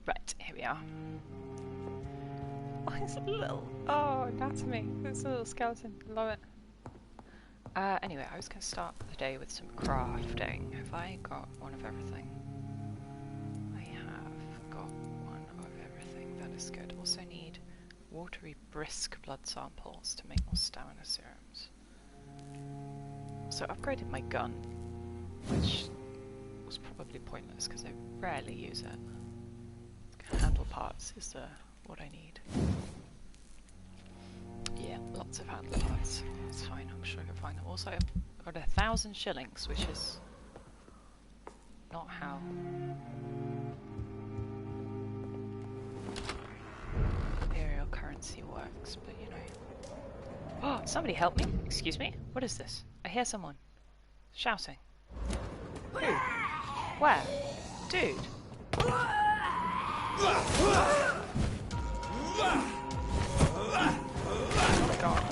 Right, here we are. Oh, it's a little... Oh, anatomy. It's a little skeleton. Love it. Anyway, I was going to start the day with some crafting. Have I got one of everything? I have got one of everything. That is good. Also need watery brisk blood samples to make more stamina serums. So I upgraded my gun, which was probably pointless because I rarely use it. Handle parts is what I need. Yeah, lots of handle parts. That's fine, I'm sure I can find them. Also, I've got 1,000 shillings, which is not how imperial currency works, but you know. Oh, somebody help me! Excuse me? What is this? I hear someone shouting. Who? Where? Dude! Oh my god.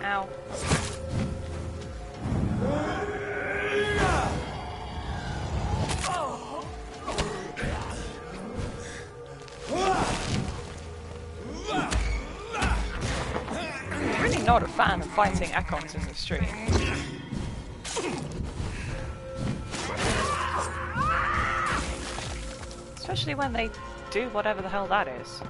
Ow. I'm really not a fan of fighting econs in the street. Especially when they do whatever the hell that is.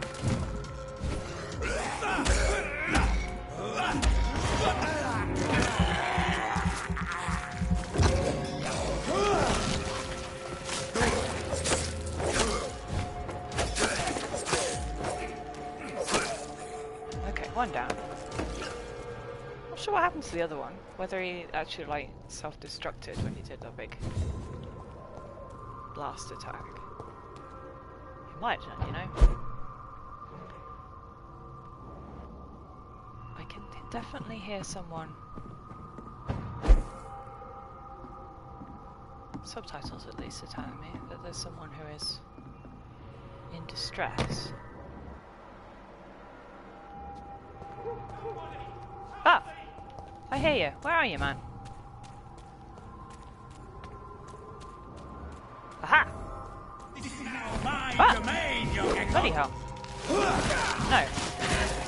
Okay, one down. Not sure what happened to the other one. Whether he actually like self-destructed when he did the big blast attack. Might have done, you know. I can definitely hear someone. Subtitles at least are telling me that there's someone who is in distress. Ah! I hear you. Where are you, man? Aha! Ah! Bloody hell. No.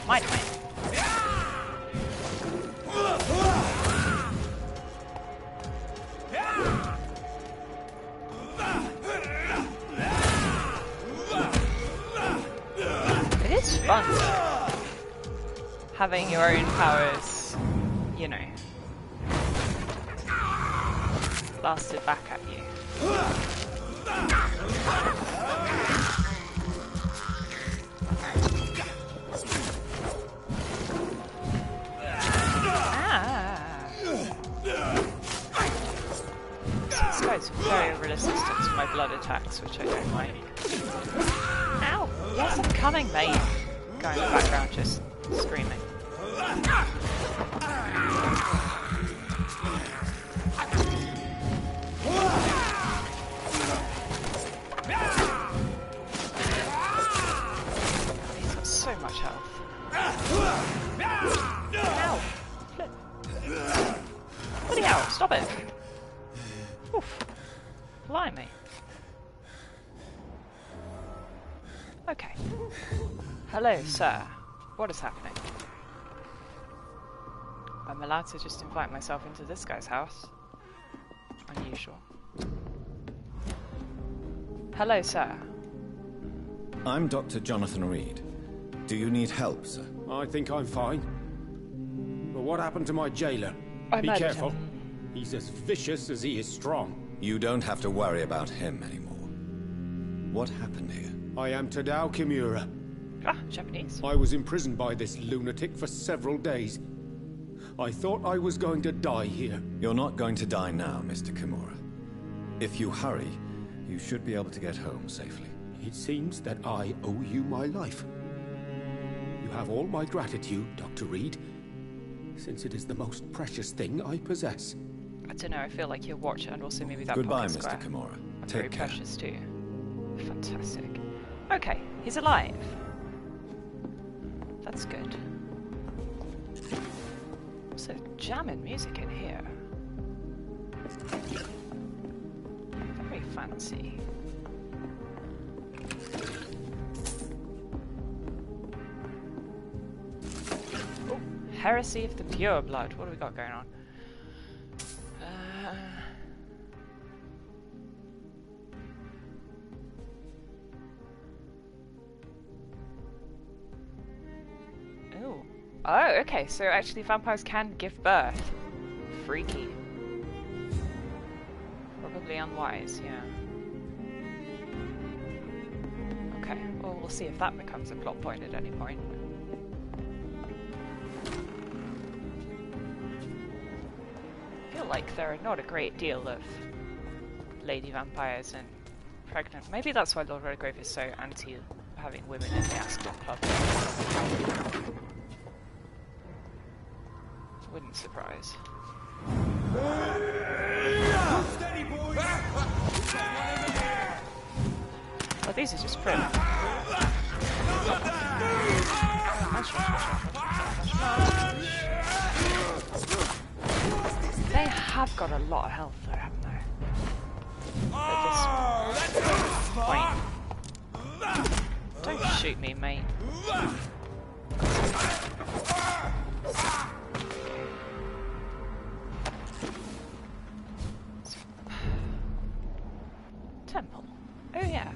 My domain. It is fun having your own powers, you know, blasted back at you. It's very resistant to my blood attacks, which I don't like. Ow! Yes, I'm coming, mate! Guy in the background just screaming. He's got so much health. Ow! Flip. Bloody hell, stop it! Oof. Blimey. Okay. Hello, sir. What is happening? I'm allowed to just invite myself into this guy's house. Unusual. Hello, sir. I'm Dr. Jonathan Reed. Do you need help, sir? I think I'm fine. But what happened to my jailer? Be careful. He's as vicious as he is strong. You don't have to worry about him anymore. What happened here? I am Tadao Kimura. Ah, Japanese. I was imprisoned by this lunatic for several days. I thought I was going to die here. You're not going to die now, Mr. Kimura. If you hurry, you should be able to get home safely. It seems that I owe you my life. You have all my gratitude, Dr. Reed, since it is the most precious thing I possess. I don't know, I feel like your watch and also maybe that Goodbye, pocket square Mr. Kimura. are Take very care. precious too. Fantastic. Okay, he's alive. That's good. Also jamming music in here. Very fancy. Oh, Heresy of the Pure Blood. What do we got going on? Oh, okay, so actually vampires can give birth. Freaky. Probably unwise, yeah. Okay, well we'll see if that becomes a plot point at any point. I feel like there are not a great deal of lady vampires and pregnant. Maybe that's why Lord Redgrave is so anti having women in the Ascot Club. Wouldn't surprise. Steady, boys! Oh, these are just prim. They have got a lot of health though, haven't they? At this point. Don't shoot me, mate. Temple. Oh yeah.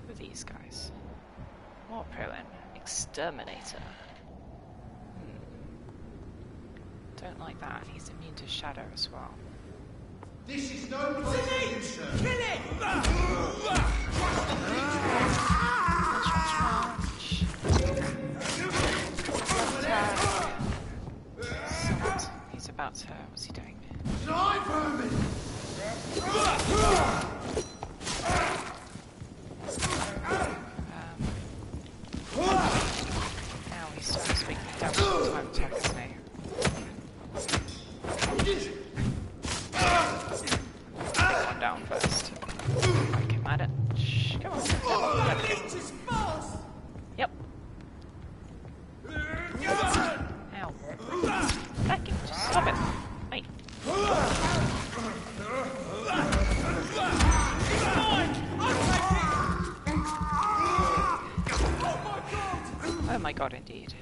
Who are these guys? More Proen. Exterminator. Don't like that. He's immune to shadow as well. This is no place for you, sir. Kill it! He's about to... What's he doing? Die, vermin! Now he starts speaking down to time attack, isn't he? Take one down first. Whack him at it. Shh, come on. Yep. Ow. Back him. Just stop it. Hey. Oh my god, indeed.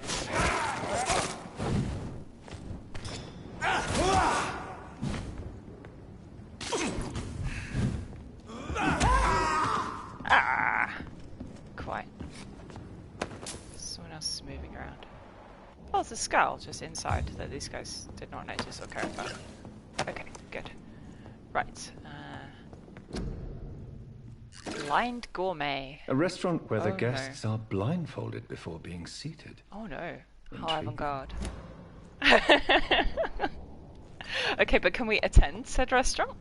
Ah! Quite. Someone else is moving around. Oh, it's a skull just inside that these guys did not notice or care about. Okay, good. Right. Blind Gourmet. A restaurant where the Oh, guests are blindfolded before being seated. Oh no. How Intriguing. avant-garde. Okay, but can we attend said restaurant?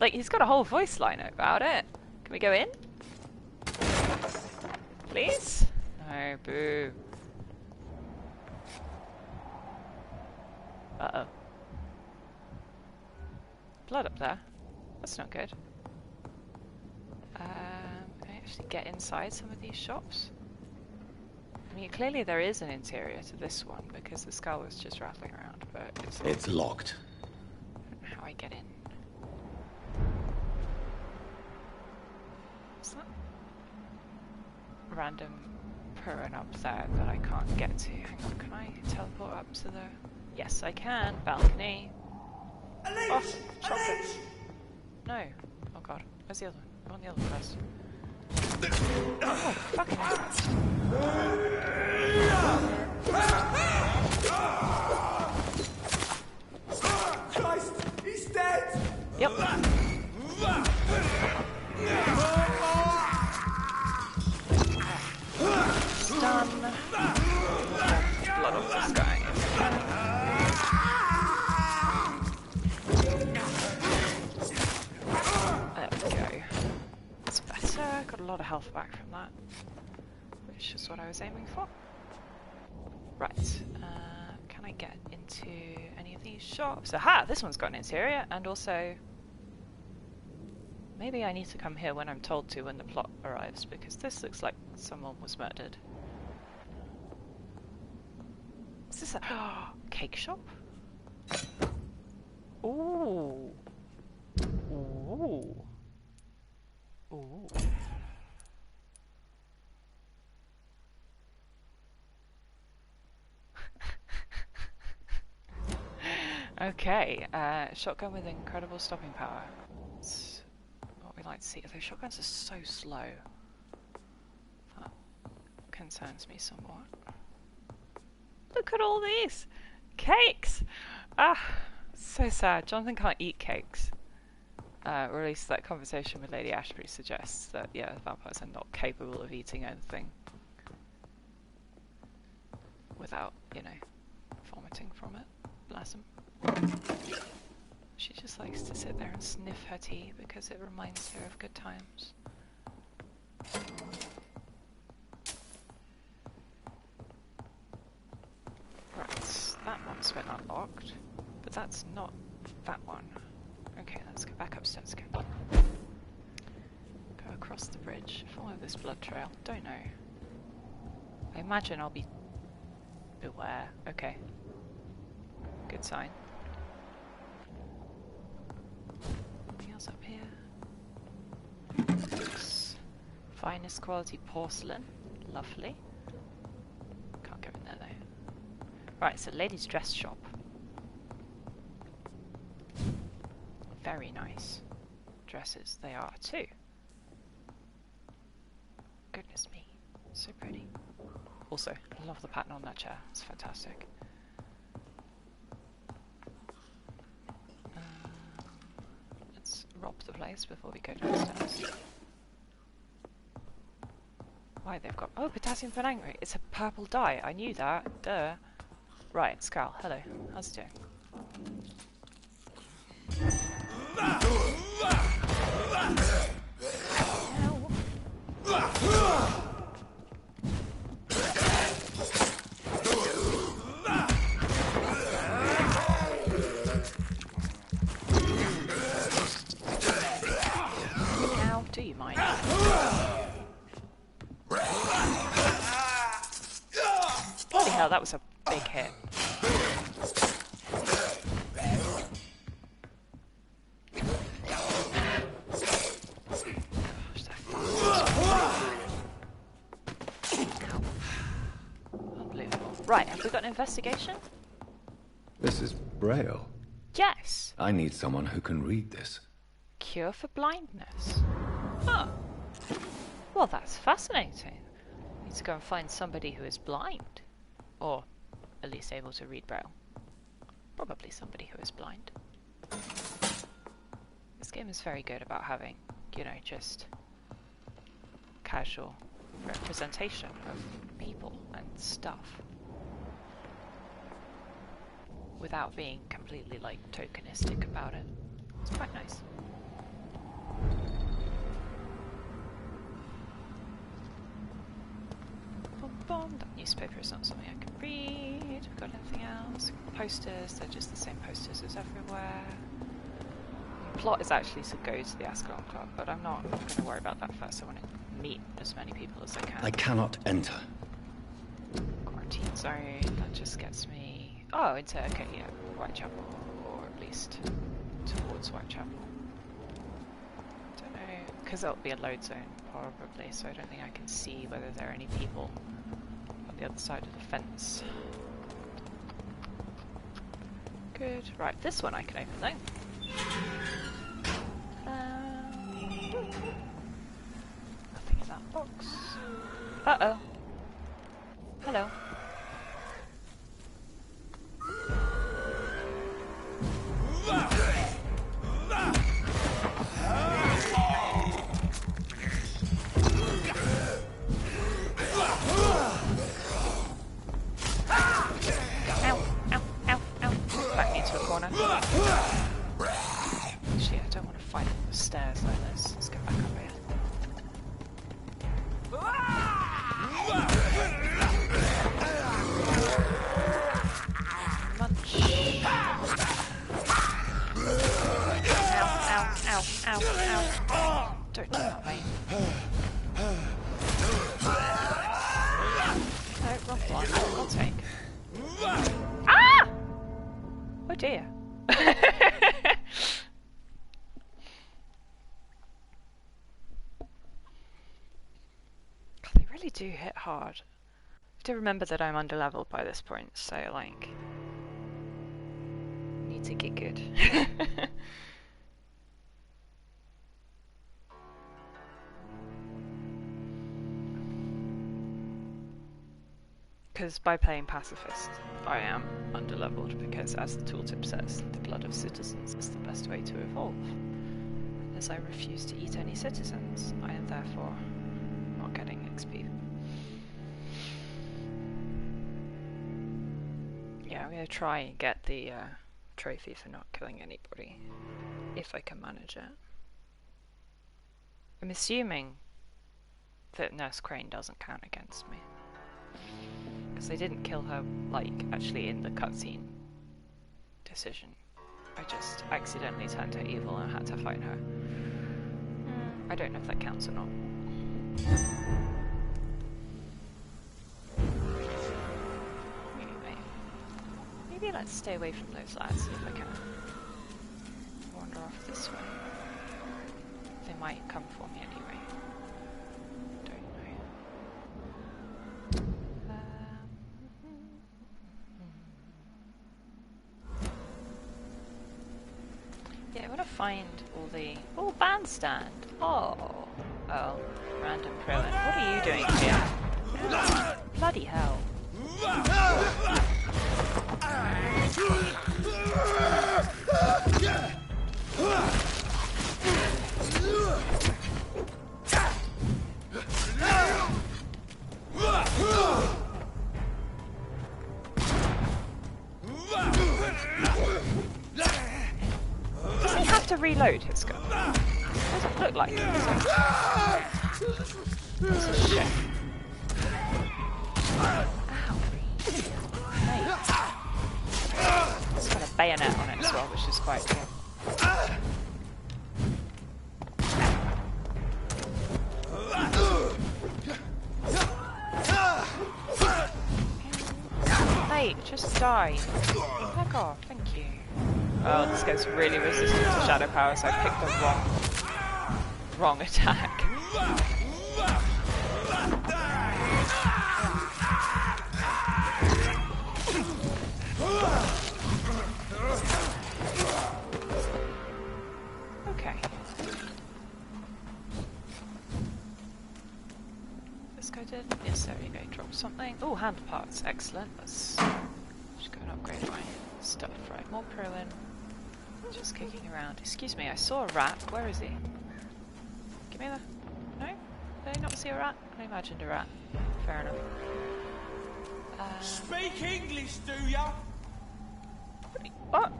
Like, he's got a whole voice line about it. Can we go in? Please? No, boo. Uh-oh. Blood up there. That's not good. Can I actually get inside some of these shops? I mean, clearly there is an interior to this one because the skull was just rattling around, but It's locked. I don't know how I get in. What's that? Random Purin up there that I can't get to. Hang on, can I teleport up to the... Yes, I can. Balcony. Oh, chocolate. No. Oh god. Where's the other one? I want the other one first. Oh, fucking hell. Christ, he's dead! Yep. Stun. Blood off this guy. There we go. That's better. Got a lot of health back from that, which is what I was aiming for. Right. Can I get into any of these shops? Aha! This one's got an interior, and also... Maybe I need to come here when I'm told to when the plot arrives, because this looks like someone was murdered. Is this a cake shop? Ooh. Ooh. Ooh. Okay, shotgun with incredible stopping power. That's what we like to see. Although shotguns are so slow. That concerns me somewhat. Look at all these! Cakes! Ah, so sad. Jonathan can't eat cakes. Or at least that conversation with Lady Ashbury suggests that, yeah, vampires are not capable of eating anything without, you know, vomiting from it. Bless them. She just likes to sit there and sniff her tea because it reminds her of good times. Right, that one's been unlocked, but that's not that one. Okay, let's go back upstairs again. Go across the bridge, follow this blood trail. Don't know. I imagine I'll be... Beware. Okay. Good sign. Anything else up here? Books. Finest quality porcelain. Lovely. Can't go in there though. Right, it's a ladies' dress shop. Very nice dresses they are too. Goodness me, so pretty. Also, I love the pattern on that chair. It's fantastic. Let's rob the place before we go downstairs. Why they've got... Oh, potassium permanganate. It's a purple dye. I knew that. Duh. Right, Scal. Hello. How's it doing? Now, do you mind? Bloody hell, that was a big hit. Right, have we got an investigation? This is Braille. Yes. I need someone who can read this. Cure for blindness. Huh. Well, that's fascinating. Need to go and find somebody who is blind. Or at least able to read Braille. Probably somebody who is blind. This game is very good about having, you know, just casual representation of people and stuff. Without being completely, like, tokenistic about it. It's quite nice. Boom, boom. That newspaper is not something I can read. We've got anything else? Posters, they're just the same posters as everywhere. The plot is actually to go to the Ascalon Club, but I'm not going to worry about that first. I want to meet as many people as I can. I cannot enter. Quarantine zone, that just gets me... Oh, into, okay, yeah, Whitechapel, or at least towards Whitechapel. Don't know, because that'll be a load zone, probably, so I don't think I can see whether there are any people on the other side of the fence. Good, right, this one I can open though. Nothing in that box. Uh-oh. Hello. Actually, I don't want to fight on the stairs like this. Let's go back up here. dear. God, they really do hit hard. I do remember that I'm underleveled by this point, so like, need to get good. Because by playing pacifist, I am underleveled because, as the tooltip says, the blood of citizens is the best way to evolve. As I refuse to eat any citizens, I am therefore not getting XP. Yeah, I'm going to try and get the trophy for not killing anybody, if I can manage it. I'm assuming that Nurse Crane doesn't count against me. Because I didn't kill her, like, actually in the cutscene decision. I just accidentally turned her evil and had to fight her. I don't know if that counts or not. Anyway, maybe let's stay away from those lads if I can. Wander off this way. They might come for me anyway. Yeah, I want to find all the... Oh, bandstand! Oh, random Krillin. What are you doing here? Bloody hell. Does he have to reload his gun? Doesn't look like it. It's a shame. Ow. Mate. It's got a bayonet on it as well, which is quite cool. Mate, just die. Back off, thank you. Oh, this guy's really resistant to shadow power, so I picked the wrong attack. Okay. This guy did? Yes, there we go. Drop something. Oh, hand parts. Excellent. Let's just go and upgrade my stuff. Right, more Krillin. Just kicking around. Excuse me, I saw a rat. Where is he? Give me the... No? Did I not see a rat? I imagined a rat. Fair enough. Speak English, do ya? What?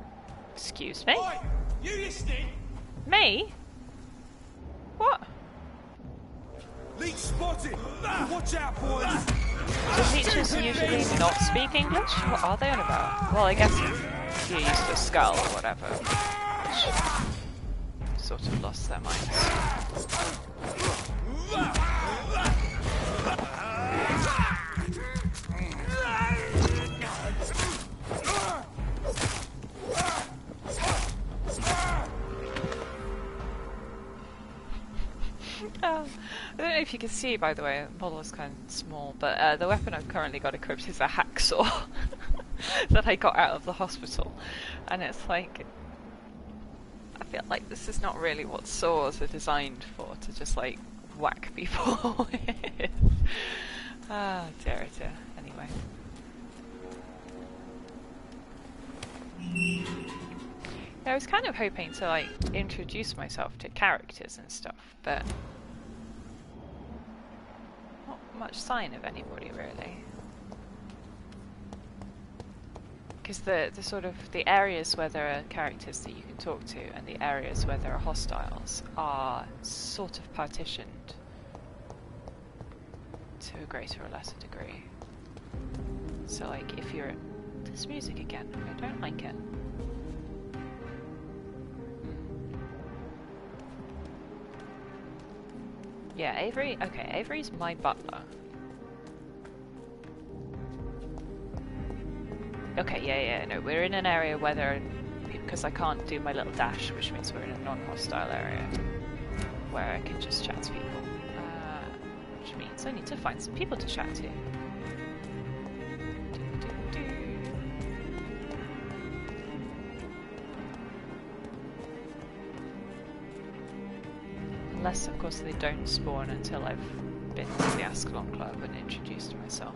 Excuse me? Oi, you listening? Me? What? Leech spotted! Watch out, boys! Do leeches usually not speak English? What are they on about? Well, I guess if you're used to a skull or whatever, which sort of lost their minds. I don't know if you can see, by the way, the model is kind of small, but the weapon I've currently got equipped is a hacksaw that I got out of the hospital. And it's like, I feel like this is not really what saws are designed for, to just like whack people with. Ah, dear, dear. Anyway. I was kind of hoping to like introduce myself to characters and stuff, but not much sign of anybody really. Because the sort of the areas where there are characters that you can talk to and the areas where there are hostiles are sort of partitioned to a greater or lesser degree. So like if you're... This music again, I don't like it. Yeah, Avery, okay, Avery's my butler. Okay, yeah, no, we're in an area where there, because I can't do my little dash, which means we're in a non-hostile area where I can just chat to people. Which means I need to find some people to chat to. Unless, of course, they don't spawn until I've been to the Ascalon Club and introduced myself.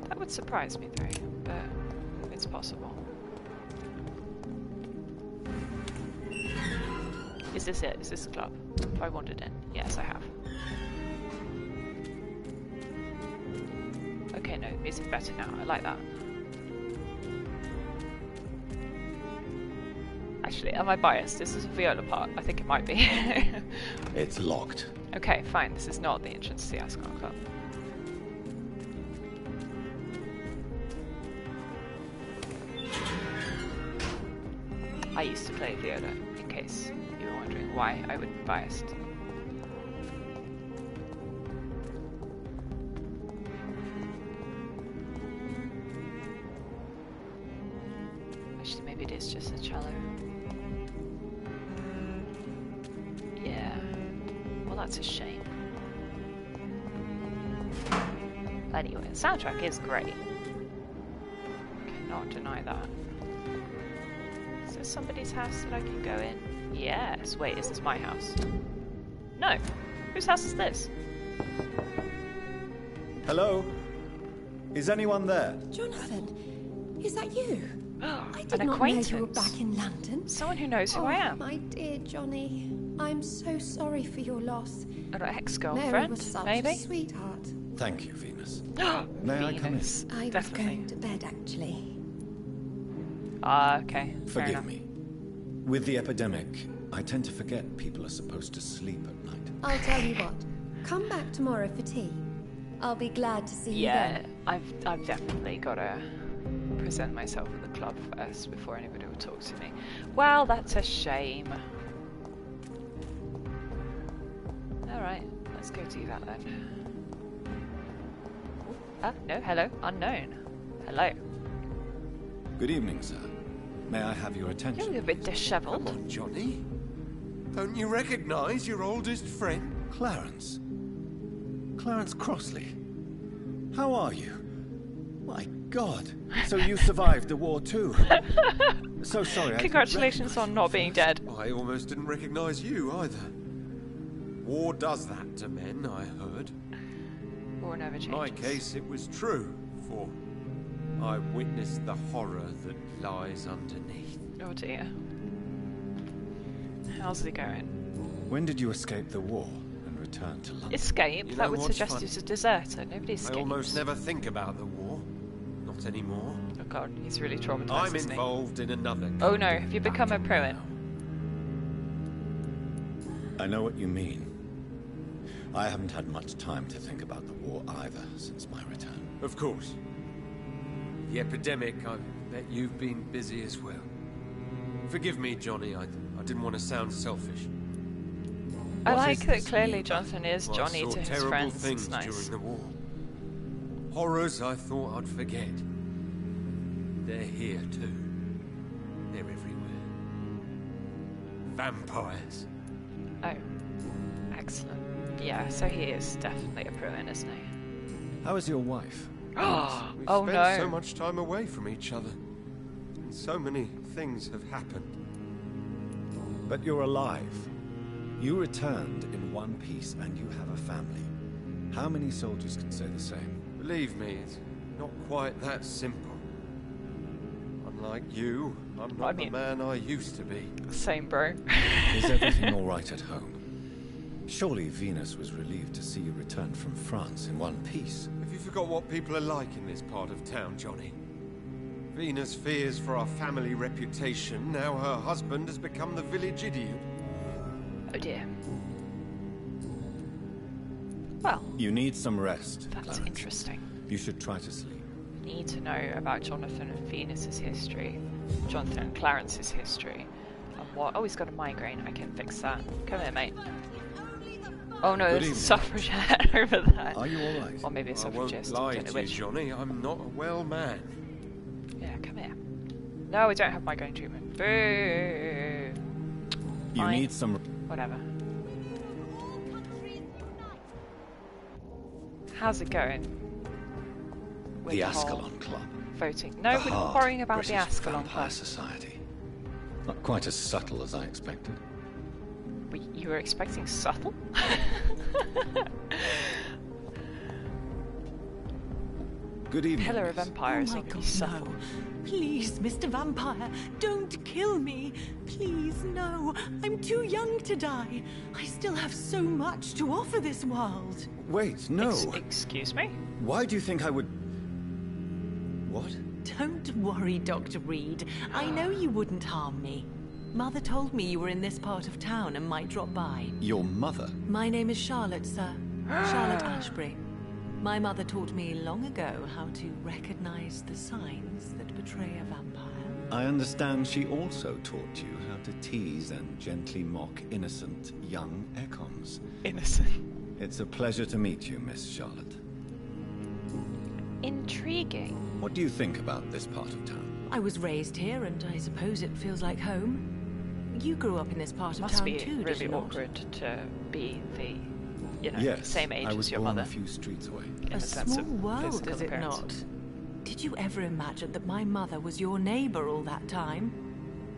That would surprise me, though, but it's possible. Is this it? Is this the club? Have I wandered in? Yes, I have. Okay, no, the music's better now. I like that. Actually, am I biased? This is a viola part. I think it might be. It's locked. Okay, fine. This is not the entrance to the Ascalon Club. I used to play viola, in case you were wondering why I would be biased. Actually, maybe it is just a cello. Yeah. Well, that's a shame. Anyway, the soundtrack is great. Cannot deny that. Is this somebody's house that I can go in? Yes. Wait, is this my house? No. Whose house is this? Hello? Is anyone there? Jonathan, is that you? I did An not know acquaintance. you were back in London. Someone who knows who I am. My dear Johnny, I'm so sorry for your loss. An Mary ex-girlfriend, was such maybe? a sweetheart. Thank you, Venus. May I come in? I was Definitely. going to bed, actually. Okay. Fair Forgive enough. me. With the epidemic, I tend to forget people are supposed to sleep at night. I'll tell you what. Come back tomorrow for tea. I'll be glad to see you Yeah, then. I've definitely got to present myself at the club first before anybody will talk to me. Well, that's a shame. Alright, let's go do that then. No, hello, unknown. Hello. Good evening, sir. May I have your You're attention? a bit dishevelled. Come on, Johnny. Don't you recognise your oldest friend? Clarence. Clarence Crossley. How are you? My God. So you survived the war too. So sorry. I didn't Congratulations on not being dead. I almost didn't recognise you either. War does that to men, I heard. War never changes. In my case, it was true, for I witnessed the horror that lies underneath. Oh dear. How's it going? When did you escape the war and return to London? Escape? You That know would what's suggest funny? he's a deserter. Nobody I escapes. almost never think about the war. Not anymore. Oh god, he's really traumatized, I'm isn't he? involved in another. Oh no, have you become a Pruitt? I know what you mean. I haven't had much time to think about the war either since my return. Of course. The epidemic, I bet you've been busy as well. Forgive me, Johnny, I didn't want to sound selfish. I What like is that this clearly new Jonathan is Well, Johnny I saw to his terrible friends. things It's nice. during the war. Horrors I thought I'd forget. They're here too. They're everywhere. Vampires. Oh, excellent. Yeah, so he is definitely a Pruitt, isn't he? How is your wife? We've Oh spent no. so much time away from each other. And so many things have happened. But you're alive. You returned in one piece and you have a family. How many soldiers can say the same? Believe me, it's not quite that simple. Unlike you, I'm not the man I used to be. Same, bro. Is everything all right at home? Surely Venus was relieved to see you return from France in one piece. Have you forgot what people are like in this part of town, Johnny? Venus fears for our family reputation. Now her husband has become the village idiot. Oh dear. Well, You need some rest, that's Clarence. interesting. You should try to sleep. Need to know about Jonathan and Venus's history, Jonathan and Clarence's history, and what. Oh, he's got a migraine. I can fix that. Come here, mate. Oh no, Good there's a evening. suffragette over there. Are you all right? Or maybe a I won't suffragist. lie Don't know to you, which. Johnny. I'm not a well man. No, I don't have migraine treatment. Boo! You Fine. need some... Whatever. How's it going? With The whole Ascalon Club. voting. No, The we're not hard worrying about British the Ascalon Vampire Club. Society. Not quite as subtle as I expected. You were expecting subtle? Good evening. Pillar of miss. Empire is Oh my not really God, subtle. no. Please, Mr. Vampire, don't kill me. Please, no. I'm too young to die. I still have so much to offer this world. Wait, no. Excuse me? Why do you think I would... What? Don't worry, Dr. Reed. I know you wouldn't harm me. Mother told me you were in this part of town and might drop by. Your mother? My name is Charlotte, sir. Charlotte Ashbury. My mother taught me long ago how to recognize the signs that betray a vampire. I understand she also taught you how to tease and gently mock innocent young Ekons. Innocent. It's a pleasure to meet you, Miss Charlotte. Intriguing. What do you think about this part of town? I was raised here, and I suppose it feels like home. You grew up in this part of Must town be too, did really you not? awkward to be the, you know, Yes, same age I was as your born mother. a few streets away. In A the sense small of world, physical is it appearance. not? Did you ever imagine that my mother was your neighbor all that time?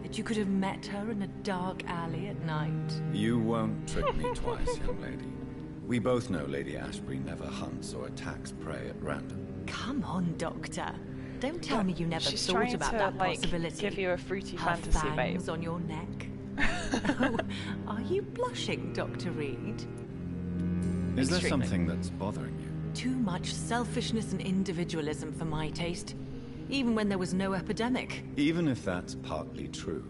That you could have met her in a dark alley at night? You won't trick me twice, young lady. We both know Lady Ashbury never hunts or attacks prey at random. Come on, Doctor. Don't tell me you never She's thought trying about to, that like, possibility. give you a fruity Her fantasy, babe. fangs on your neck. Oh, are you blushing, Dr. Reed? Is there Extremely. something that's bothering you? Too much selfishness and individualism for my taste. Even when there was no epidemic. Even if that's partly true,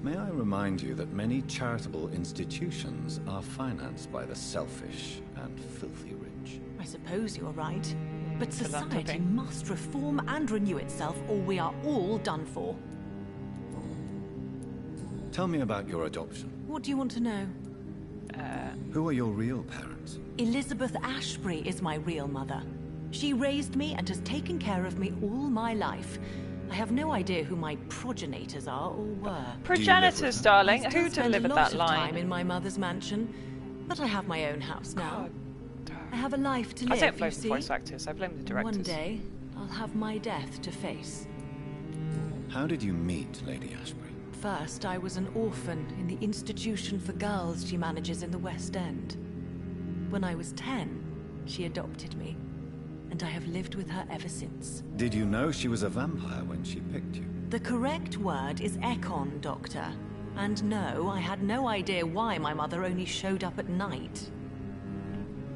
may I remind you that many charitable institutions are financed by the selfish and filthy rich. I suppose you're right. But society Philanthropy. must reform and renew itself, or we are all done for. Tell me about your adoption. What do you want to know? Who are your real parents? Elizabeth Ashbury is my real mother. She raised me and has taken care of me all my life. I have no idea who my progenitors are or were. Progenitors, her? darling. I still Who spend a delivered lot that of line? time in my mother's mansion, but I have my own house now. God. I have a life to I live, don't you blame the see. voice actors, I blame the directors. One day, I'll have my death to face. How did you meet Lady Ashbury? First, I was an orphan in the institution for girls she manages in the West End. When I was 10, she adopted me, and I have lived with her ever since. Did you know she was a vampire when she picked you? The correct word is Ekon, Doctor. And no, I had no idea why my mother only showed up at night.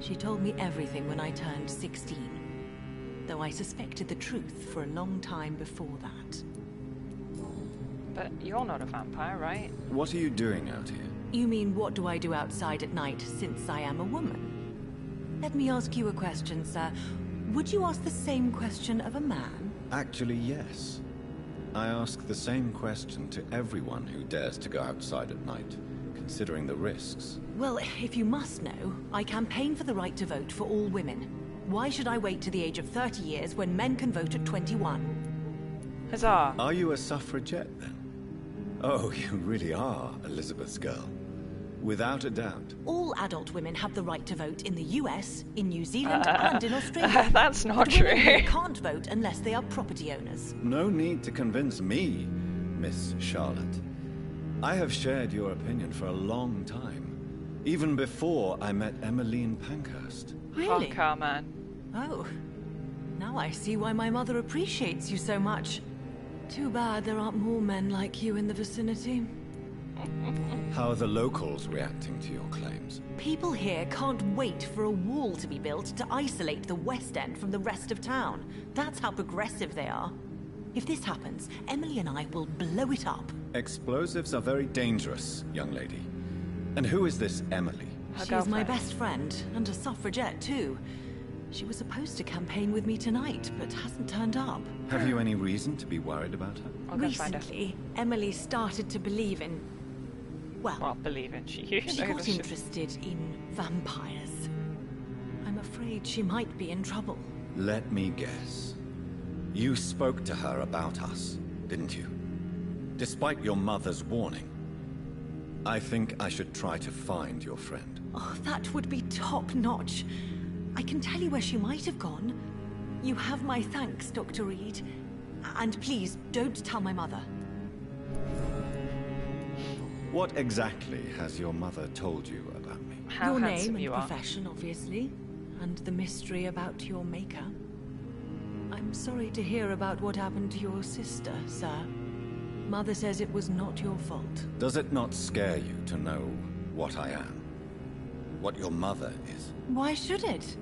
She told me everything when I turned 16, though I suspected the truth for a long time before that. But you're not a vampire, right? What are you doing out here? You mean, what do I do outside at night since I am a woman? Let me ask you a question, sir. Would you ask the same question of a man? Actually, yes. I ask the same question to everyone who dares to go outside at night, considering the risks. Well, if you must know, I campaign for the right to vote for all women. Why should I wait to the age of 30 years when men can vote at 21? Huzzah! Are you a suffragette, then? Oh, you really are Elizabeth's girl. Without a doubt. All adult women have the right to vote in the US, in New Zealand, and in Australia. That's not But true. women here can't vote unless they are property owners. No need to convince me, Miss Charlotte. I have shared your opinion for a long time. Even before I met Emmeline Pankhurst. Really? Honker, man. Oh. Now I see why my mother appreciates you so much. Too bad there aren't more men like you in the vicinity. How are the locals reacting to your claims? People here can't wait for a wall to be built to isolate the West End from the rest of town. That's how progressive they are. If this happens, Emily and I will blow it up. Explosives are very dangerous, young lady. And who is this Emily? Her She is my girlfriend. best friend, and a suffragette too. She was supposed to campaign with me tonight, but hasn't turned up. Have you any reason to be worried about her? I'll go find her. Recently, Emily started to believe in... Well, believe in she. She got interested in vampires. I'm afraid she might be in trouble. Let me guess. You spoke to her about us, didn't you? Despite your mother's warning, I think I should try to find your friend. Oh, that would be top-notch. I can tell you where she might have gone. You have my thanks, Dr. Reed. And please, don't tell my mother. What exactly has your mother told you about me? How Your handsome name you and are. profession, obviously. And the mystery about your maker. I'm sorry to hear about what happened to your sister, sir. Mother says it was not your fault. Does it not scare you to know what I am? What your mother is? Why should it?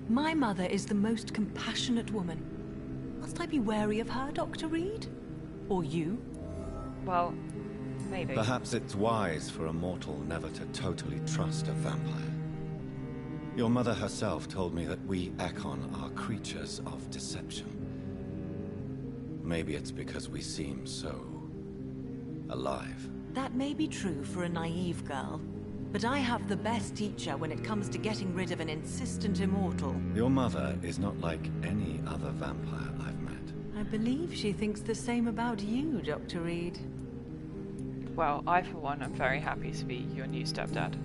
My mother is the most compassionate woman. Must I be wary of her, Dr. Reed? Or you? Well, maybe. Perhaps it's wise for a mortal never to totally trust a vampire. Your mother herself told me that we Ekon are creatures of deception. Maybe it's because we seem so alive. That may be true for a naive girl, but I have the best teacher when it comes to getting rid of an insistent immortal. Your mother is not like any other vampire I've met. I believe she thinks the same about you, Dr. Reed. Well, I for one am very happy to be your new stepdad.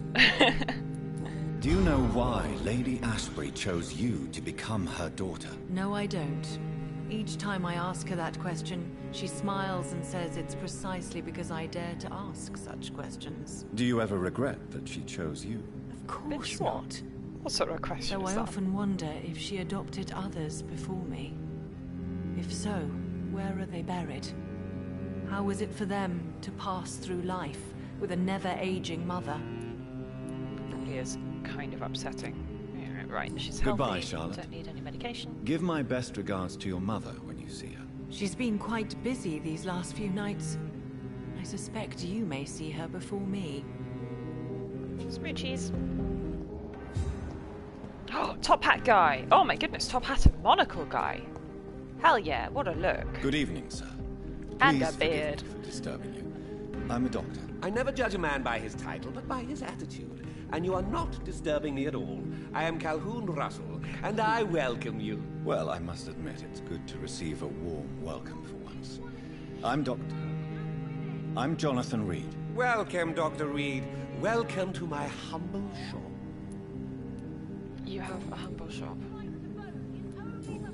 Do you know why Lady Ashbury chose you to become her daughter? No, I don't. Each time I ask her that question, she smiles and says it's precisely because I dare to ask such questions. Do you ever regret that she chose you? Of course Bitch, not. What sort of question So is I that? often wonder if she adopted others before me. If so, where are they buried? How was it for them to pass through life with a never-aging mother? Probably is kind of upsetting. Yeah, right, she's Goodbye, healthy. Charlotte. Don't need any medication. Give my best regards to your mother when you see her. She's been quite busy these last few nights. I suspect you may see her before me. Smoochies. Oh, top hat guy. Oh my goodness, top hat and monocle guy. Hell yeah, what a look. Good evening, sir. And Please a forgive beard. me for disturbing you. I'm a doctor. I never judge a man by his title, but by his attitude. And you are not disturbing me at all. I am Calhoun Russell, and I welcome you. Well, I must admit it's good to receive a warm welcome for once. I'm Jonathan Reed. Welcome, Dr. Reed. Welcome to my humble shop. You have a humble shop.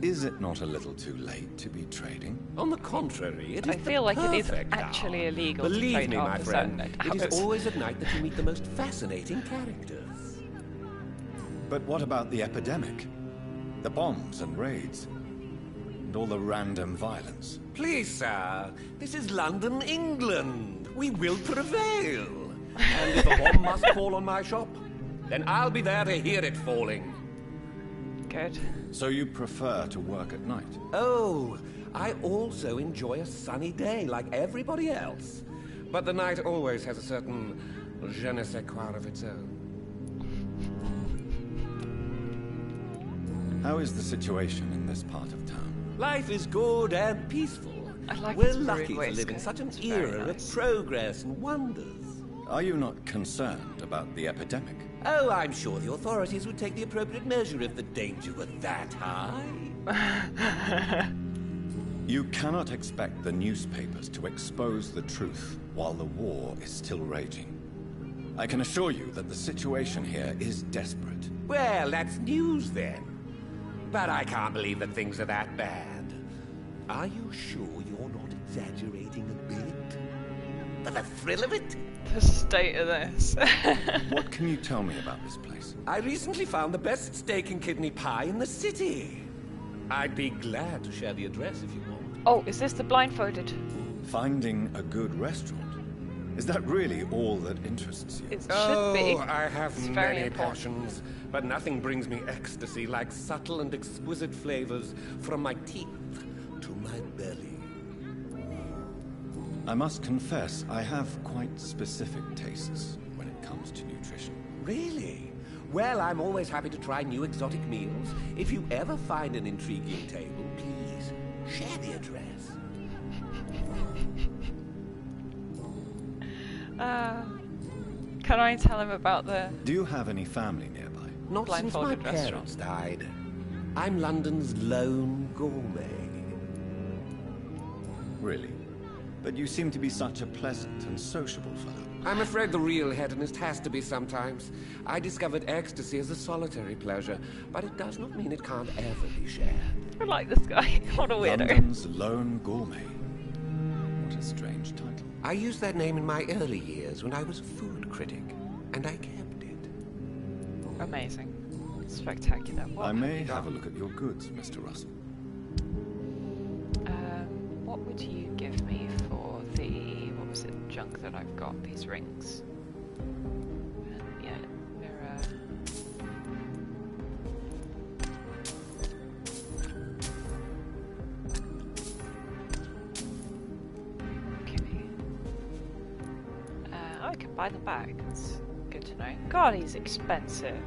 Is it not a little too late to be trading? On the contrary, it is I feel like it is perfect actually hour. illegal to Believe trade me, my after friend, certain it is hours. always at night that you meet the most fascinating characters. But what about the epidemic? The bombs and raids? And all the random violence? Please, sir, this is London, England. We will prevail. And if a bomb must fall on my shop, then I'll be there to hear it falling. Good. So you prefer to work at night? Oh, I also enjoy a sunny day like everybody else. But the night always has a certain je ne sais quoi of its own. How is the situation in this part of town? Life is good and peaceful. I like We're his rude lucky to live in waistcoat. such an It's very era nice. of progress and wonders. Are you not concerned about the epidemic? Oh, I'm sure the authorities would take the appropriate measure if the danger were that high. You cannot expect the newspapers to expose the truth while the war is still raging. I can assure you that the situation here is desperate. Well, that's news then. But I can't believe that things are that bad. Are you sure you're not exaggerating a bit? For the thrill of it? The state of this. What can you tell me about this place? I recently found the best steak and kidney pie in the city. I'd be glad to share the address if you want. Oh, is this the blindfolded? Finding a good restaurant. Is that really all that interests you? It should be. I have It's very many important. passions, but nothing brings me ecstasy like subtle and exquisite flavors from my teeth to my belly. I must confess, I have quite specific tastes when it comes to nutrition. Really? Well, I'm always happy to try new exotic meals. If you ever find an intriguing table, please share the address. Can I tell him about the... Do you have any family nearby? Not since my Blindfolded restaurant. parents died. I'm London's lone gourmet. Really? But you seem to be such a pleasant and sociable fellow. I'm afraid the real hedonist has to be sometimes. I discovered ecstasy as a solitary pleasure, but it does not mean it can't ever be shared. I like this guy. What a weirdo. London's Lone Gourmet. What a strange title. I used that name in my early years when I was a food critic, and I kept it. Amazing. Spectacular. What I may have a look at your goods, Mr. Russell. What would you give me for the, what was it, junk that I've got, these rings? Yeah, mirror. Okay. Oh, I can buy them back, that's good to know. God, he's expensive.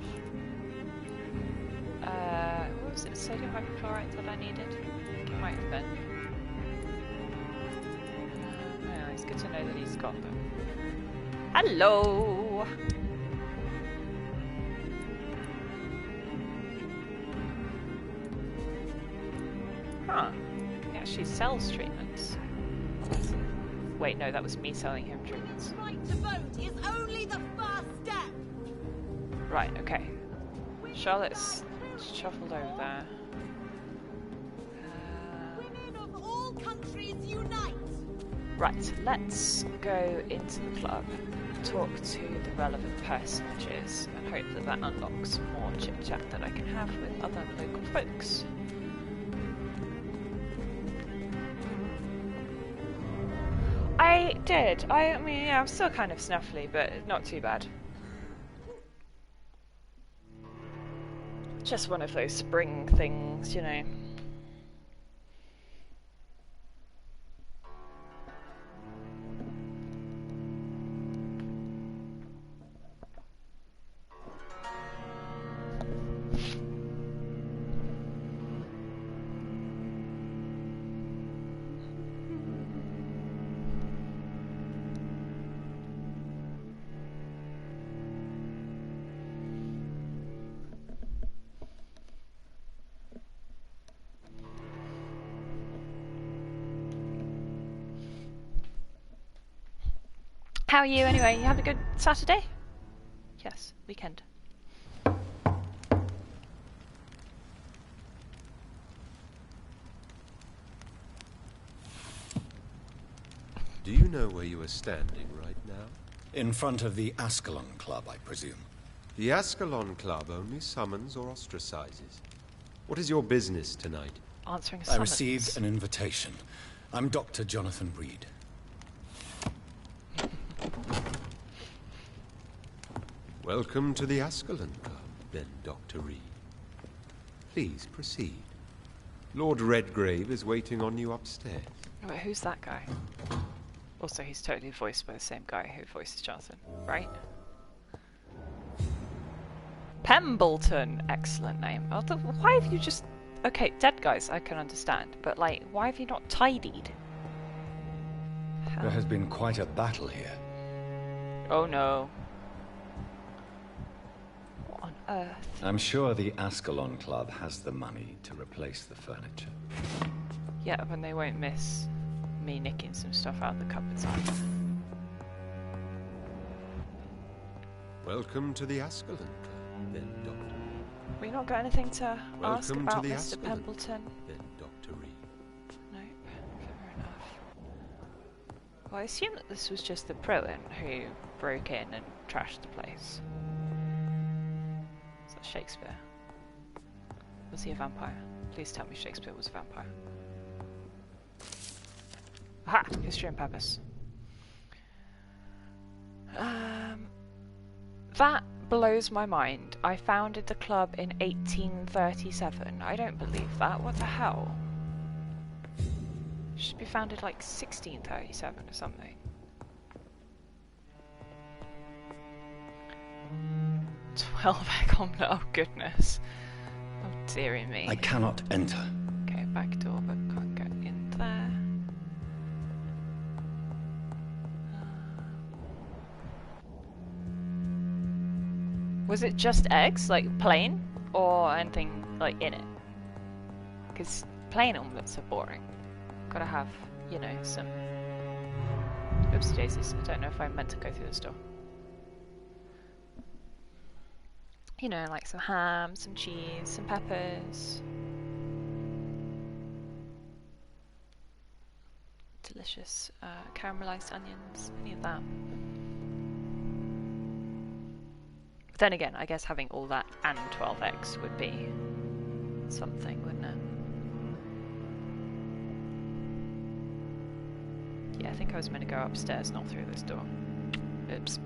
What was it, sodium hypochlorite that I needed? I think it might have been. Well, it's good to know that he's got them. Hello! Huh. He actually sells treatments. Wait, no, that was me selling him treatments. Right to vote is only the first step. Right, okay. Charlotte's shuffled over there. Women of all countries unite. Right, let's go into the club, talk to the relevant personages, and hope that that unlocks some more chit-chat that I can have with other local folks. I did. I mean, yeah, I'm still kind of snuffly, but not too bad. Just one of those spring things, you know. How are you anyway? You have a good Saturday? Yes, weekend. Do you know where you are standing right now? In front of the Ascalon Club, I presume. The Ascalon Club only summons or ostracizes. What is your business tonight? Answering I summons. received an invitation. I'm Dr. Jonathan Reed. Welcome to the Ascalon Club, then, Dr. Reed. Please proceed. Lord Redgrave is waiting on you upstairs. Wait, who's that guy? Also, he's totally voiced by the same guy who voices Jonathan, right? Pembleton! Excellent name. Why have you just... Okay, dead guys I can understand, but like, why have you not tidied? There has been quite a battle here. Oh no. What on earth? I'm sure the Ascalon Club has the money to replace the furniture. Yeah, but they won't miss me nicking some stuff out of the cupboards. Welcome to the Ascalon Club, then, Dr. We not got anything to ask Welcome about to the Mr. Ascalon, Pembleton? then, Dr. Reed. Nope, fair enough. Well, I assume that this was just the Pruin who broke in and trashed the place. Is that Shakespeare? Was he a vampire? Please tell me Shakespeare was a vampire. Aha! History and purpose. That blows my mind. I founded the club in 1837. I don't believe that. What the hell? It should be founded like 1637 or something. 12 Econ. Oh goodness. Oh dearie me. I cannot enter. Okay, back door, but can't get in there. Was it just eggs, like plain, or anything like in it? Because plain omelets are boring. Gotta have, you know, some Oopsie daisies, I don't know if I meant to go through this door. You know, like some ham, some cheese, some peppers. Delicious caramelized onions, any of that. But then again, I guess having all that and 12 eggs would be something, wouldn't it? Yeah, I think I was meant to go upstairs, not through this door. Oops.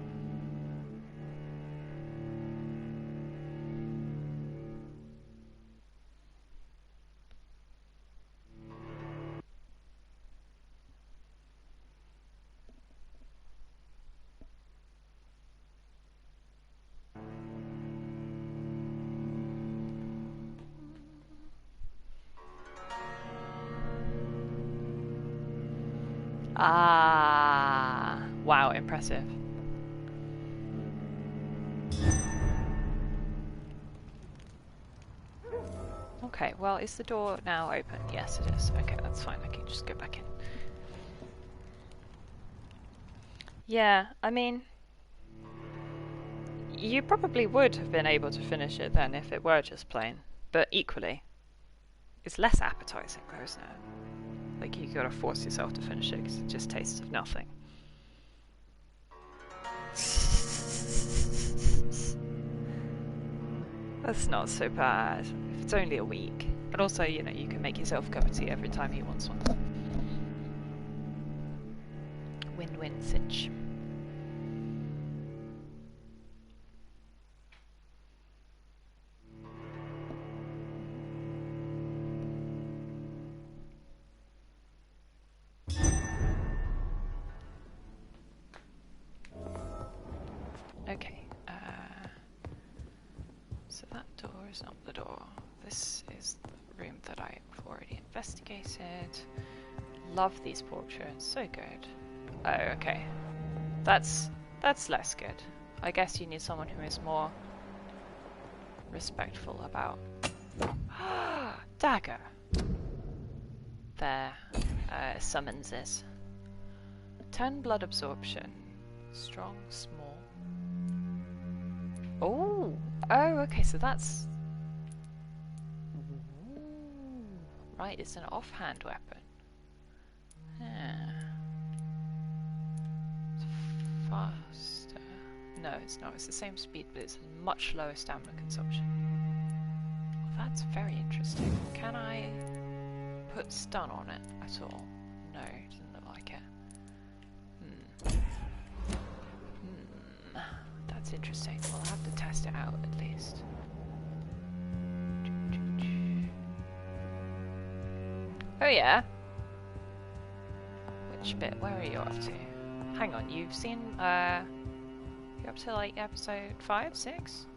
Ah, wow, impressive. Okay, well, is the door now open? Yes, it is. Okay, that's fine. I can just go back in. Yeah, I mean, you probably would have been able to finish it then if it were just plain. But equally, it's less appetizing though, isn't it? Like, you gotta force yourself to finish it because it just tastes of nothing. That's not so bad. If it's only a week. But also, you know, you can make yourself a cup of tea every time he wants one. Win-win sitch. Okay, so that door is not the door. This is the room that I've already investigated. Love these portraits, so good. Oh, okay. That's less good. I guess you need someone who is more respectful about... Dagger! There, summonses. 10 blood absorption. Strong, small. Oh! Oh, okay, so that's... Ooh. Right, it's an offhand weapon. It's faster. No, it's not. It's the same speed, but it's much lower stamina consumption. Well, that's very interesting. Can I put stun on it at all? No, it doesn't look like it. That's interesting. We'll have to test it out at least. Oh yeah. Which bit? Where are you up to? Hang on, you've seen, you're up to like episode 5, 6?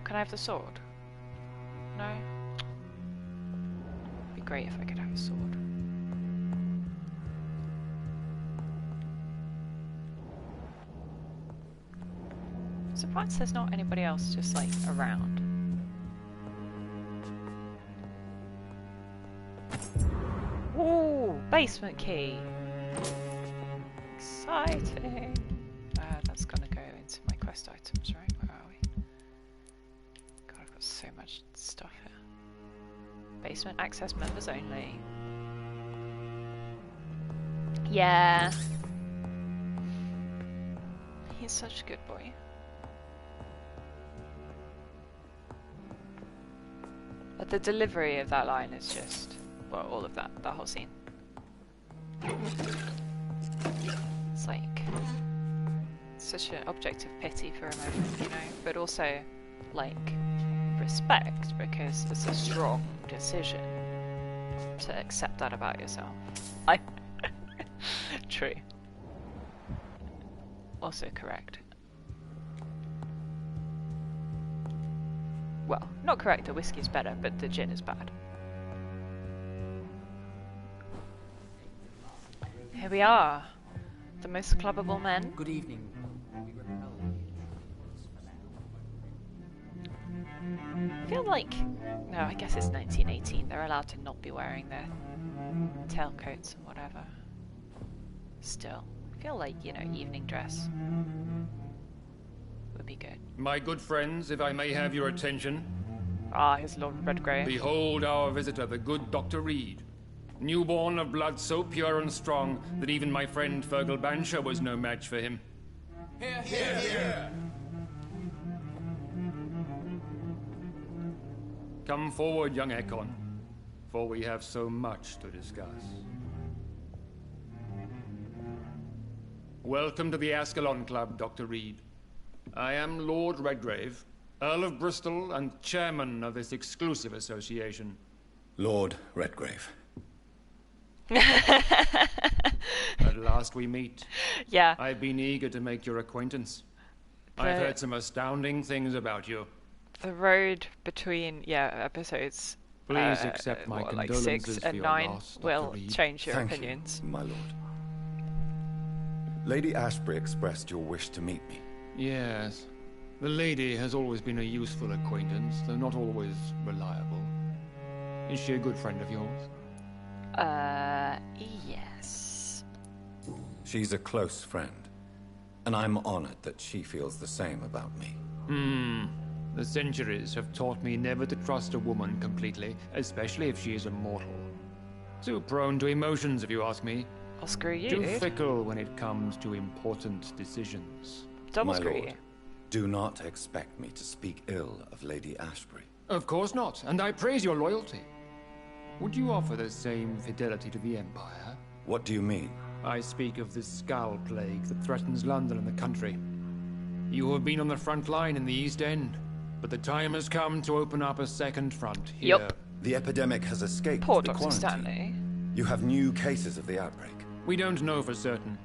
Can I have the sword? No? It'd be great if I could have a sword. I'm surprised there's not anybody else just like around. Ooh, basement key. Exciting. That's gonna go into my quest items, right? Where are we? God, I've got so much stuff here. Basement access members only. Yeah. He's such a good boy. But the delivery of that line is just... well, all of that whole scene. It's like such an object of pity for a moment, you know, but also like respect, because it's a strong decision to accept that about yourself. True. Also correct. Well, not correct, the whiskey's better, but the gin is bad. Here we are, the most clubbable men. Good evening. I feel like... No, I guess it's 1918. They're allowed to not be wearing their tailcoats and whatever. Still, I feel like, you know, evening dress would be good. My good friends, if I may have your attention. Ah, his Lord Redgrave. Behold our visitor, the good Dr. Reed. Newborn of blood so pure and strong that even my friend Fergal Bansher was no match for him. Here, here, here. Come forward, young Ekon, for we have so much to discuss. Welcome to the Ascalon Club, Dr. Reed. I am Lord Redgrave, Earl of Bristol and chairman of this exclusive association. Lord Redgrave. At last we meet. Yeah. I've been eager to make your acquaintance. I've heard some astounding things about you. The road between, episodes Please accept my like condolences 6 for and your 9 loss, Dr. will Reed. change your Thank opinions. you, my lord. Lady Ashbury expressed your wish to meet me. Yes. The lady has always been a useful acquaintance, though not always reliable. Is she a good friend of yours? Yes. She's a close friend, and I'm honored that she feels the same about me. The centuries have taught me never to trust a woman completely, especially if she is immortal. Too prone to emotions, if you ask me. I'll screw you, Too dude. fickle when it comes to important decisions. Double My screw lord, you. do not expect me to speak ill of Lady Ashbury. Of course not, and I praise your loyalty. Would you offer the same fidelity to the Empire? What do you mean? I speak of the Skull Plague that threatens London and the country. You have been on the front line in the East End, but the time has come to open up a second front here. Yup. The epidemic has escaped Poor the Dr. quarantine. Stanley. You have new cases of the outbreak. We don't know for certain,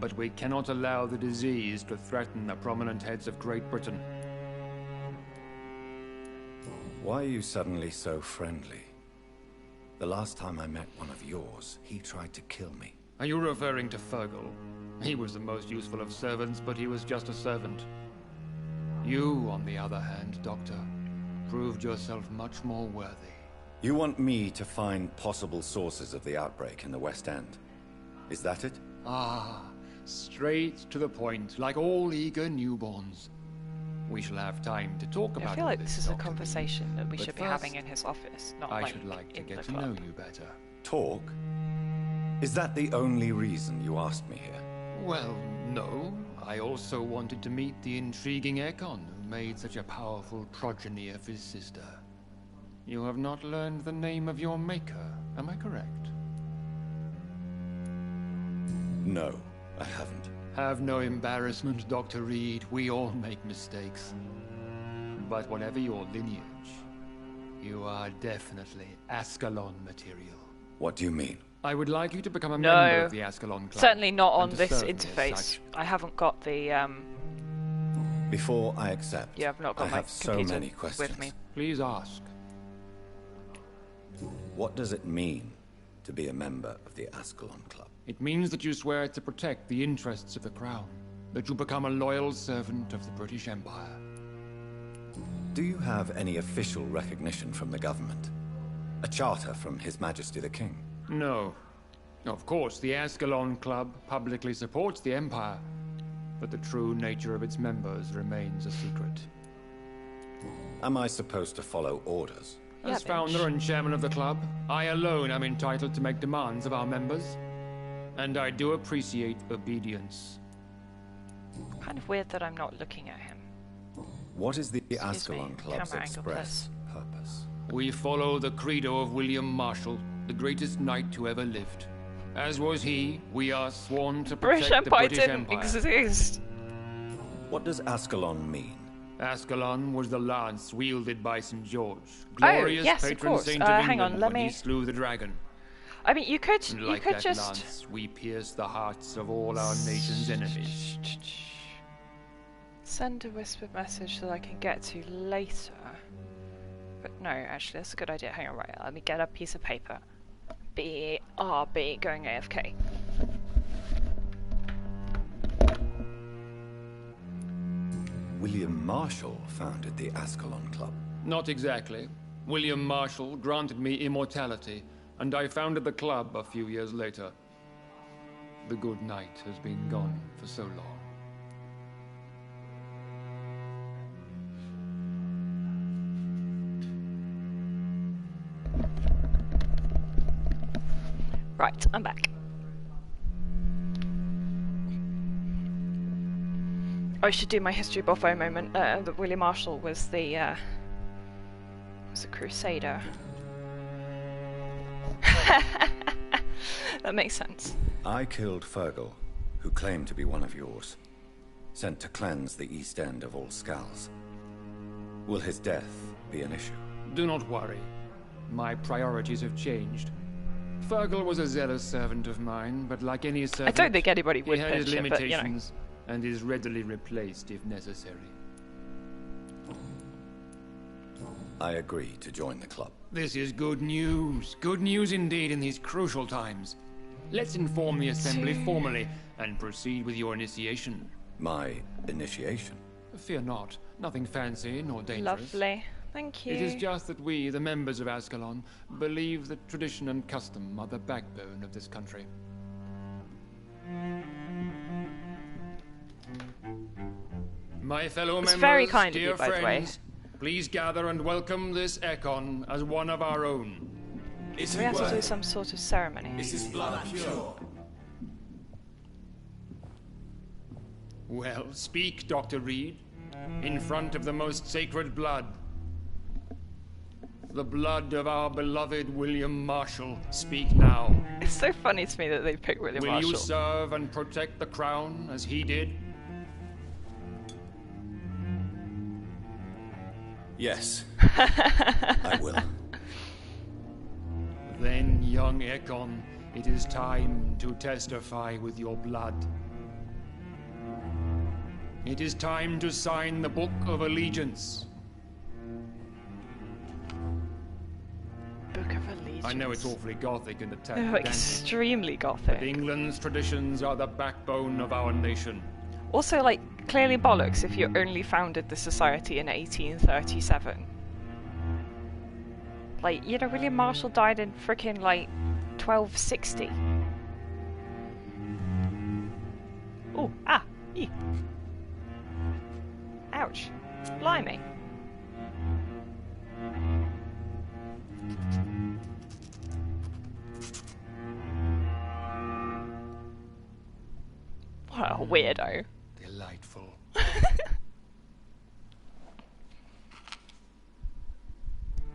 but we cannot allow the disease to threaten the prominent heads of Great Britain. Why are you suddenly so friendly? The last time I met one of yours, he tried to kill me. Are you referring to Fergal? He was the most useful of servants, but he was just a servant. You, on the other hand, Doctor, proved yourself much more worthy. You want me to find possible sources of the outbreak in the West End? Is that it? Ah, straight to the point, like all eager newborns. We shall have time to talk about I feel all like this is a Dr. Reed. conversation that we But should be first, having in his office, not I like should like to in get the to know club. you better. Talk? Is that the only reason you asked me here? Well, no. I also wanted to meet the intriguing Ekon, who made such a powerful progeny of his sister. You have not learned the name of your maker, am I correct? No, I haven't. Have no embarrassment, Dr. Reed. We all make mistakes. But whatever your lineage, you are definitely Ascalon material. What do you mean? I would like you to become a No. member of the Ascalon Club. Certainly not on and to this serve me as interface. such. I haven't got the Before I accept, I've not got I my have so computer many questions. with me. Please ask. What does it mean to be a member of the Ascalon Club? It means that you swear to protect the interests of the Crown, that you become a loyal servant of the British Empire. Do you have any official recognition from the government? A charter from His Majesty the King? No. Of course, the Ascalon Club publicly supports the Empire, but the true nature of its members remains a secret. Am I supposed to follow orders? As Yeah, founder bitch. and chairman of the club, I alone am entitled to make demands of our members. And I do appreciate obedience. Kind of weird that I'm not looking at him. What is the Excuse Ascalon me, Club's camera angle, express purpose? We follow the credo of William Marshall, the greatest knight who ever lived. As was he, we are sworn to British protect the Empire British didn't Empire. exist. What does Ascalon mean? Ascalon was the lance wielded by St. George, glorious yes, of patron course. saint of Hang England on, let when he me- slew the dragon. I mean, you could And like that just lance, we pierce the hearts of all our nation's enemies. send a whispered message that I can get to later. But no, actually, that's a good idea. Hang on, right. Let me get a piece of paper. BRB going AFK. William Marshall founded the Ascalon Club. Not exactly. William Marshall granted me immortality, and I founded the club a few years later. The good knight has been gone for so long. Right, I'm back. I should do my history buffo moment. That William Marshall was the crusader. That makes sense. I killed Fergal, who claimed to be one of yours, sent to cleanse the East End of all Skulls. Will his death be an issue? Do not worry. My priorities have changed. Fergal was a zealous servant of mine, but like any servant, I don't think anybody would he had his pitch it, limitations, but, and is readily replaced if necessary. I agree to join the club. This is good news. Good news indeed in these crucial times. Let's inform the Assembly formally and proceed with your initiation. My initiation? Fear not. Nothing fancy nor dangerous. Lovely. Thank you. It is just that we, the members of Ascalon, believe that tradition and custom are the backbone of this country. My fellow members, very kind of dear you, by the way. friends, please gather and welcome this Ekon as one of our own. We have to do some sort of ceremony. Is his blood pure? Well, speak, Dr. Reed, in front of the most sacred blood. The blood of our beloved William Marshall. Speak now. It's so funny to me that they picked William Marshall. Will you serve and protect the crown as he did? Yes, I will. Then, young Ekon, it is time to testify with your blood. It is time to sign the Book of Allegiance. Book of Allegiance. I know it's awfully gothic and Oh, attack, extremely but gothic. England's traditions are the backbone of our nation. Also, like, clearly bollocks if you only founded the society in 1837. Like, you know, William Marshall died in frickin', like, 1260. Oh, ah, ee. Ouch. Blimey. What a weirdo. Delightful.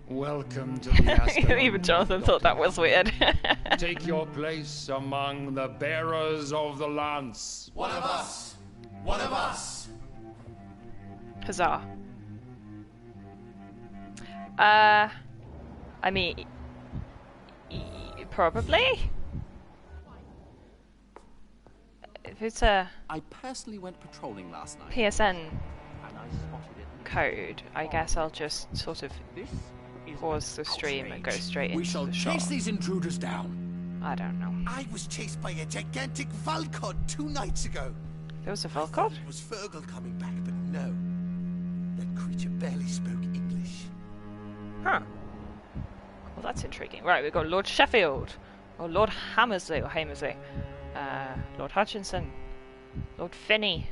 Welcome to the Ascalon. Even Jonathan thought that was weird. Take your place among the bearers of the lance. One of us! One of us! Huzzah. I mean, probably? If it's a I personally went patrolling last night. PSN And I spotted it. code, I guess I'll just sort of This is pause the stream and go straight into We shall the chase shot. these intruders down. I don't know. I was chased by a gigantic Valcod 2 nights ago. There was a I thought Volcod? it was Fergal coming back, but no. That creature barely spoke English. Huh. Well, that's intriguing. Right, we've got Lord Sheffield, or Lord Hammersley, or Hamersley, Lord Hutchinson, Lord Finney,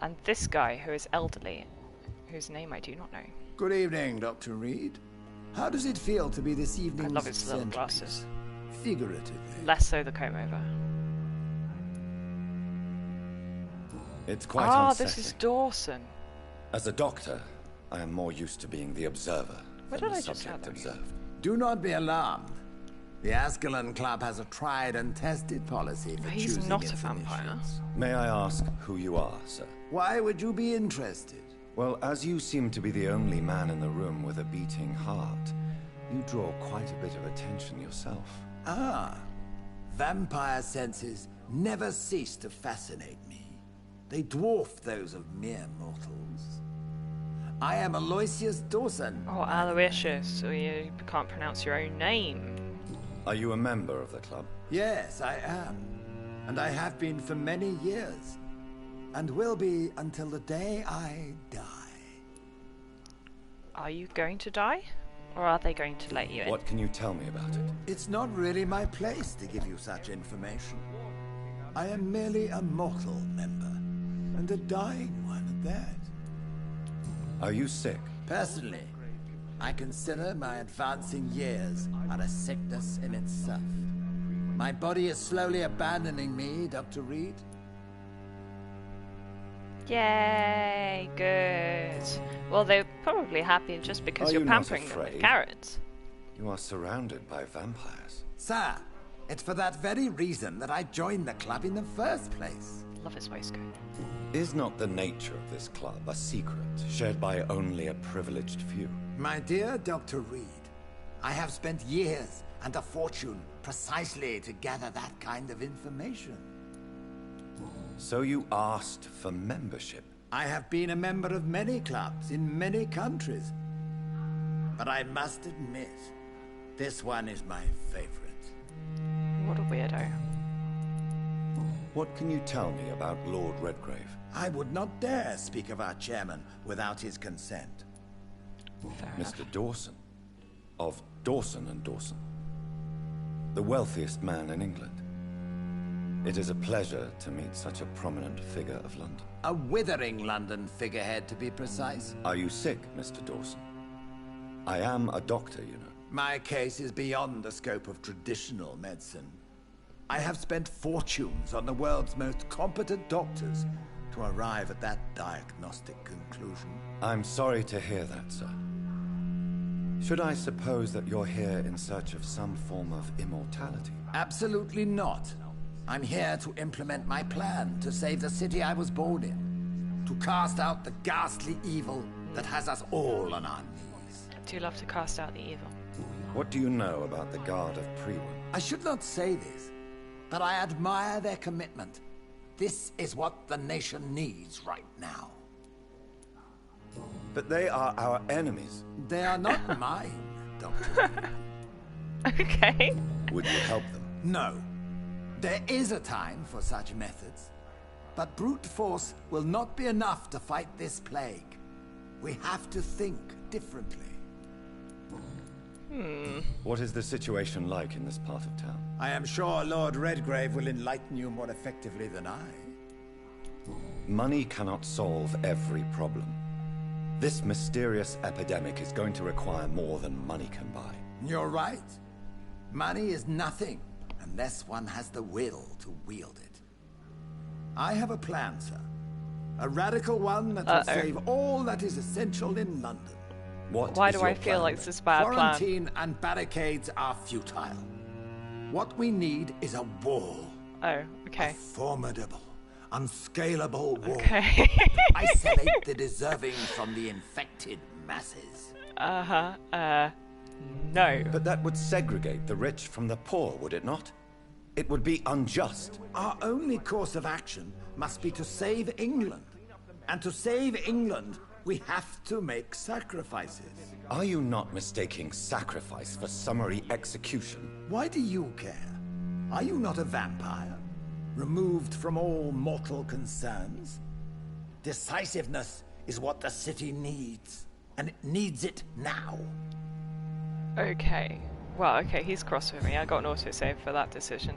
and this guy who is elderly, whose name I do not know. Good evening, Dr. Reed. How does it feel to be this evening's I love his little centerpiece? glasses. Figuratively. Less so the comb over. It's quite Ah, unsettling. this is Dawson. As a doctor, I am more used to being the observer Where than did the I just subject have that? observed. Do not be alarmed. The Ascalon Club has a tried and tested policy for He's choosing not its a vampire. initiates. May I ask who you are, sir? Why would you be interested? Well, as you seem to be the only man in the room with a beating heart, you draw quite a bit of attention yourself. Ah, vampire senses never cease to fascinate me. They dwarf those of mere mortals. I am Aloysius Dawson. Oh, Aloysius, so you can't pronounce your own name. Are you a member of the club? Yes, I am. And I have been for many years. and will be until the day I die. Are you going to die? Or are they going to let you in? What can you tell me about it? It's not really my place to give you such information. I am merely a mortal member, and a dying one at that. Are you sick? Personally, I consider my advancing years are a sickness in itself. My body is slowly abandoning me, Dr. Reed. Yay, good. Well, they're probably happy just because you're pampering them with carrots. You are surrounded by vampires. Sir, it's for that very reason that I joined the club in the first place. Love his waistcoat. Is not the nature of this club a secret shared by only a privileged few? My dear Dr. Reed, I have spent years and a fortune precisely to gather that kind of information. So you asked for membership? I have been a member of many clubs in many countries. But I must admit, this one is my favorite. What a weirdo. What can you tell me about Lord Redgrave? I would not dare speak of our chairman without his consent. Mr. Dawson, of Dawson and Dawson, the wealthiest man in England. It is a pleasure to meet such a prominent figure of London. A withering London figurehead, to be precise. Are you sick, Mr. Dawson? I am a doctor, you know. My case is beyond the scope of traditional medicine. I have spent fortunes on the world's most competent doctors to arrive at that diagnostic conclusion. I'm sorry to hear that, sir. Should I suppose that you're here in search of some form of immortality? Absolutely not. I'm here to implement my plan to save the city I was born in. To cast out the ghastly evil that has us all on our knees. Do you love to cast out the evil? What do you know about the Guard of Priwen? I should not say this, but I admire their commitment. This is what the nation needs right now. But they are our enemies. They are not mine, Doctor. Okay. Would you help them? No. There is a time for such methods. But brute force will not be enough to fight this plague. We have to think differently. What is the situation like in this part of town? I am sure Lord Redgrave will enlighten you more effectively than I. Money cannot solve every problem. This mysterious epidemic is going to require more than money can buy. You're right. Money is nothing unless one has the will to wield it. I have a plan, sir. A radical one that will save all that is essential in London. Why do I feel like this is a bad plan? Quarantine and barricades are futile. What we need is a wall. Oh, okay. A formidable, unscalable wall. Okay. To isolate the deserving from the infected masses. No. But that would segregate the rich from the poor, would it not? It would be unjust. Our only course of action must be to save England. And to save England, we have to make sacrifices. Are you not mistaking sacrifice for summary execution? Why do you care? Are you not a vampire? Removed from all mortal concerns? Decisiveness is what the city needs. And it needs it now. Okay. Well, okay, he's cross with me. I got an autosave for that decision.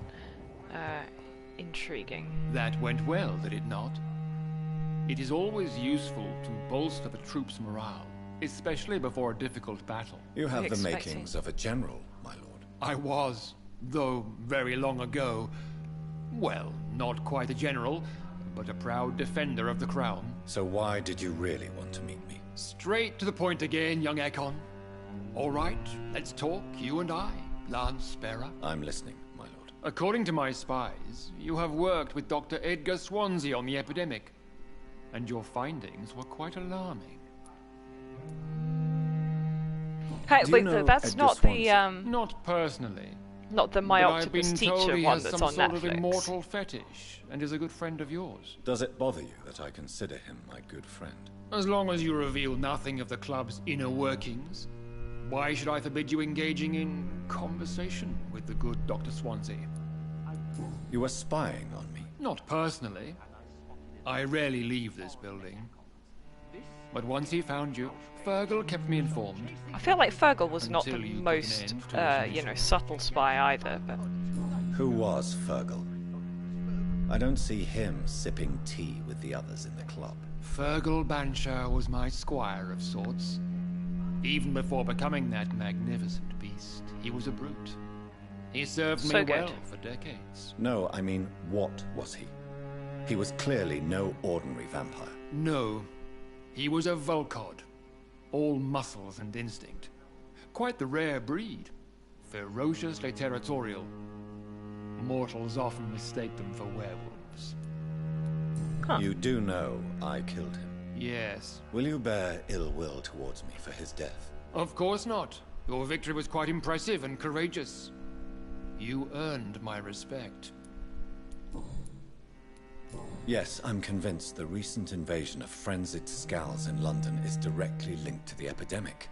Intriguing. That went well, did it not? It is always useful to bolster the troops' morale, especially before a difficult battle. You have the makings of a general, my lord. I was, though very long ago. Well, not quite a general, but a proud defender of the crown. So why did you really want to meet me? Straight to the point again, young Ekon. All right, let's talk, you and I, Lance Sparrow. I'm listening, my lord. According to my spies, you have worked with Dr. Edgar Swansea on the epidemic, and your findings were quite alarming. Hey, wait, that's not the, Not personally. Not the My but Octopus I've been Teacher told he one has that's some on sort Netflix. of immortal fetish, and is a good friend of yours. Does it bother you that I consider him my good friend? As long as you reveal nothing of the club's inner workings, why should I forbid you engaging in conversation with the good Dr. Swansea? You are spying on me? Not personally. I rarely leave this building. But once he found you, Fergal kept me informed. I feel like Fergal was not the most, you know, subtle spy either, but... Who was Fergal? I don't see him sipping tea with the others in the club. Fergal Banshire was my squire of sorts. Even before becoming that magnificent beast, he was a brute. He served me well for decades. No, I mean, what was he? He was clearly no ordinary vampire. No. He was a Volcod. All muscles and instinct. Quite the rare breed. Ferociously territorial. Mortals often mistake them for werewolves. Huh. You do know I killed him? Yes. Will you bear ill will towards me for his death? Of course not. Your victory was quite impressive and courageous. You earned my respect. Yes, I'm convinced the recent invasion of frenzied Skulls in London is directly linked to the epidemic.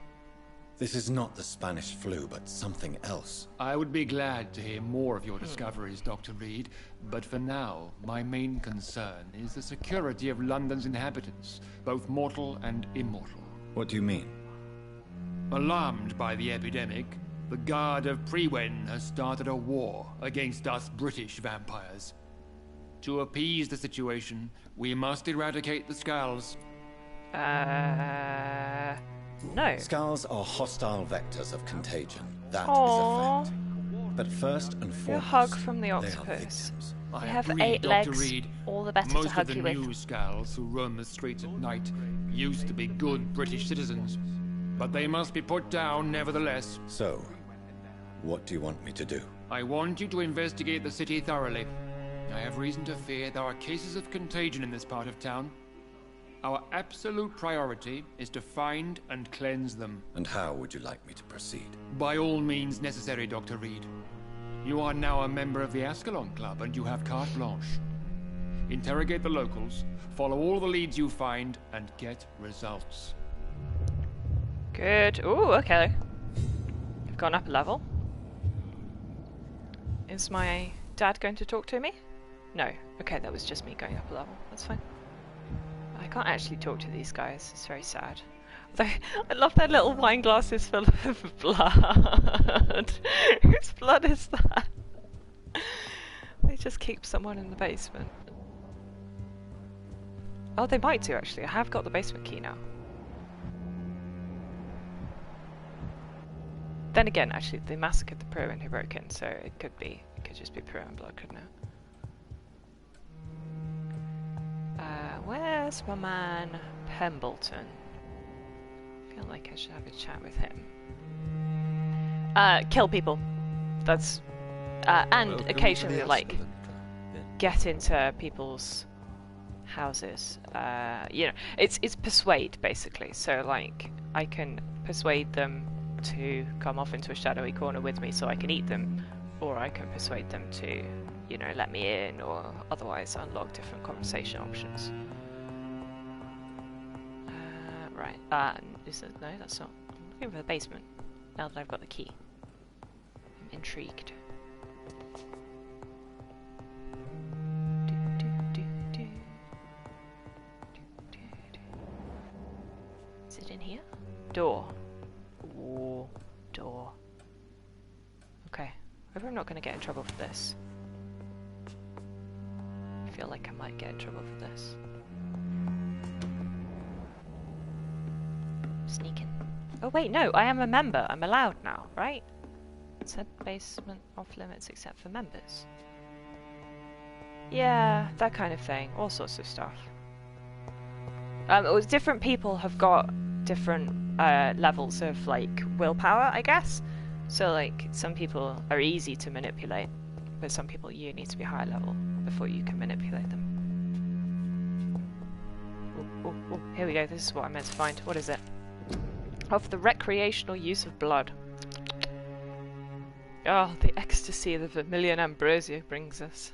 This is not the Spanish flu, but something else. I would be glad to hear more of your discoveries, Dr. Reed, but for now, my main concern is the security of London's inhabitants, both mortal and immortal. What do you mean? Alarmed by the epidemic, the Guard of Prewen has started a war against us British vampires. To appease the situation, we must eradicate the Skulls. No. Skulls are hostile vectors of contagion. That is a fact. But first and foremost, your hug from the octopus. I have agree, 8 Dr. legs, Reed. all the better Most to hug of you the with. new Skulls who roam the streets at night used to be good British citizens. But they must be put down nevertheless. So, what do you want me to do? I want you to investigate the city thoroughly. I have reason to fear there are cases of contagion in this part of town. Our absolute priority is to find and cleanse them. And how would you like me to proceed? By all means necessary, Dr. Reed. You are now a member of the Ascalon Club and you have carte blanche. Interrogate the locals, follow all the leads you find, and get results. Good. Ooh, okay. I've gone up a level. Is my dad going to talk to me? No. Okay, that was just me going up a level. That's fine. I can't actually talk to these guys. It's very sad. I love their little wine glasses full of blood. Whose blood is that? They just keep someone in the basement. Oh, they might do actually. I have got the basement key now. Then again, actually, they massacred the Pruin who broke in, so it could just be Pruin blood, couldn't it? Where's my man Pembleton? I feel like I should have a chat with him. Kill people. That's and occasionally like get into people's houses. You know, it's persuade basically. So like I can persuade them to come off into a shadowy corner with me so I can eat them, or I can persuade them to, you know, let me in, or otherwise unlock different conversation options. Right. No, that's not. I'm looking for the basement. Now that I've got the key. I'm intrigued. Is it in here? Door. Ooh, door. Okay. I hope I'm not going to get in trouble for this. I feel like I might get in trouble for this. Sneaking. Oh wait, no, I am a member. I'm allowed now, right? It said basement off limits except for members. Yeah, that kind of thing. All sorts of stuff. Different people have got different levels of like willpower, I guess. So like some people are easy to manipulate, but some people you need to be high level before you can manipulate them. Ooh, here we go. This is what I meant to find. What is it? Of the recreational use of blood. Oh, the ecstasy the vermilion ambrosia brings us.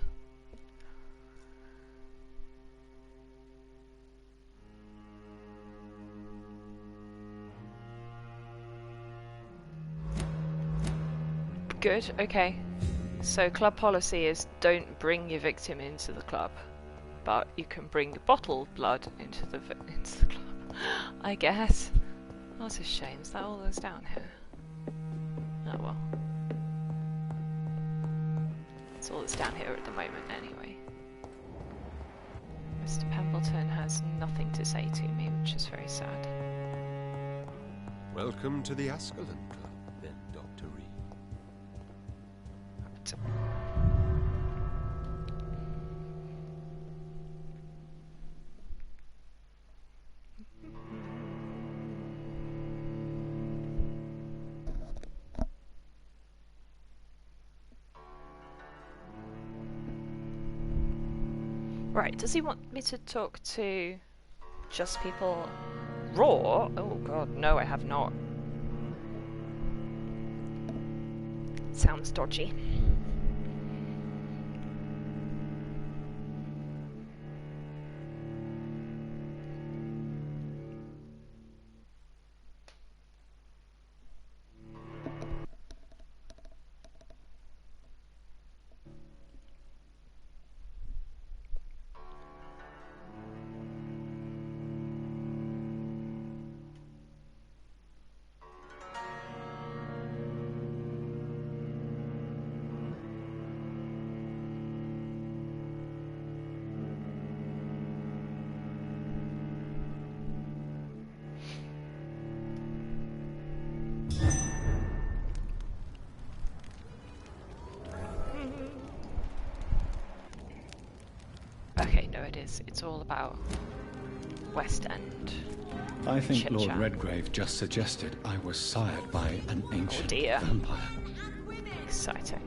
Good, okay. So club policy is don't bring your victim into the club. but you can bring bottled blood into the club. I guess. That's a shame. Is that all that's down here? Oh well. That's all that's down here at the moment, anyway. Mr. Pembleton has nothing to say to me, which is very sad. Welcome to the Ascalon Club, then, Dr. Reed. Right, does he want me to talk to just people raw? Oh god, no I have not. Sounds dodgy. Okay, no it is. It's all about West End. I think Chit Lord chat. Redgrave just suggested I was sired by an ancient dear. vampire. Exciting.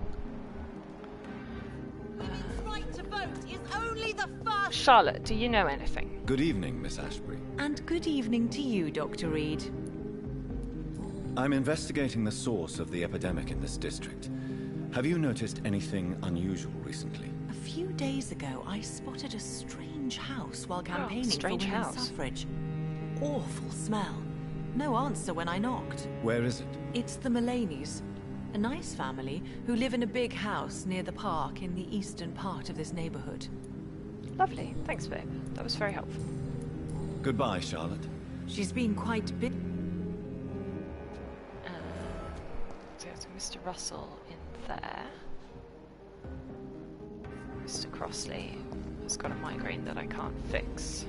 Right to vote is only the first. Charlotte, do you know anything? Good evening, Miss Ashbury. And good evening to you, Dr. Reed. I'm investigating the source of the epidemic in this district. Have you noticed anything unusual recently? A few days ago, I spotted a strange house while campaigning for strange women's house. suffrage. Awful smell. No answer when I knocked. Where is it? It's the Mullaneys, a nice family who live in a big house near the park in the eastern part of this neighborhood. Lovely. Thanks, babe. That was very helpful. Goodbye, Charlotte. She's been quite bit. So it's Mr. Russell in there. Mr. Crossley has got a migraine that I can't fix.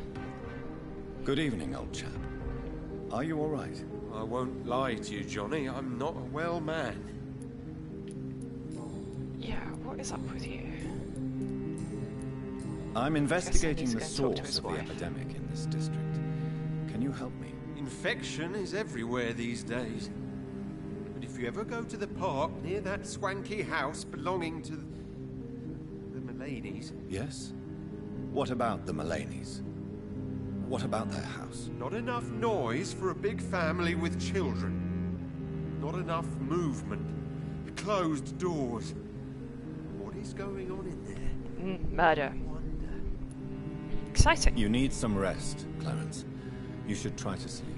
Good evening, old chap. Are you all right? I won't lie to you, Johnny. I'm not a well man. Yeah, what is up with you? I'm investigating he's the going to talk to source his of the wife. epidemic in this district. Can you help me? Infection is everywhere these days. But if you ever go to the park near that swanky house belonging to the Mullaneys... Yes? What about the Mullaneys? What about their house? Not enough noise for a big family with children. Not enough movement. Closed doors. What is going on in there? Murder. Exciting. You need some rest, Clarence. You should try to sleep.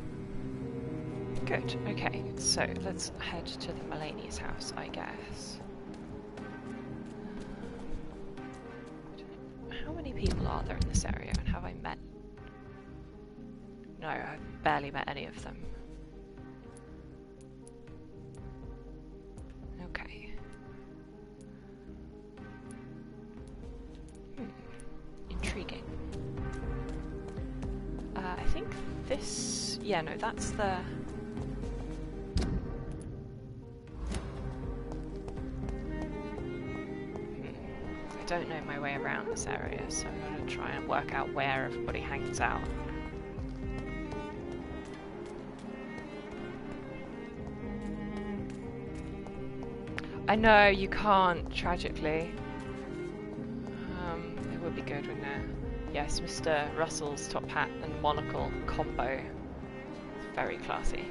Good. Okay, so let's head to the Mullaneys' house, I guess. How many people are there in this area, and have I met? No, I've barely met any of them. Okay. Intriguing. I think this... Yeah, no, that's the... I don't know my way around this area, so I'm going to try and work out where everybody hangs out. I know, you can't, tragically. It would be good, wouldn't it? Yes, Mr. Russell's top hat and monocle combo. It's very classy.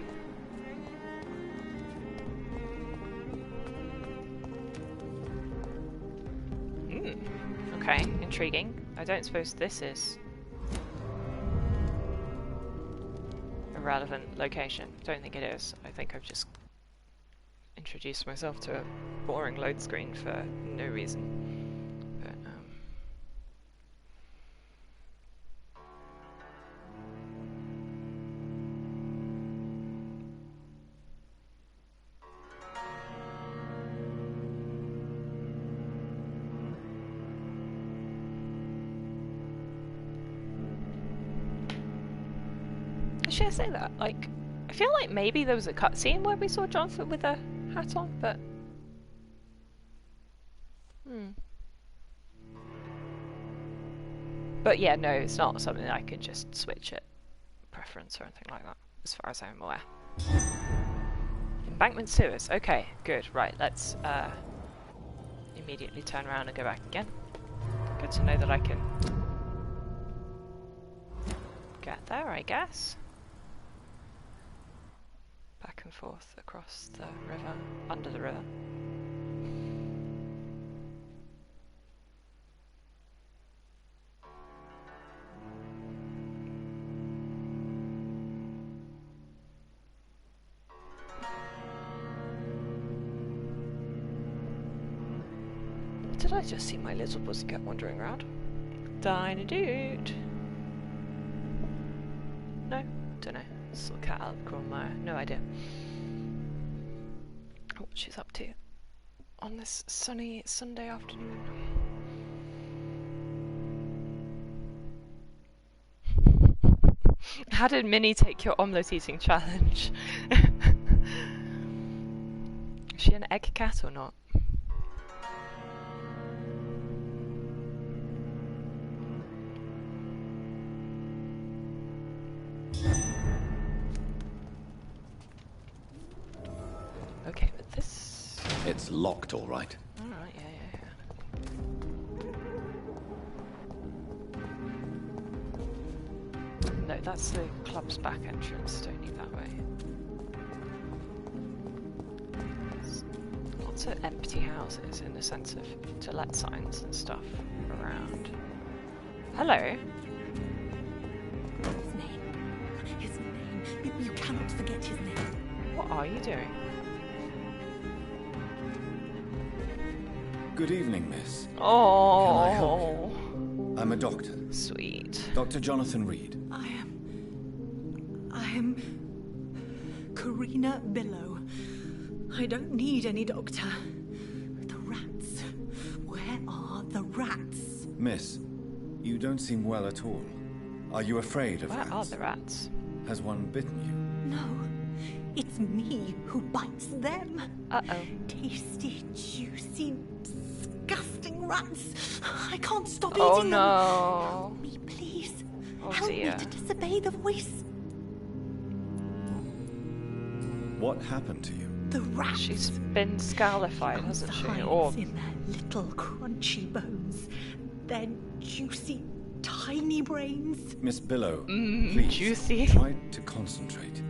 Okay, intriguing. I don't suppose this is a relevant location. Don't think it is. I think I've just introduced myself to a boring load screen for no reason. But, did she say that? Like, I feel like maybe there was a cutscene where we saw Jonathan with a hat on, but... But yeah, no, it's not something that I could just switch it. Preference or anything like that, as far as I'm aware. Embankment sewers. Okay, good. Right, let's immediately turn around and go back again. Good to know that I can get there, I guess. Back and forth across the river, under the river. Did I just see my little pussycat wandering around? Dino-dude! No? Don't know. This little cat out of the corner of my eye. No idea. What she's up to on this sunny Sunday afternoon. How did Minnie take your omelette eating challenge? Is she an egg cat or not? Okay, but this... It's locked, all right. Alright, yeah. No, that's the club's back entrance. Don't need that way. There's lots of empty houses in the sense of to-let signs and stuff around. Hello. His name. You cannot forget his name. What are you doing? Good evening, miss. Oh. Can I help you? I'm a doctor. Sweet. Dr. Jonathan Reed. I am Karina Billow. I don't need any doctor. The rats. Where are the rats? Miss, you don't seem well at all. Are you afraid of rats? Where are the rats? Has one bitten you? No. It's me who bites them. Uh-oh. Tasty, juicy, disgusting rats. I can't stop Oh eating them. no. Help me, please. Oh Help dear. me to disobey the voice. What happened to you? The rats. She's been scalified, hasn't she? Hides Or in their little crunchy bones. Their juicy, tiny brains. Miss Billow, please juicy. try to concentrate.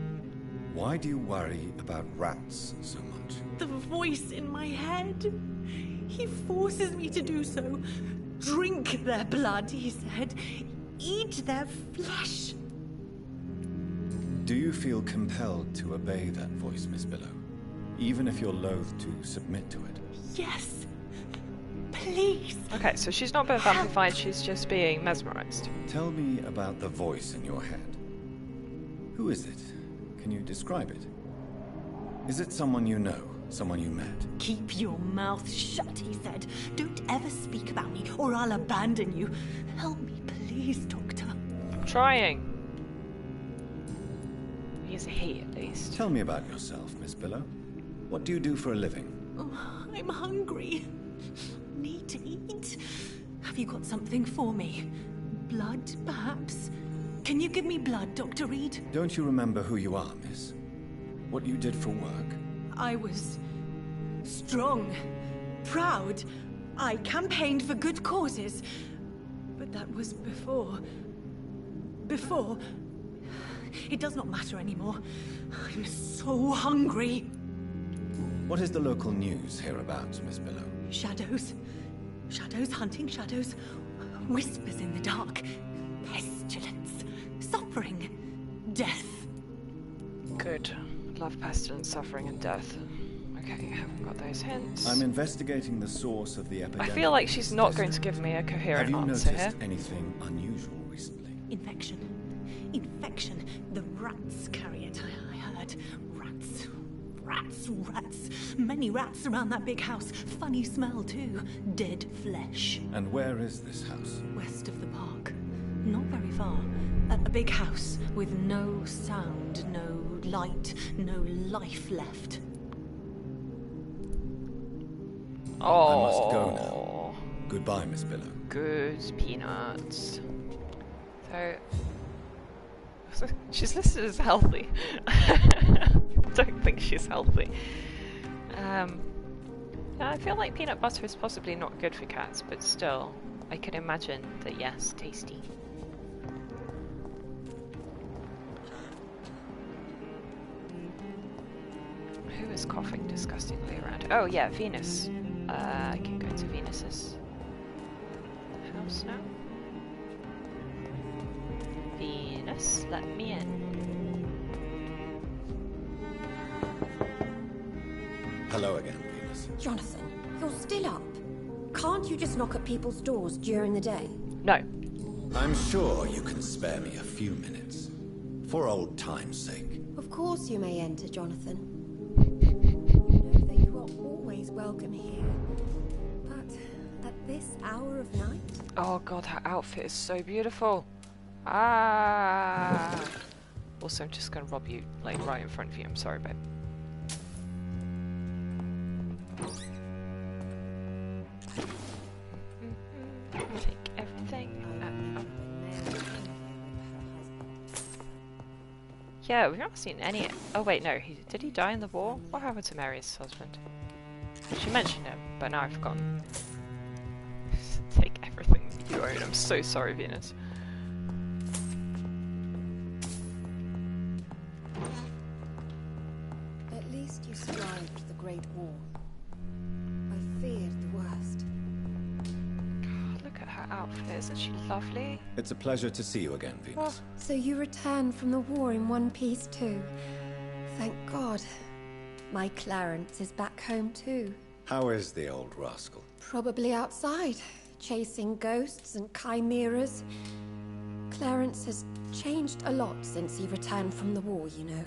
Why do you worry about rats so much? The voice in my head. He forces me to do so. Drink their blood, he said. Eat their flesh. Do you feel compelled to obey that voice, Miss Billow? Even if you're loath to submit to it? Yes. Please. Okay, so she's not being vampified, she's just being mesmerized. Tell me about the voice in your head. Who is it? Can you describe it? Is it someone you know? Someone you met? Keep your mouth shut, he said. Don't ever speak about me, or I'll abandon you. Help me, please, Doctor. I'm trying. He's a he, at least. Tell me about yourself, Miss Billow. What do you do for a living? Oh, I'm hungry. Need to eat. Have you got something for me? Blood, perhaps? Can you give me blood, Dr. Reed? Don't you remember who you are, miss? What you did for work? I was strong, proud. I campaigned for good causes. But that was before. Before. It does not matter anymore. I'm so hungry. What is the local news hereabouts, Miss Billow? Shadows. Shadows hunting shadows. Whispers in the dark. Pestilence. Suffering. Death. Good. Love, pestilence, suffering, and death. Okay, haven't got those hints. I'm investigating the source of the epidemic. I feel like she's not going to give me a coherent answer. Have you answer noticed here. anything unusual recently? Infection. Infection. The rats carry it, I heard. Rats. Rats, rats. Many rats around that big house. Funny smell, too. Dead flesh. And where is this house? West of the park. Not very far. A big house with no sound, no light, no life left. Oh. I must go now. Goodbye, Miss Billow. Good peanuts. So, she's listed as healthy. Don't think she's healthy. I feel like peanut butter is possibly not good for cats, but still, I can imagine that yes, tasty. Who is coughing disgustingly around? Oh yeah, Venus. I can go to Venus's house now. Venus, let me in. Hello again, Venus. Jonathan, you're still up. Can't you just knock at people's doors during the day? No. I'm sure you can spare me a few minutes. For old time's sake. Of course you may enter, Jonathan. You know that you are always welcome here. But at this hour of night? Oh god, her outfit is so beautiful. Ah. Also, I'm just gonna rob you, like, right in front of you. I'm sorry, babe. Take everything. Yeah, we've not seen any. Oh wait, no. Did he die in the war? What happened to Mary's husband? She mentioned him, but now I've forgotten. Take everything you own. I'm so sorry, Venus. At least you survived the Great War. I feared the worst. God, look at her outfit. Isn't she lovely? It's a pleasure to see you again, Venus. So you returned from the war in one piece too. Thank God. My Clarence is back home too. How is the old rascal? Probably outside, chasing ghosts and chimeras. Clarence has changed a lot since he returned from the war, you know.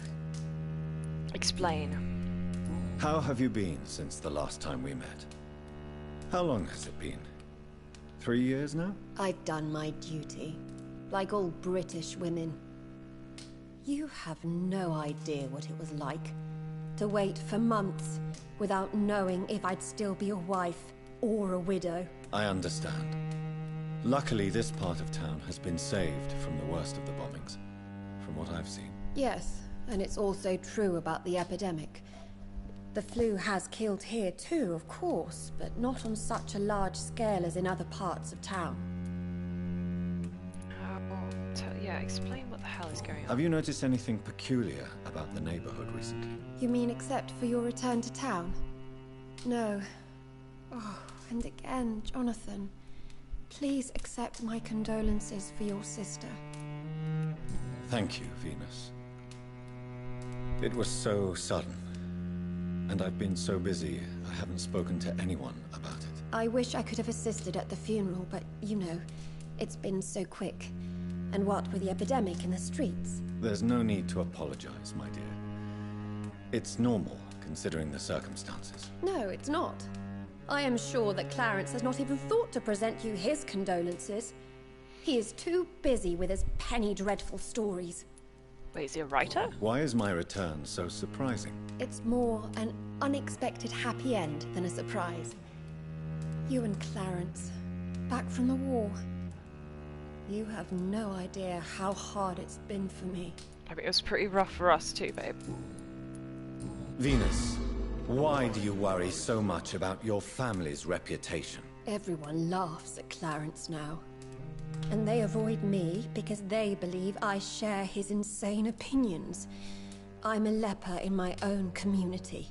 Explain. How have you been since the last time we met? How long has it been? 3 years now? I've done my duty, like all British women. You have no idea what it was like to wait for months without knowing if I'd still be a wife or a widow. I understand. Luckily, this part of town has been saved from the worst of the bombings, from what I've seen. Yes, and it's also true about the epidemic. The flu has killed here too, of course, but not on such a large scale as in other parts of town. Yeah, explain what the hell is going on. Have you noticed anything peculiar about the neighborhood recently? You mean except for your return to town? No. Oh, and again, Jonathan, please accept my condolences for your sister. Thank you, Venus. It was so sudden. And I've been so busy, I haven't spoken to anyone about it. I wish I could have assisted at the funeral, but you know, it's been so quick. And what with the epidemic in the streets? There's no need to apologize, my dear. It's normal, considering the circumstances. No, it's not. I am sure that Clarence has not even thought to present you his condolences. He is too busy with his penny dreadful stories. Wait, is he a writer? Why is my return so surprising? It's more an unexpected happy end than a surprise. You and Clarence, back from the war. You have no idea how hard it's been for me. I mean, it was pretty rough for us too, babe. Venus, why do you worry so much about your family's reputation? Everyone laughs at Clarence now. And they avoid me because they believe I share his insane opinions. I'm a leper in my own community.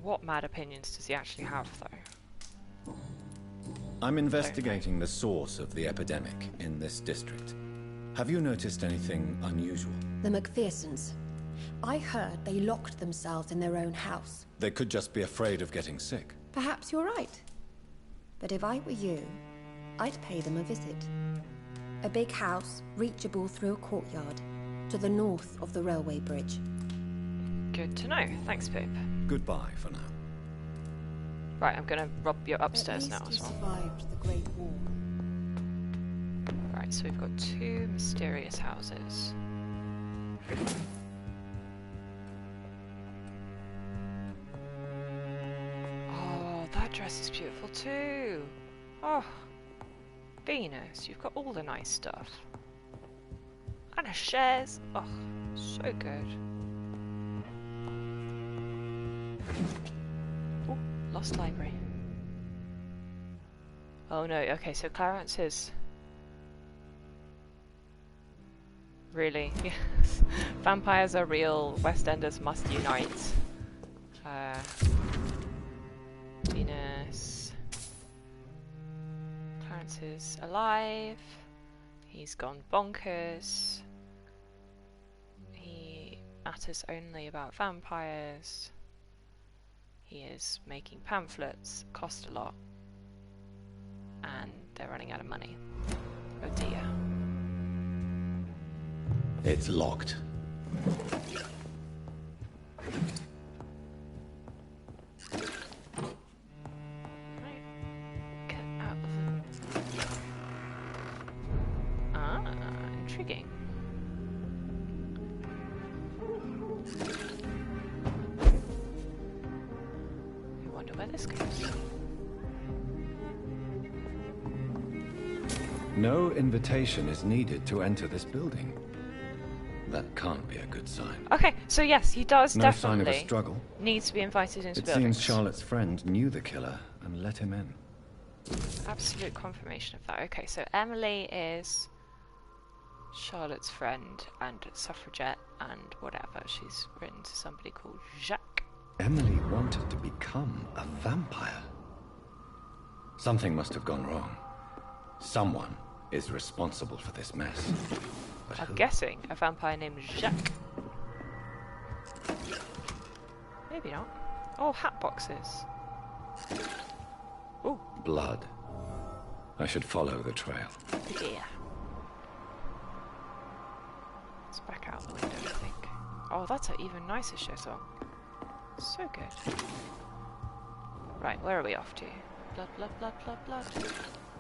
What mad opinions does he actually have, though? I'm investigating the source of the epidemic in this district. Have you noticed anything unusual? The McPhersons. I heard they locked themselves in their own house. They could just be afraid of getting sick. Perhaps you're right. But if I were you, I'd pay them a visit. A big house, reachable through a courtyard, to the north of the railway bridge. Good to know. Thanks, babe. Goodbye for now. Right, I'm gonna rob you upstairs now as well. Survived the Great War. Right, Right, so we've got 2 mysterious houses. Oh, that dress is beautiful too. Oh, Venus, you've got all the nice stuff. And a chaise. Oh, so good. Oh, lost library. Oh no, okay, so Clarence is... Really? Yes. Vampires are real, West Enders must unite. Venus. Clarence is alive. He's gone bonkers. He matters only about vampires. He is making pamphlets, cost a lot. And they're running out of money. Oh dear. It's locked. Get out of the... Ah, intriguing. I wonder where this goes. No invitation is needed to enter this building. That can't be a good sign. Okay, so yes, he does No sign of a definitely struggle. need to be invited into It buildings. seems Charlotte's friend knew the killer and let him in. Absolute confirmation of that. Okay, so Emily is Charlotte's friend and suffragette and whatever. She's written to somebody called Jacques. Emily wanted to become a vampire. Something must have gone wrong. Someone is responsible for this mess. But I'm who? guessing a vampire named Jacques. Maybe not. Oh, hat boxes. Ooh. Blood. I should follow the trail. Yeah. Let's back out the window, I think. Oh, that's an even nicer chateau. So good. Right, where are we off to? Blood, blood, blood, blood, blood.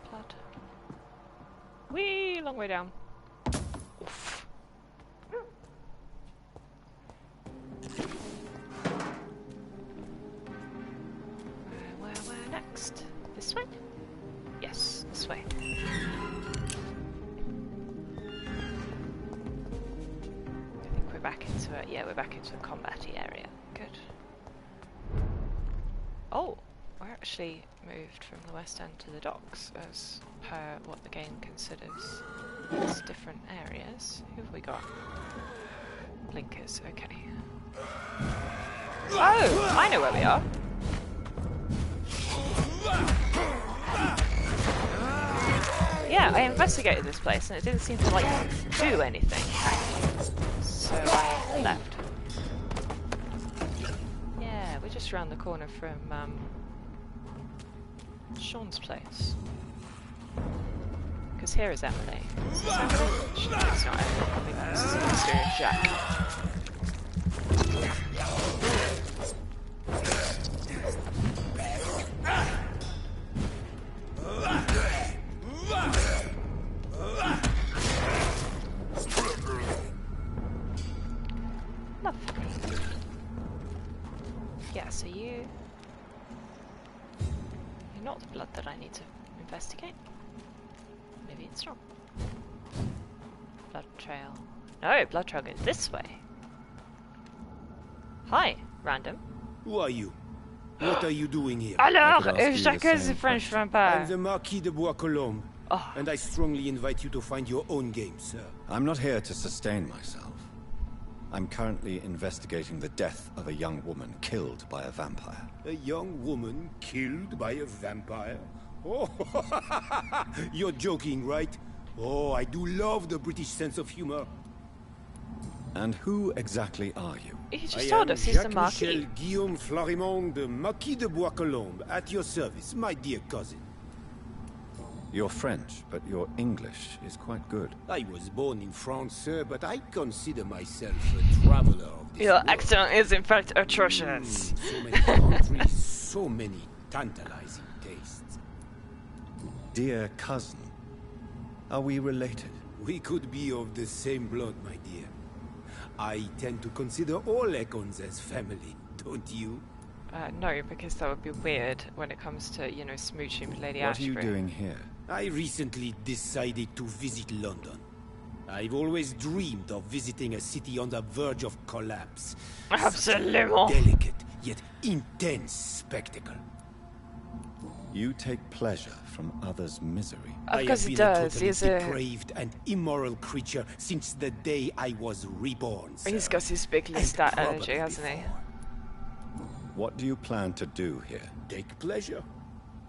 Blood. Whee! Long way down. Oof. Where next? This way? Yes, this way. I think we're back into it. Yeah, we're back into a combat-y area. Good. Oh, we're actually moved from the West End to the docks as per what the game considers as different areas. Who have we got? Blinkers, okay. Oh, I know where we are. Yeah, I investigated this place and it didn't seem to like do anything. So I left. Yeah, we're just around the corner from Sean's place. Because here is Emily. Is this Emily? It's not Emily, probably not. This is a mysterious Jack. Lovely. Yeah, so you're not the blood that I need to investigate. Maybe it's not. Blood trail. No, blood trail goes this way. Hi, random. Who are you? What are you doing here? Alors, Jacques is a French vampire. I'm the Marquis de Bois-Colombes, and I strongly invite you to find your own game, sir. I'm not here to sustain myself. I'm currently investigating the death of a young woman killed by a vampire. A young woman killed by a vampire? Oh, you're joking, right? Oh, I do love the British sense of humor. And who exactly are you? He just told us he's the Marquis. Michel Guillaume Florimond, the Marquis de Bois-Colombes, at your service, my dear cousin. You're French, but your English is quite good. I was born in France, sir, but I consider myself a traveler of this Your world. accent is in fact atrocious. So many countries, so many tantalizing tastes. Dear cousin, Are we related? We could be of the same blood, my dear. I tend to consider all Ekons as family, don't you? No, because that would be weird when it comes to, you know, smooching with Lady What Ashbury. are you doing here? I recently decided to visit London. I've always dreamed of visiting a city on the verge of collapse. Absolutely. Delicate, yet intense spectacle. You take pleasure from others' misery. I have been a totally depraved and immoral creature since the day I was reborn, sir. He's got his big Lestat energy, hasn't he? What do you plan to do here? Take pleasure.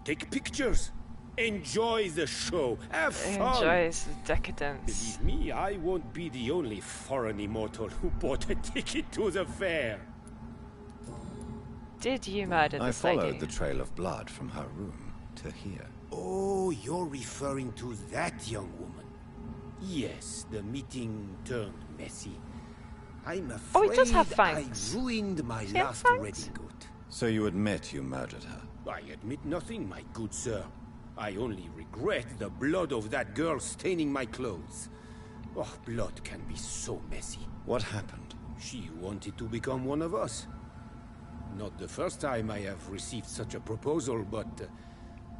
Take pictures. Enjoy the show. Have fun. Enjoys the decadence. Believe me, I won't be the only foreign immortal who bought a ticket to the fair. Did you murder this lady? I followed the trail of blood from her room to here. Oh, you're referring to that young woman. Yes, the meeting turned messy. I'm afraid he does have fangs. I ruined my Does last redingote. So you admit you murdered her? I admit nothing, my good sir. I only regret the blood of that girl staining my clothes. Oh, blood can be so messy. What happened? She wanted to become one of us. Not the first time I have received such a proposal, but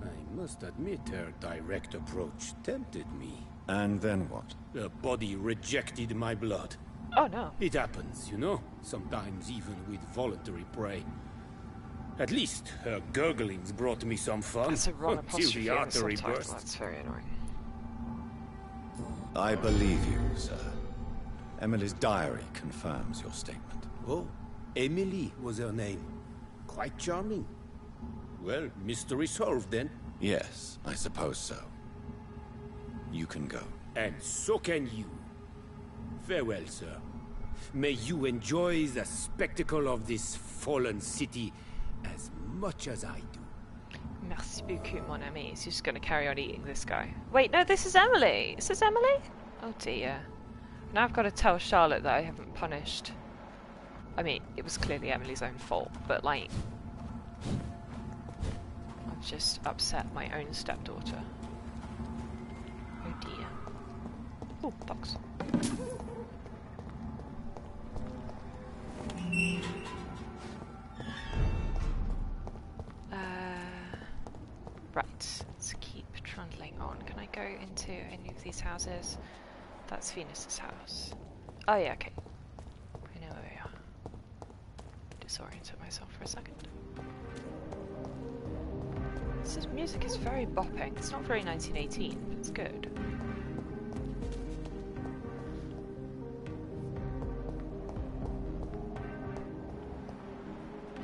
I must admit her direct approach tempted me. And then what? The body rejected my blood. Oh no. It happens, you know, sometimes even with voluntary prey. At least her gurglings brought me some fun. That's a wrong Till the artery burst. That's very annoying. I believe you, sir. Emily's diary confirms your statement. Oh, Emily was her name. Quite charming. Well, mystery solved then. Yes, I suppose so. You can go. And so can you. Farewell, sir. May you enjoy the spectacle of this fallen city as much as I do. Merci beaucoup, mon ami. He's just going to carry on eating this guy. Wait, no, this is Emily. Is this Emily? Oh dear. Now I've got to tell Charlotte that I haven't punished. I mean, it was clearly Emily's own fault, but like, I've just upset my own stepdaughter. Oh dear. Oh, box. Right, let's keep trundling on. Can I go into any of these houses? That's Venus's house. Oh yeah, okay. I know where we are. Disoriented myself for a second. This music is very bopping. It's not very 1918, but it's good.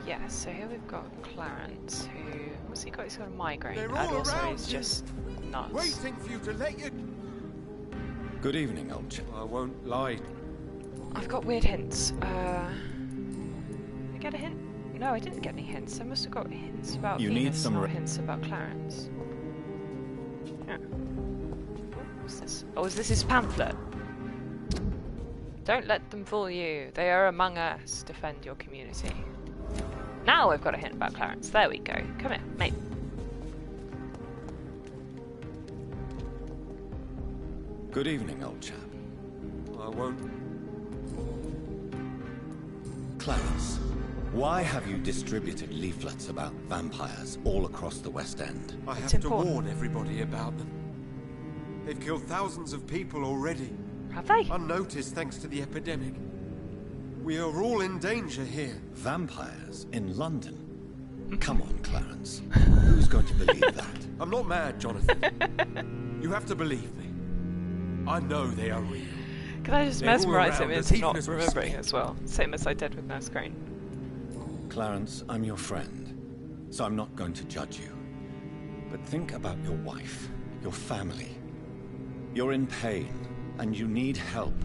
Yeah, so here we've got Clarence, who... What's he got? He's got a migraine, They're and all also around he's you. just nuts. Waiting for you to let you... Good evening, old chap. I won't lie. I've got weird hints. Did I get a hint? No, I didn't get any hints. I must have got hints about You Venus, need some not hints about Clarence. Yeah. What's this? Oh, is this his pamphlet? Don't let them fool you. They are among us. Defend your community. Now I've got a hint about Clarence. There we go. Come here, mate. Good evening, old chap. I won't... Clarence, why have you distributed leaflets about vampires all across the West End? I It's have to important. warn everybody about them. They've killed thousands of people already. Have they? Unnoticed thanks to the epidemic. We are all in danger here. Vampires in London? Come on, Clarence. Who's going to believe that? I'm not mad, Jonathan. You have to believe me. I know they are real. Can I just They're all mesmerise him around us, into even not as we remembering speak. as well? Same as I did with Nurse Crane. Clarence, I'm your friend, so I'm not going to judge you. But think about your wife, your family. You're in pain, and you need help.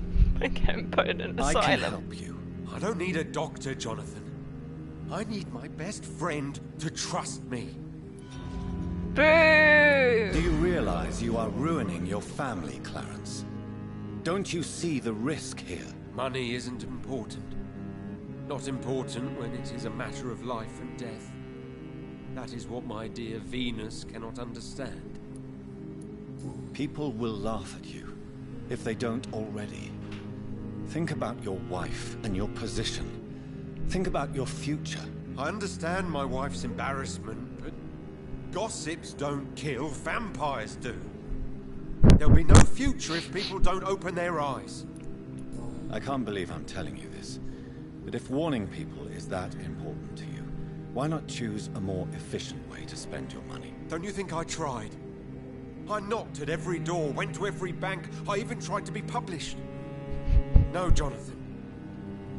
I get put in an I asylum. can help you. I don't need a doctor, Jonathan. I need my best friend to trust me. Boo! Do you realize you are ruining your family, Clarence? Don't you see the risk here? Money isn't important. Not important when it is a matter of life and death. That is what my dear Venus cannot understand. People will laugh at you, if they don't already. Think about your wife and your position. Think about your future. I understand my wife's embarrassment, but gossips don't kill, vampires do. There'll be no future if people don't open their eyes. I can't believe I'm telling you this, but if warning people is that important to you, why not choose a more efficient way to spend your money? Don't you think I tried? I knocked at every door, went to every bank, I even tried to be published. No, Jonathan.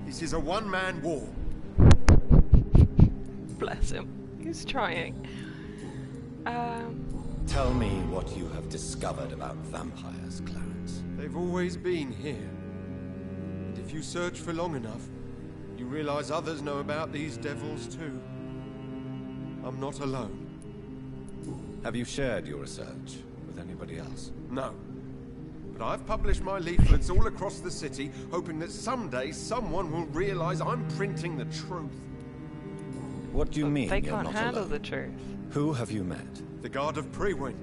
This is a one-man war. Bless him. He's trying. Tell me what you have discovered about vampires, Clarence. They've always been here. And if you search for long enough, you realize others know about these devils too. I'm not alone. Have you shared your research with anybody else? No. But I've published my leaflets all across the city, hoping that someday someone will realize I'm printing the truth. What do you mean They you're can't not handle alone? the truth. Who have you met? The Guard of Prewin,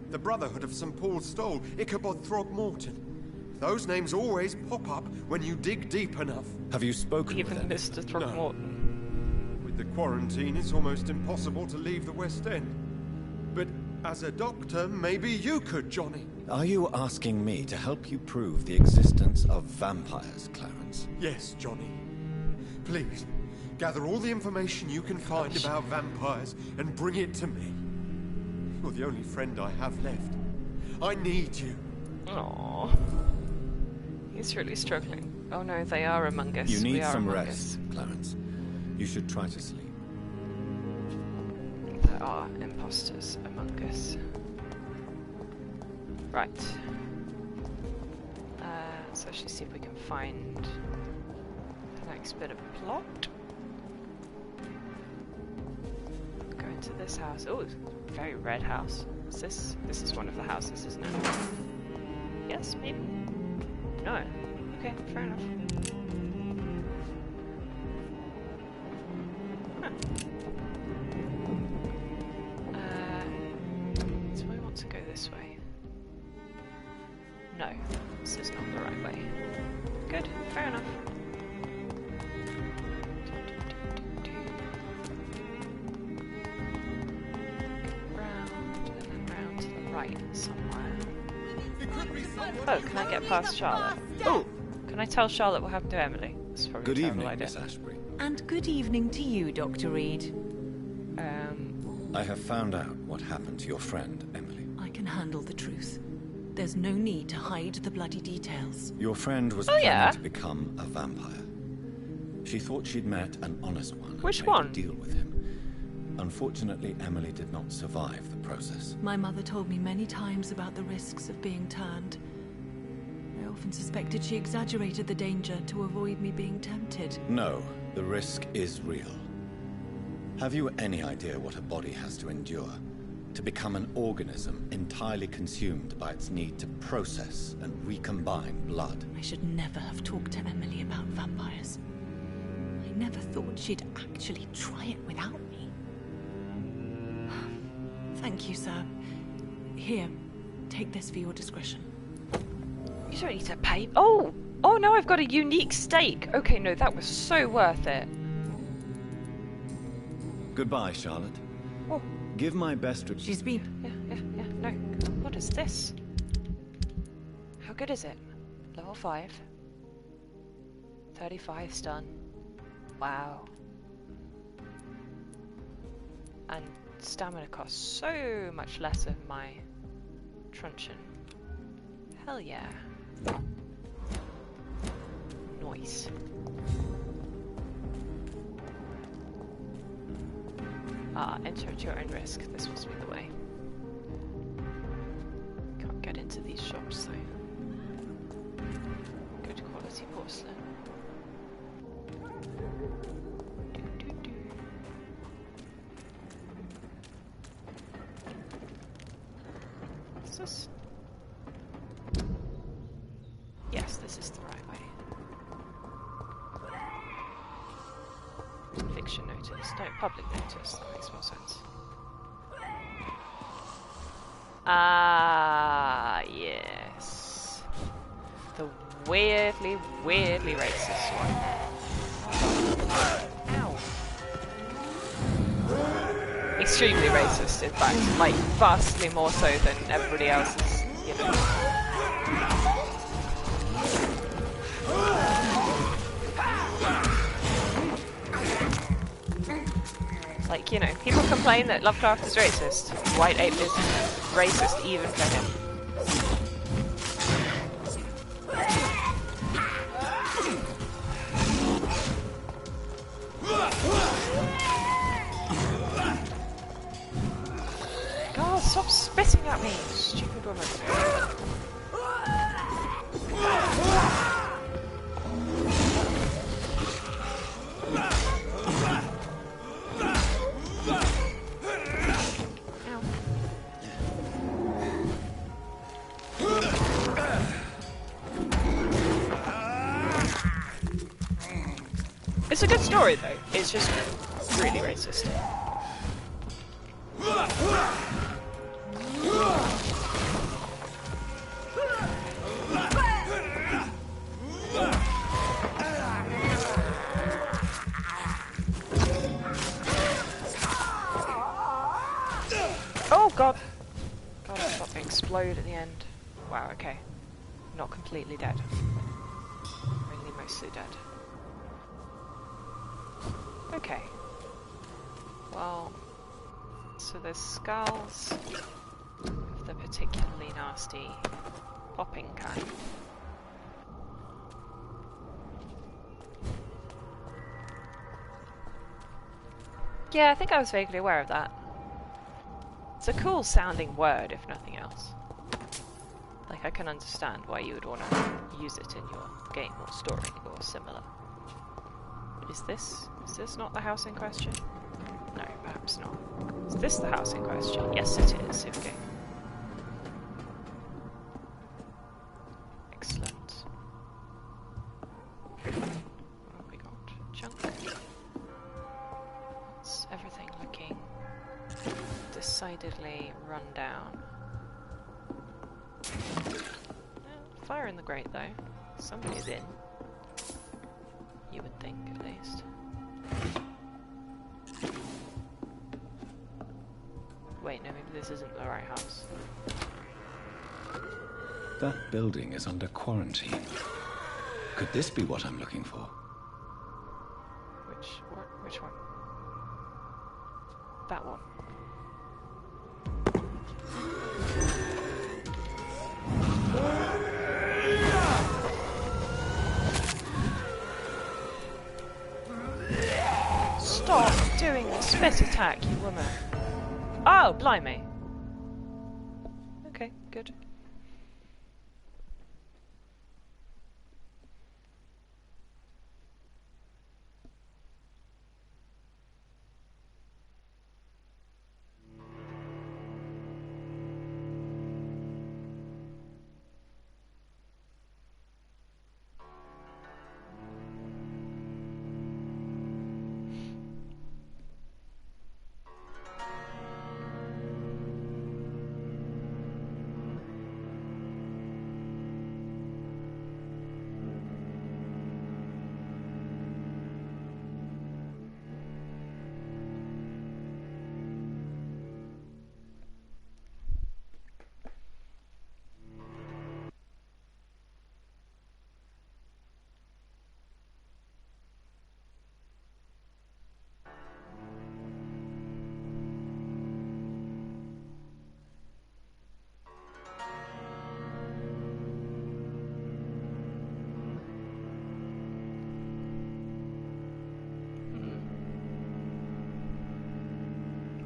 the Brotherhood of St. Paul's Stole, Ichabod Throgmorton. Those names always pop up when you dig deep enough. Have you spoken Even with them? Mr. Throgmorton. No. With the quarantine, it's almost impossible to leave the West End. But as a doctor, maybe you could, Johnny. Are you asking me to help you prove the existence of vampires, Clarence? Yes, Johnny. Please, gather all the information you can find about vampires and bring it to me. You're the only friend I have left. I need you. Aww. He's really struggling. Oh no, they are among us. You need some among rest, Clarence. You should try to sleep. There are imposters among us. Right. So let's see if we can find the next bit of plot. Go into this house. Oh, very red house. Is this? This is one of the houses, isn't it? Yes, maybe. No. Okay, fair enough. Huh. So I want to go this way. No, this is not the right way. Good, fair enough. Round, and then round to the right somewhere. Oh, can I get past Charlotte? Oh! Can I tell Charlotte what happened to Emily? That's probably Good a terrible evening, idea. Miss Ashbury. And good evening to you, Dr. Reed. I have found out what happened to your friend, Emily. I can handle the truth. There's no need to hide the bloody details. Your friend was planning to become a vampire. She thought she'd met an honest one. Which and made one? a deal with him. Unfortunately, Emily did not survive the process. My mother told me many times about the risks of being turned. I often suspected she exaggerated the danger to avoid me being tempted. No, the risk is real. Have you any idea what a body has to endure? To become an organism entirely consumed by its need to process and recombine blood. I should never have talked to Emily about vampires. I never thought she'd actually try it without me. Thank you, sir. Here, take this for your discretion. You don't need to pay. Oh! Oh no, I've got a unique stake! Okay, no, that was so worth it. Goodbye, Charlotte. Oh. Give my best to... She's been... Yeah, no. What is this? How good is it? Level 5. 35 stun. Wow. And stamina costs so much less than my truncheon. Hell yeah. Noise. Enter at your own risk. This must be the way. Can't get into these shops though. Good quality porcelain. What's this? Yes, this is the right way. Fiction notice. No, public notice. That makes more sense. Ah, yes. The weirdly racist one. Ow. Extremely racist, in fact. Like, vastly more so than everybody else's, you know. Like, you know, people complain that Lovecraft is racist. White Ape is racist even for him. God, stop spitting at me, stupid woman. It's a good story though, it's just really racist. Oh god! God, I thought to explode at the end. Wow, okay. Not completely dead. Only mostly dead. Okay. Well, so there's skulls of the particularly nasty popping kind. Yeah, I think I was vaguely aware of that. It's a cool sounding word, if nothing else. Like, I can understand why you would want to use it in your game or story or similar. Is this not the house in question? No, perhaps not. Is this the house in question? Yes, it is. Okay. Excellent. What have we got? Junk. What's everything looking decidedly run down? Fire in the grate, though. Somebody's in. You would think, at least. Wait, no, maybe this isn't the right house. That building is under quarantine. Could this be what I'm looking for? Which one? That one. Stop doing the spit attack, you woman. Oh, blimey. Okay, good.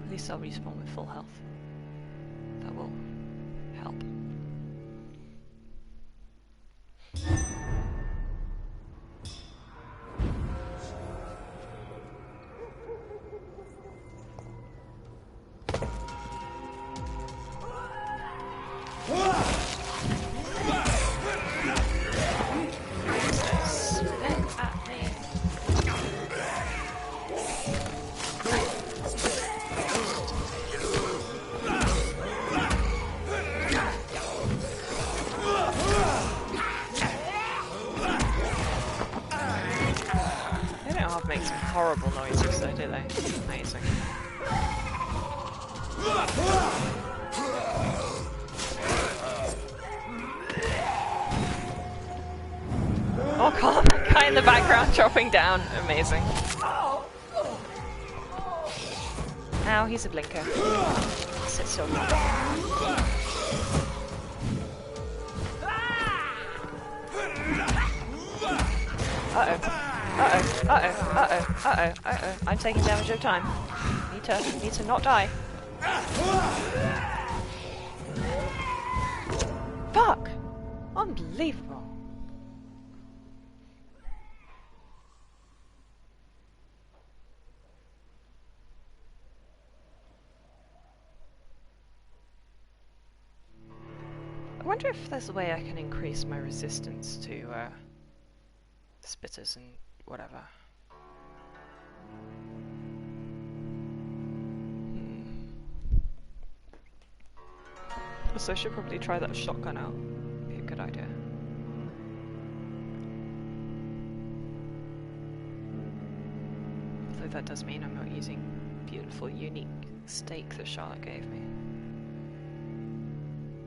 At least I'll respawn with full health. That will help. Oh, make some horrible noises though, do they? Amazing. Oh god, that guy in the background chopping down. Amazing. Ow, he's a blinker. Sit still. Uh-oh. I'm taking damage over time. Need to not die. Fuck! Unbelievable. I wonder if there's a way I can increase my resistance to spitters and whatever. So I should probably try that shotgun out. Be a good idea. Although that does mean I'm not using beautiful, unique steak that Charlotte gave me.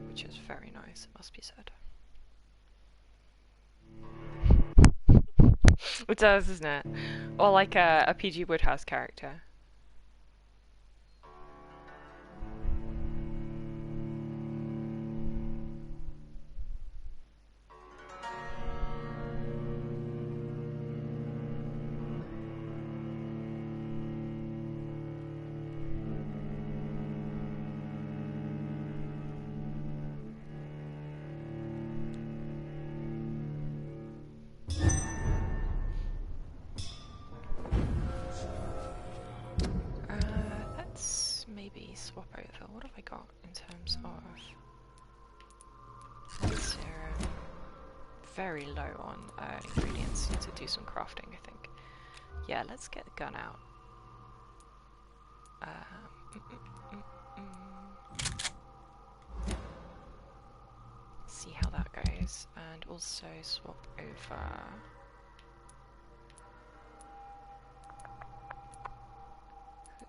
Which is very nice, it must be said. It does, isn't it? Or like a PG Woodhouse character. Swap over. What have I got in terms of serum? Very low on ingredients to do some crafting, I think. Yeah, let's get the gun out. See how that goes, and also swap over.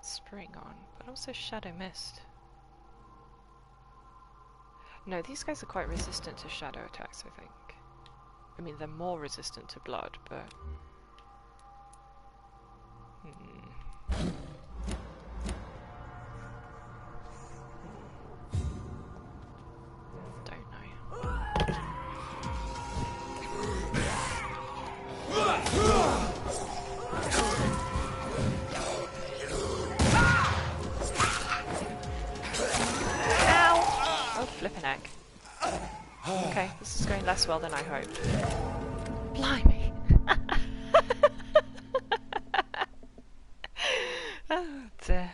Spring on, but also Shadow Mist. No, these guys are quite resistant to shadow attacks, I think. I mean, they're more resistant to blood, but... Don't know. Flippin' heck. Okay, this is going less well than I hoped. Blimey! Oh dear.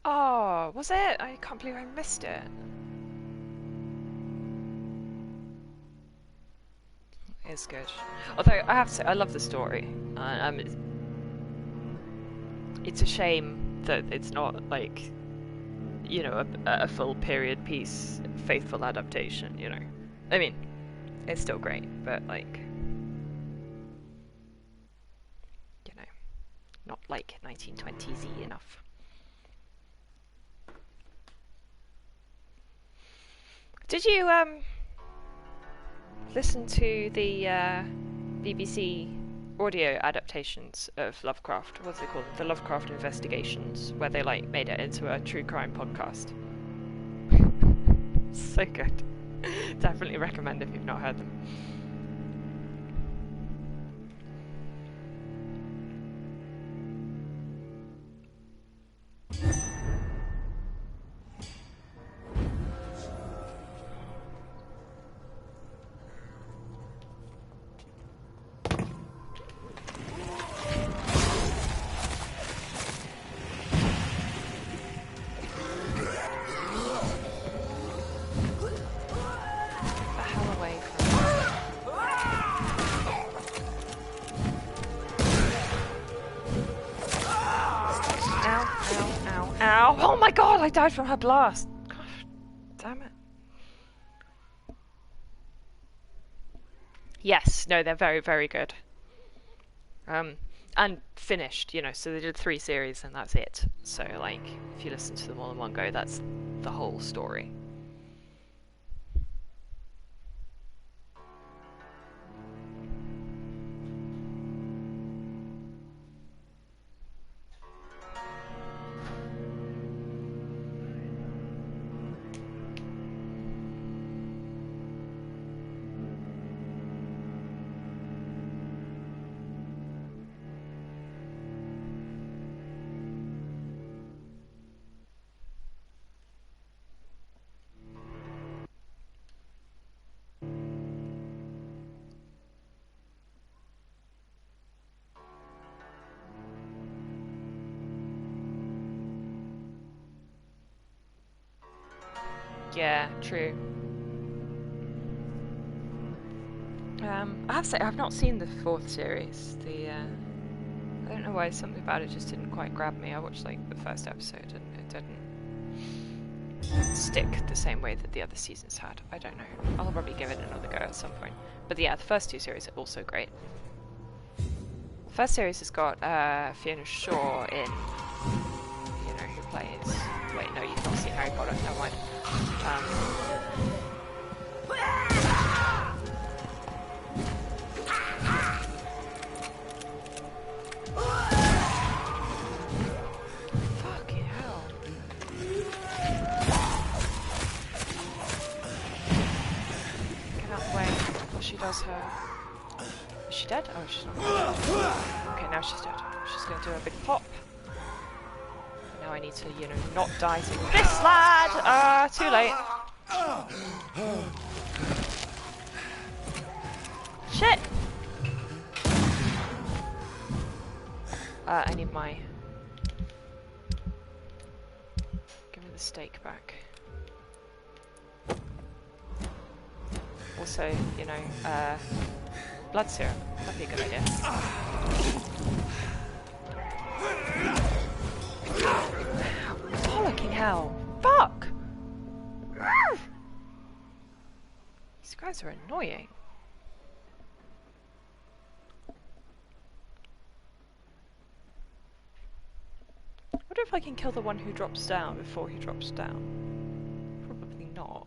Oh, was it? I can't believe I missed it. It's good. Although I have to say, I love the story. It's a shame that it's not like, you know, a full period piece, faithful adaptation. You know, I mean, it's still great, but like, you know, not like 1920s-y enough. Did you listen to the BBC audio adaptations of Lovecraft? What's it called? The Lovecraft Investigations, where they like made it into a true crime podcast. So good. Definitely recommend if you've not heard them. Oh my god, I died from her blast. Gosh, damn it. Yes, no, they're very, very good. And finished, you know, so they did 3 series and that's it. So, like, if you listen to them all in one go, that's the whole story. Yeah, true. I have to say, I've not seen the 4th series. I don't know why, something about it just didn't quite grab me. I watched like the first episode and it didn't stick the same way that the other seasons had. I don't know. I'll probably give it another go at some point. But yeah, the first 2 series are also great. The first series has got Fiona Shaw in, you know, who plays... Wait, no, you've not seen Harry Potter, never mind. Fucking hell. Get out of the way before she does her... Is she dead? Oh, she's not dead. Okay, now she's dead. She's going to do a big pop. Now I need to, you know, not die to this lad! Too late. Shit! I need my... Give me the steak back. Also, you know, blood serum. That'd be a good idea. Bollocking hell! Fuck! These guys are annoying. I wonder if I can kill the one who drops down before he drops down. Probably not.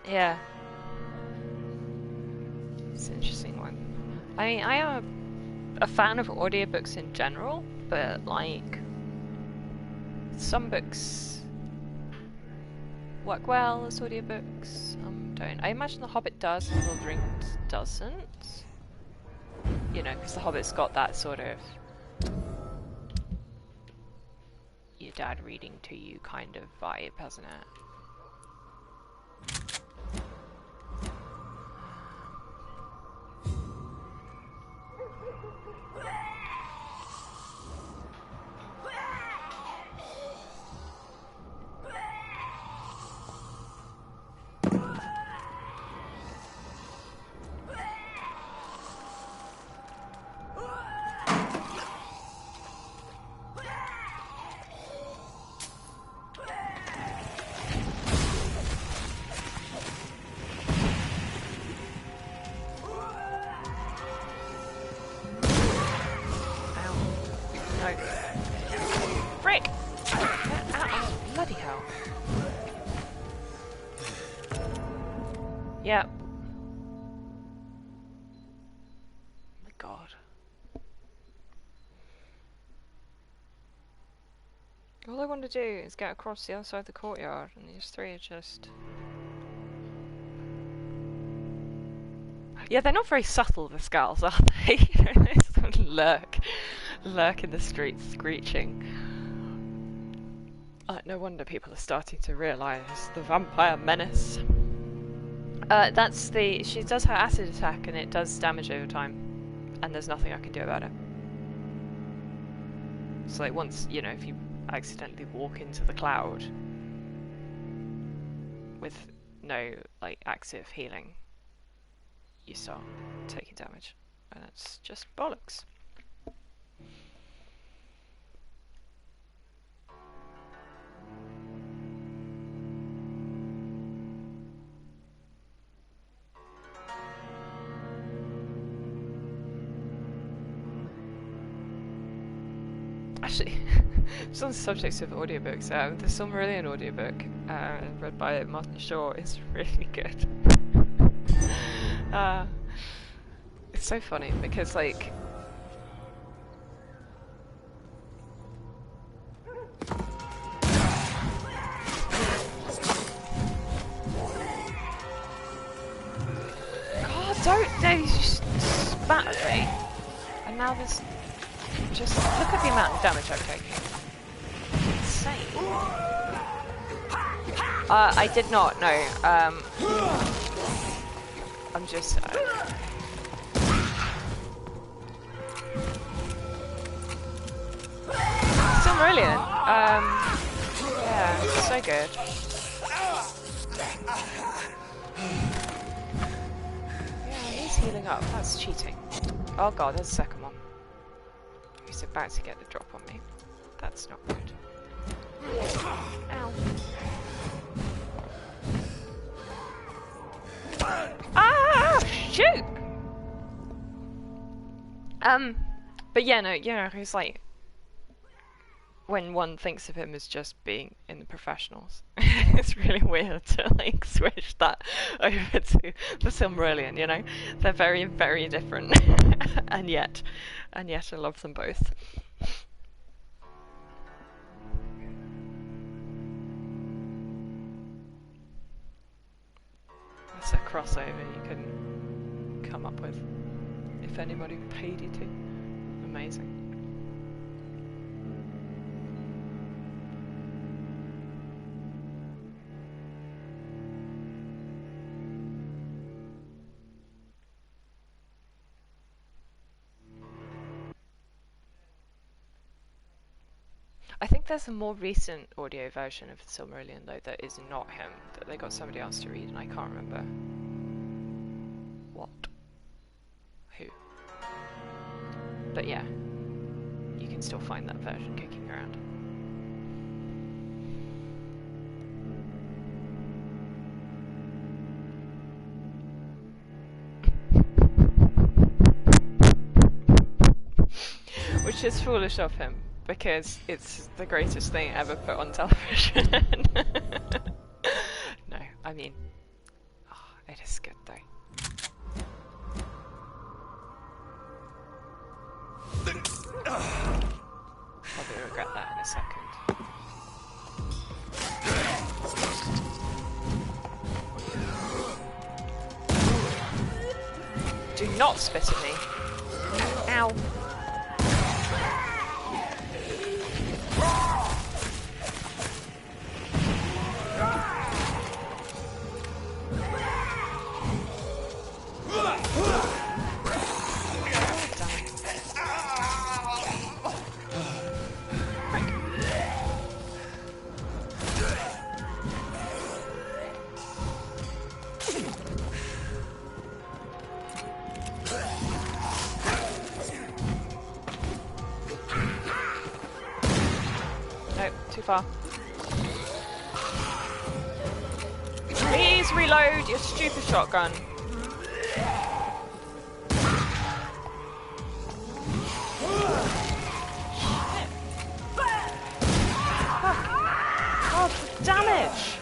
Yeah. It's an interesting one. I mean, I am a fan of audiobooks in general, but like some books work well as audiobooks, some don't. I imagine The Hobbit does and Lord of the Rings doesn't. You know, because The Hobbit's got that sort of your dad reading to you kind of vibe, hasn't it? Yep. Oh my god. All I want to do is get across the other side of the courtyard, and these three are just... Yeah, they're not very subtle, the skulls, are they? They sort of lurk in the streets, screeching. No wonder people are starting to realise the vampire menace. That's the... She does her acid attack, and it does damage over time. And there's nothing I can do about it. So, like, once, you know, if you accidentally walk into the cloud with no, like, active healing, you start taking damage. And it's just bollocks. Actually, just on the subject of audiobooks, the Silmarillion audiobook, read by Martin Shaw, is really good. It's so funny because, like, God, don't they spat at me? And now there's just look at the amount of damage I'm taking. Insane. I did not know. I'm just. Silmarillion. Yeah, so good. Yeah, he's healing up. That's cheating. Oh god, there's a second one. He's about to get the drop on me. That's not good. Ow. Ah! Shoot! But yeah, no, you know, he's like, when one thinks of him as just being in the professionals, it's really weird to like switch that over to the Silmarillion, you know? They're very, very different. and yet I love them both. That's a crossover you couldn't come up with if anybody paid you to. Amazing. I think there's a more recent audio version of the Silmarillion though that is not him, that they got somebody else to read, and I can't remember who. But yeah, you can still find that version kicking around. Which is foolish of him, because it's the greatest thing ever put on television. No, I mean, it is good though. Probably regret that in a second. Do not spit at me. Ow. Far. Please reload your stupid shotgun. God, the damage!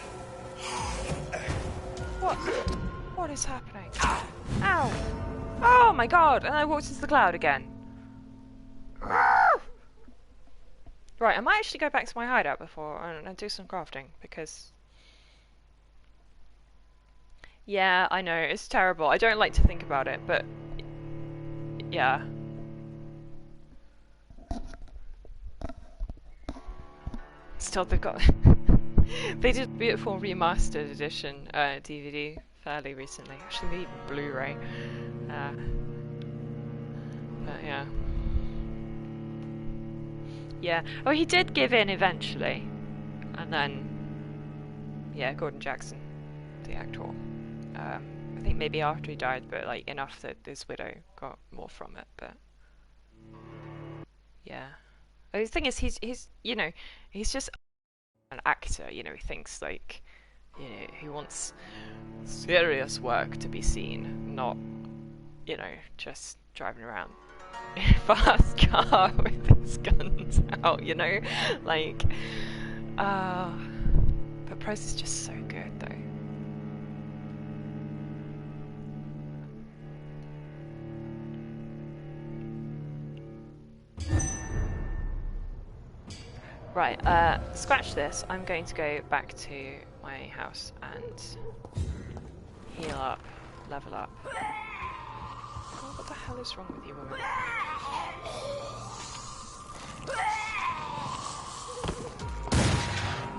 What is happening? Ow! Oh my god! And I walked into the cloud again. Right, I might actually go back to my hideout before and do some crafting, because... Yeah, I know, it's terrible. I don't like to think about it, but... Yeah. Still, they've got... They did a beautiful remastered edition DVD fairly recently. Actually, maybe Blu-ray. But yeah. Yeah. Oh, he did give in eventually. And then... Yeah, Gordon Jackson, the actor. I think maybe after he died, but like enough that his widow got more from it, but... Yeah. The thing is, he's you know, he's just an actor, you know, he thinks like, you know, he wants serious work to be seen, not, you know, just driving around in a fast car with his guns out, you know, like, but Price is just so good though. Right, scratch this. I'm going to go back to my house and heal up, level up. Oh, what the hell is wrong with you, woman?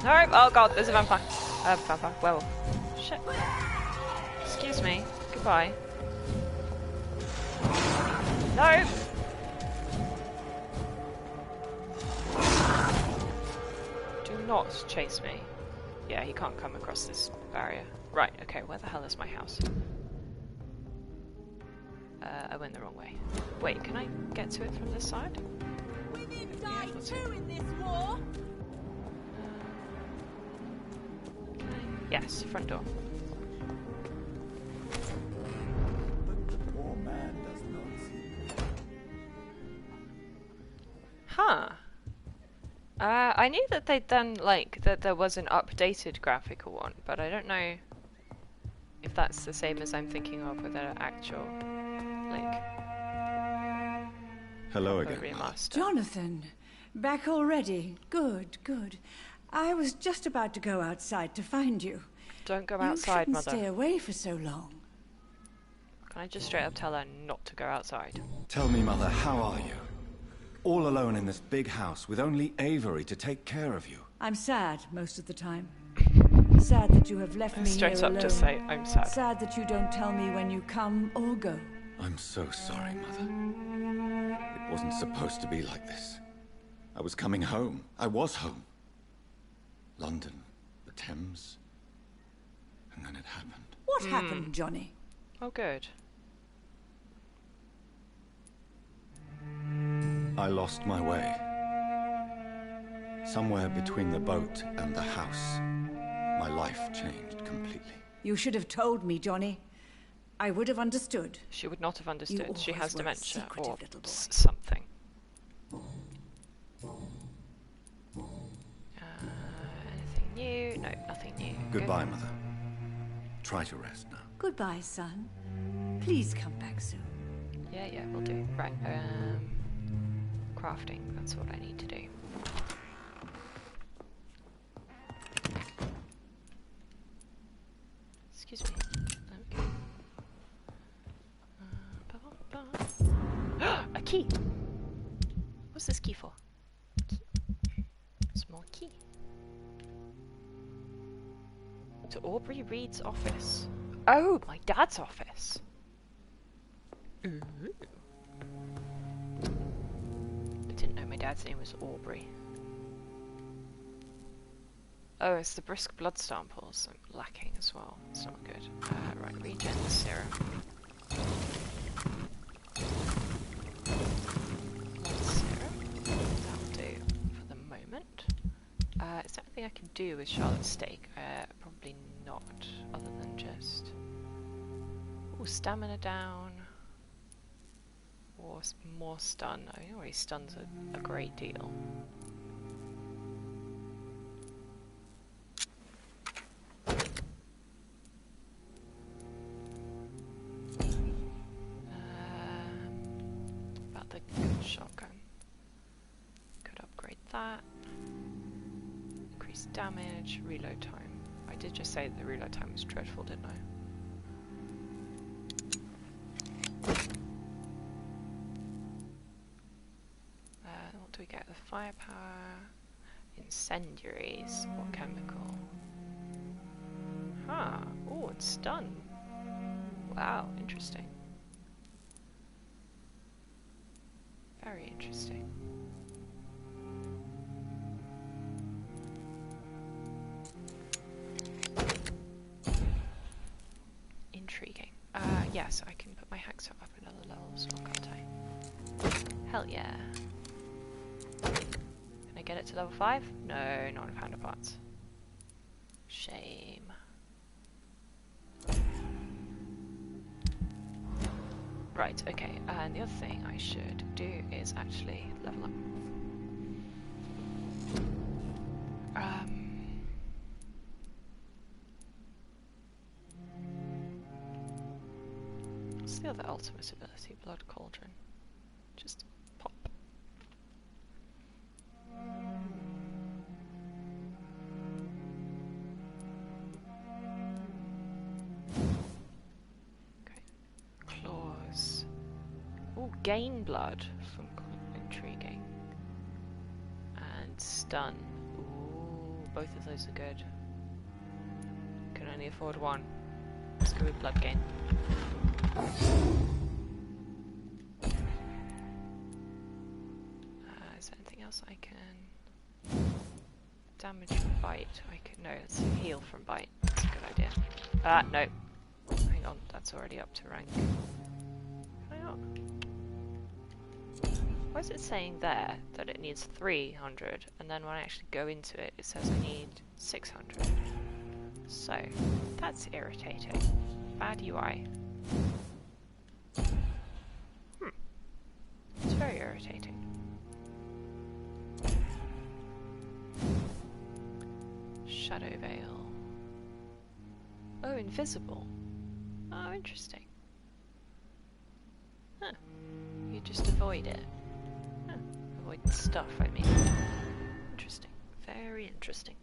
No! Oh god, there's a vampire. Vampire. Werewolf. Shit. Excuse me. Goodbye. No! Not chase me. Yeah, he can't come across this barrier. Right, okay, where the hell is my house? I went the wrong way. Wait, can I get to it from this side? Women die too in this war! Yes, front door. But the poor man does not seem... Huh. I knew that they'd done, like, that there was an updated graphical one, but I don't know if that's the same as I'm thinking of with an actual, like... Hello again, remaster. Jonathan, back already? Good, good. I was just about to go outside to find you. Don't go outside, you Mother. Stay away for so long. Can I just straight up tell her not to go outside? Tell me, Mother, how are you? All alone in this big house with only Avery to take care of you. I'm sad most of the time. Sad that you have left me Straight here up alone. just say, I'm sad. Sad that you don't tell me when you come or go. I'm so sorry, Mother. It wasn't supposed to be like this. I was coming home. I was home. London, the Thames, and then it happened. What happened, Johnny? Oh, good. I lost my way. Somewhere between the boat and the house, my life changed completely. You should have told me, Johnny. I would have understood. She would not have understood. She has dementia or something. Anything new? No, nothing new. Goodbye, Mother. Try to rest now. Goodbye, son. Please come back soon. Yeah, yeah, we'll do. Right, crafting, that's what I need to do. Excuse me. Okay. A key! What's this key for? Key. Small key. To Aubrey Reed's office. Oh, my dad's office. Ooh. I didn't know my dad's name was Aubrey. Oh, it's the brisk blood samples I'm lacking as well. It's not good. Right, regen serum. That'll do for the moment. Is there anything I can do with Charlotte's steak? Probably not, other than just... Ooh, stamina down. Or more stun. I mean, already stuns a great deal. About the shotgun. Could upgrade that. Increased damage, reload time. I did just say that the reload time was dreadful, didn't I? What do we get? The firepower, incendiaries, or chemical? Huh. Oh, it's stun. Wow, interesting. Very interesting. Intriguing. Yes, I can put my hacksaw up another level as well, can't I? Hell yeah. Can I get it to level 5? No, not in Panda Parts. Shame. Right, okay, and the other thing I should do is actually level up. What's the other ultimate ability? Blood Cauldron. Just pop. Okay. Claws. Ooh, gain blood from intriguing. And stun. Ooh, both of those are good. Can only afford one. Let's go with blood gain. Is there anything else I can... Damage from bite. I can... No, let's heal from bite. That's a good idea. No. Hang on, that's already up to rank. Hang on. Why is it saying there that it needs 300, and then when I actually go into it, it says I need 600? So, that's irritating. Bad UI. It's very irritating. Shadow Veil. Oh, invisible. Oh, interesting. Huh. You just avoid it. Huh. Avoid stuff, I mean. Interesting. Very interesting.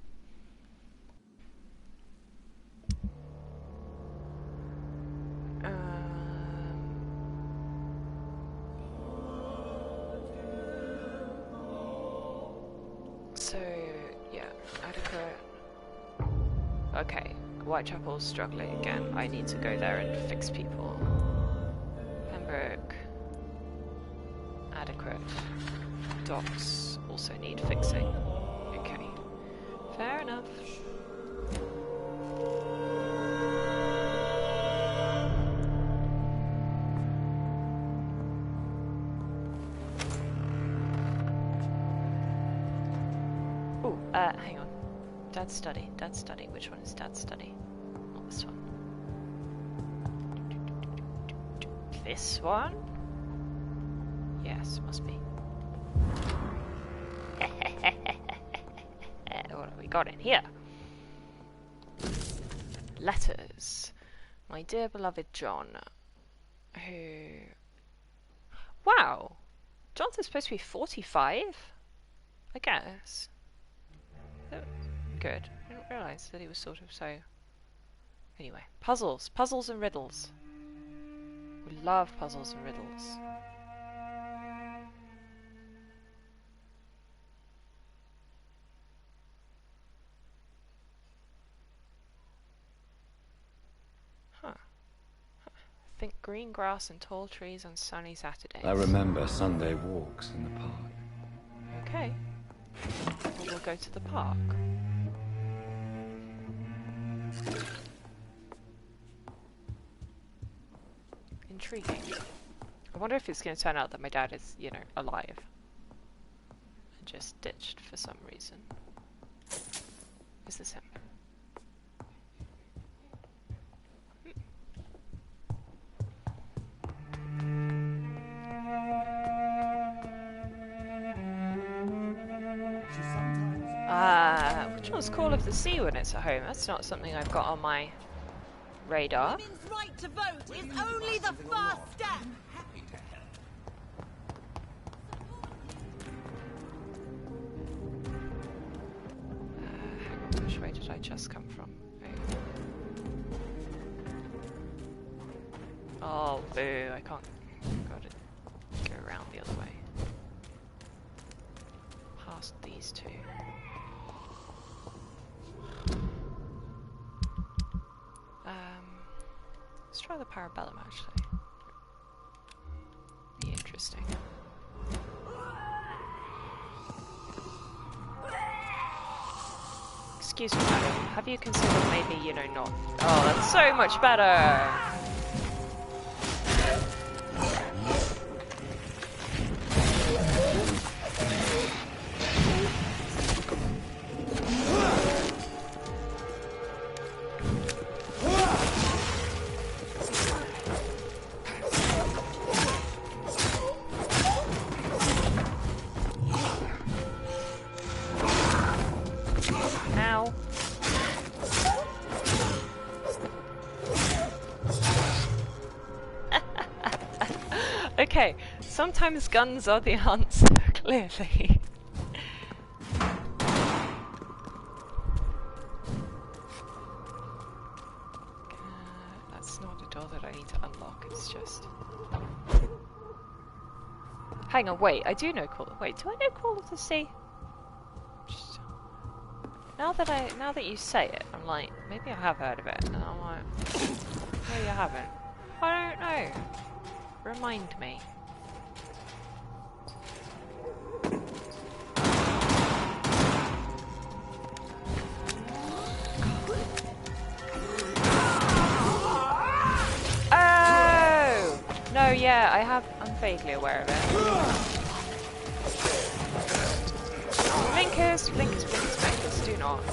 So, yeah, adequate. Okay, Whitechapel's struggling again. I need to go there and fix people. Pembroke. Adequate. Docks also need fixing. Okay. Fair enough. Hang on. Dad's study. Dad's study. Which one is Dad's study? Not this one. This one? Yes, must be. What have we got in here? Letters. My dear beloved John, who... Wow! John's supposed to be 45? I guess. Good. I didn't realise that he was sort of so... Anyway, puzzles. Puzzles and riddles. We love puzzles and riddles. Huh. Think green grass and tall trees on sunny Saturdays. I remember Sunday walks in the park. Okay. Well, we'll go to the park. Intriguing. I wonder if it's going to turn out that my dad is, you know, alive. And just ditched for some reason. Is this him? Which one's Call of the Sea when it's at home? That's not something I've got on my radar. Women's right to vote is only the first step. way did I just come from? Oh, boo, I can't. Gotta go around the other way. Past these two. Let's try the Parabellum actually. Be interesting. Excuse me, madam. Have you considered maybe, you know, not... Oh, that's so much better! Okay, sometimes guns are the answer, clearly. That's not a door that I need to unlock, it's just... Hang on, wait, I do know Wait, do I know Call of the Sea? Just... Now that you say it, I'm like, maybe I have heard of it, and I'm like, maybe I haven't. I don't know. Remind me. Oh! No, yeah, I'm vaguely aware of it. Blinkers, blinkers, blinkers, blinkers, do not.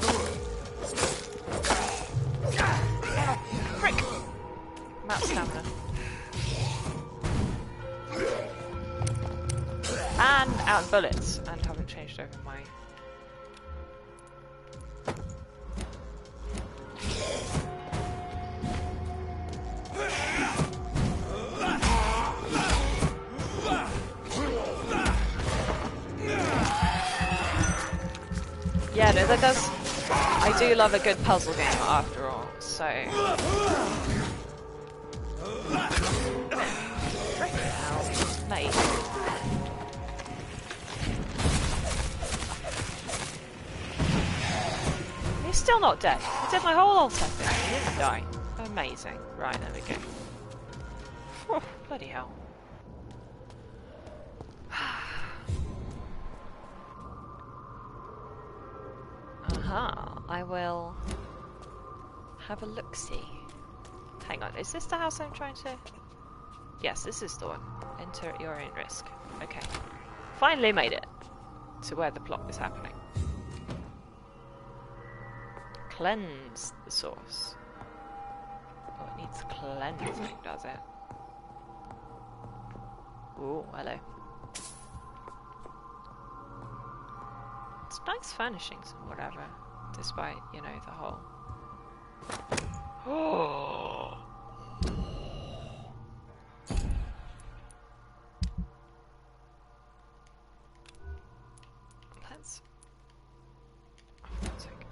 Frick! I'm out of stamina. And out of bullets, and haven't changed over my... Yeah, no, that does... I do love a good puzzle game after all, so... Mate. He's still not dead. I did my whole altar thing. He didn't die. Amazing. Right, there we go. Oh, bloody hell. Aha, I will have a look-see. Hang on, is this the house I'm trying to... Yes, this is the one. Enter at your own risk. Okay. Finally made it to where the plot is happening. Cleanse the source. Oh, it needs cleansing, does it? Ooh, hello. It's nice furnishings and whatever, despite, you know, the whole... Oh! Let's... Oh, for God's sake.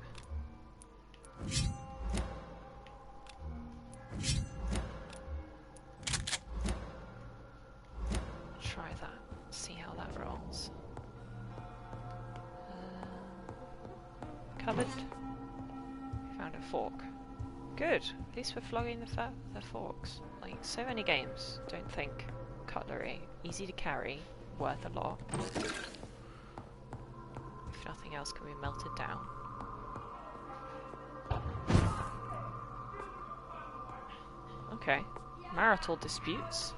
Try that. See how that rolls. Cupboard. Found a fork. Good. At least we're flogging the forks. Like so many games, don't think cutlery. Easy to carry, worth a lot. If nothing else can be melted down. Okay. Marital disputes.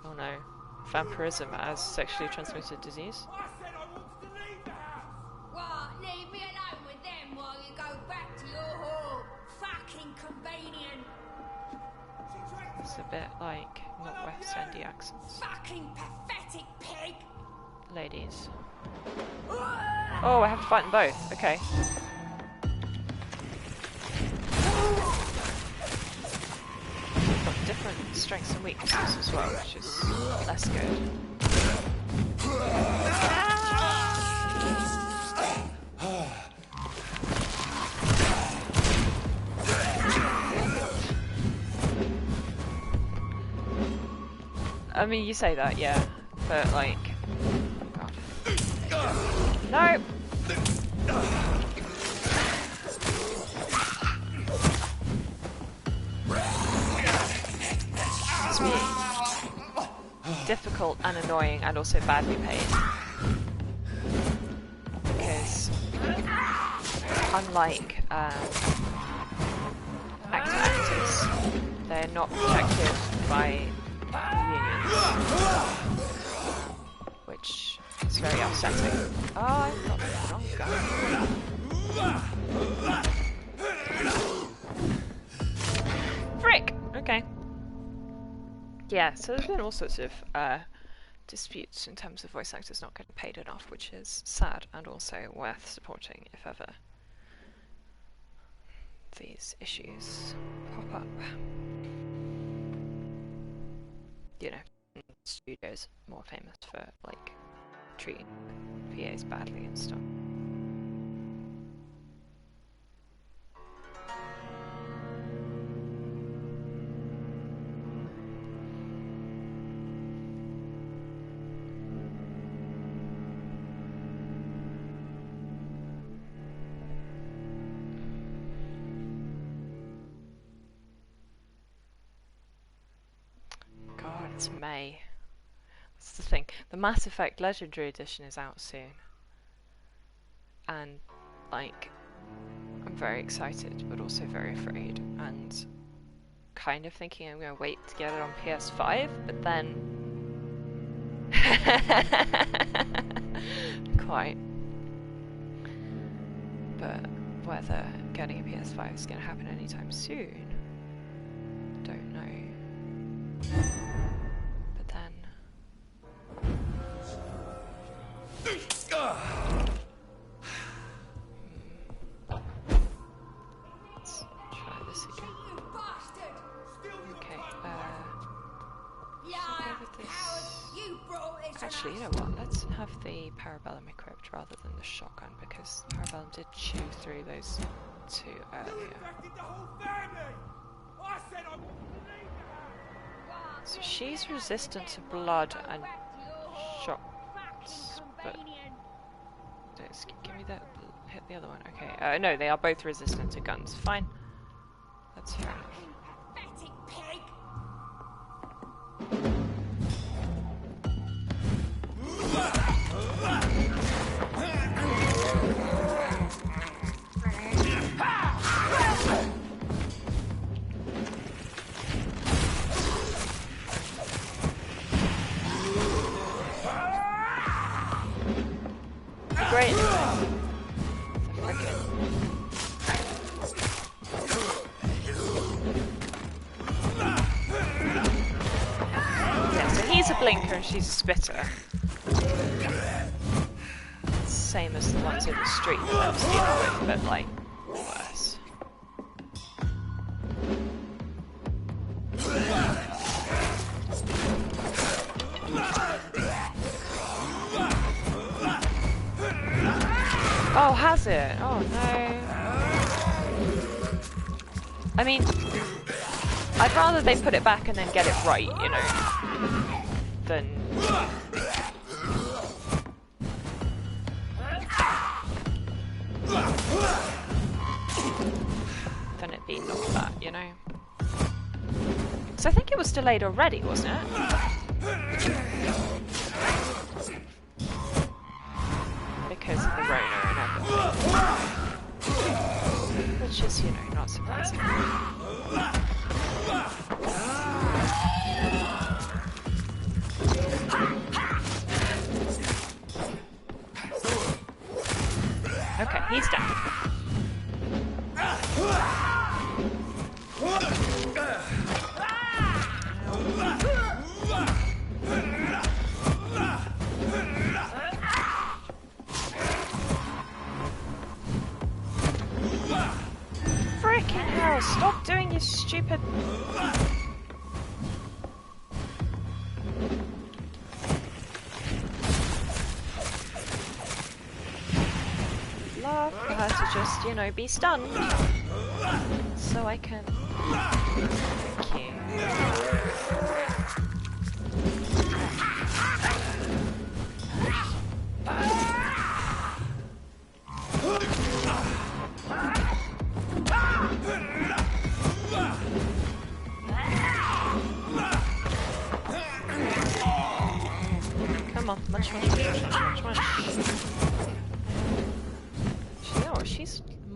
Oh no. Vampirism as sexually transmitted disease. Leave me alone with them while you go back to your home. Fucking convenient. It's a bit like Northwest Endy accents. Fucking pathetic pig. Ladies. Oh, I have to fight them both. Okay. They've got different strengths and weaknesses as well, which is less good. I mean, you say that, yeah, but like, oh God. No. It's being difficult and annoying, and also badly paid, because unlike actors, they're not protected by unions, which is very upsetting. Oh, I've got the wrong gun. Frick! Okay. Yeah, so there's been all sorts of disputes in terms of voice actors not getting paid enough, which is sad and also worth supporting if ever these issues pop up. You know, studios more famous for like treating VAs badly and stuff. It's May. That's the thing. The Mass Effect Legendary Edition is out soon. And, like, I'm very excited, but also very afraid. And kind of thinking I'm going to wait to get it on PS5, but then... Quite. But whether getting a PS5 is going to happen anytime soon, don't know. But then... Let's try this again. Okay, actually, you know what? Let's have the Parabellum equipped rather than the shotgun, because Parabellum did chew through those two earlier. So she's resistant to blood and shots, but give me that. Hit the other one. Okay. No, they are both resistant to guns. Fine. That's fair enough. Great. Yeah, so he's a blinker and she's a spitter. Same as the ones in the street that I was dealing with, but like worse. Oh, has it? Oh no. I mean, I'd rather they put it back and then get it right, you know, than... than it being not that, you know. So I think it was delayed already, wasn't it? Because of the Rona and everything. Which is, you know, not surprising. Okay, he's down. Frickin' hell, stop doing your stupid... Love for her to just, you know, be stunned. So I can... Thank you.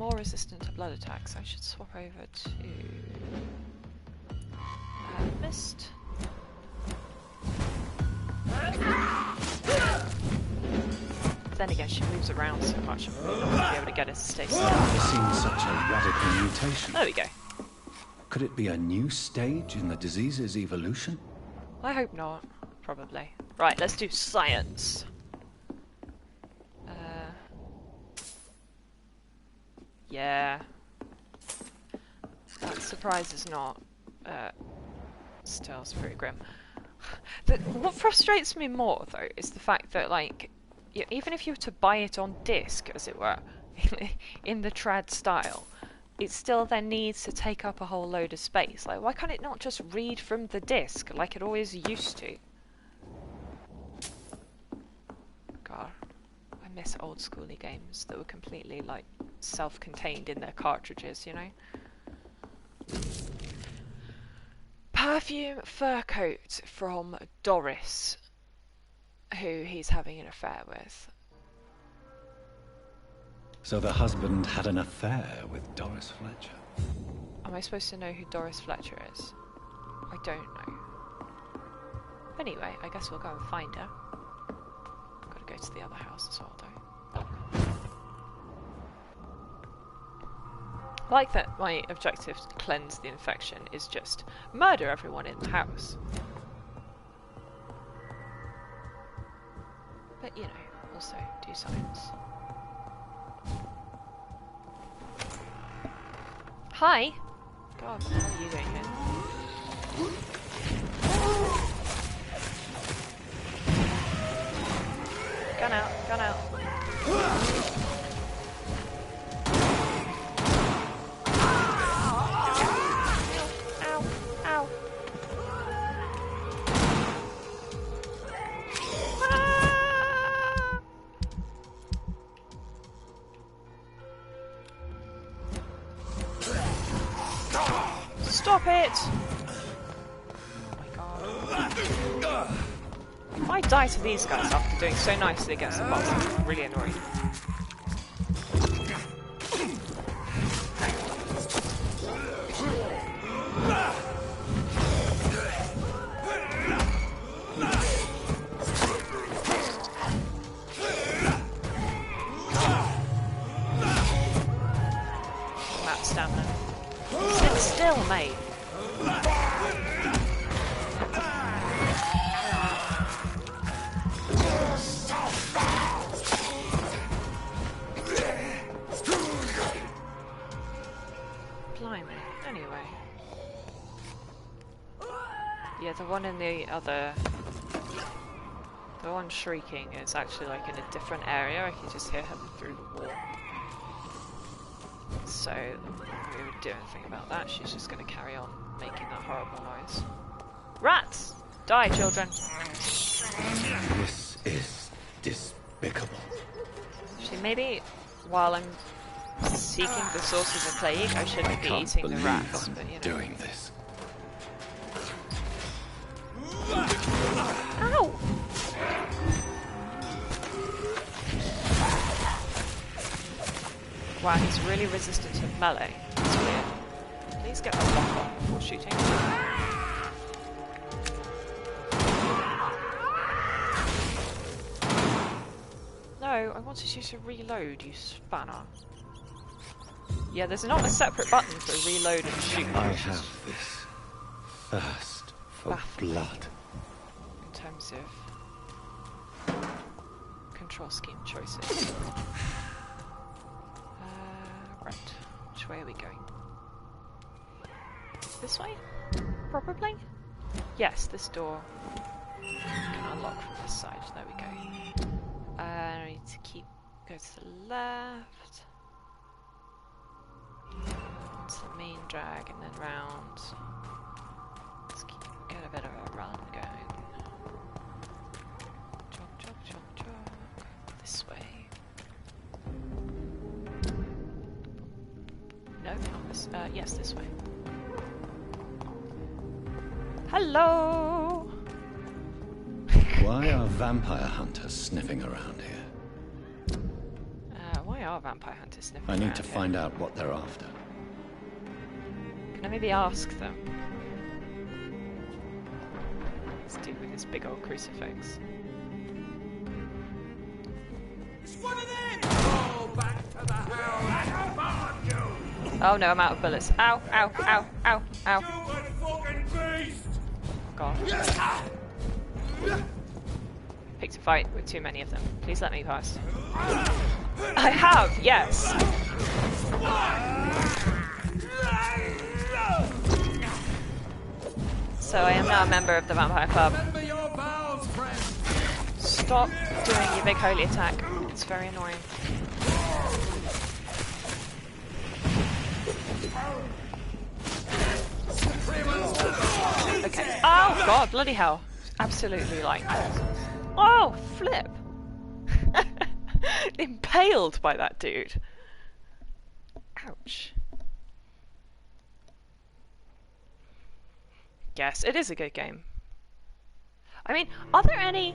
more resistant to blood attacks. I should swap over to Mist. Then again, she moves around so much, I'm probably not going to be able to get her to stay still. I've never seen such a radical mutation. There we go. Could it be a new stage in the disease's evolution? I hope not. Probably. Right, let's do science. Yeah. That surprise is not. Still, it's pretty grim. What frustrates me more, though, is the fact that, like, even if you were to buy it on disc, as it were, in the trad style, it still then needs to take up a whole load of space. Like, why can't it not just read from the disc like it always used to? God, I miss old schooly games that were completely, like, self-contained in their cartridges, you know? Perfume fur coat from Doris, who he's having an affair with. So the husband had an affair with Doris Fletcher. Am I supposed to know who Doris Fletcher is? I don't know. Anyway, I guess we'll go and find her. Gotta go to the other house as well, though. I like that my objective to cleanse the infection is just murder everyone in the house. But, you know, also do science. Hi! God, what are you doing here? Gun out, gun out. Stop it! Oh my god. If I die to these guys after doing so nicely against the boss, I'm really annoyed. Map stamina. Sit still, mate. Blimey. Anyway. Yeah, the one in the other... The one shrieking is actually like in a different area. I can just hear him through the wall. So, we won't do anything about that. She's just going to carry on making that horrible noise. Rats! Die, children! This is despicable. Actually, maybe while I'm seeking the source of the plague, I shouldn't be eating the rats, but you know. Doing this. Ow! Wow, he's really resistant to melee. That's weird. Please get a lock on before shooting. No, I wanted you to reload, you spanner. Yeah, there's not a separate button for reload and shoot. I have this thirst for blood. In terms of control scheme choices. Right, which way are we going? This way? Probably? Yes, this door can unlock from this side. There we go. I need to go to the left. Onto the main drag and then round. Let's get a bit of a run going. Jog, jog, jog, jog. This way. No, not this. Yes, this way. Hello! Why are vampire hunters sniffing around here? Why are vampire hunters sniffing I need around to here. find out what they're after. Can I maybe ask them? This dude with this big old crucifix. It's one of them! Oh, back to the house! Come on, you! Oh no, I'm out of bullets. Ow, ow, ow, ow, ow. Fucking beast! God. Picked a fight with too many of them. Please let me pass. I have, yes! So I am now a member of the Vampire Club. Stop doing your big holy attack. It's very annoying. Okay. Oh god, bloody hell. Absolutely like... Oh, flip! Impaled by that dude. Ouch. Yes, it is a good game. I mean, are there any...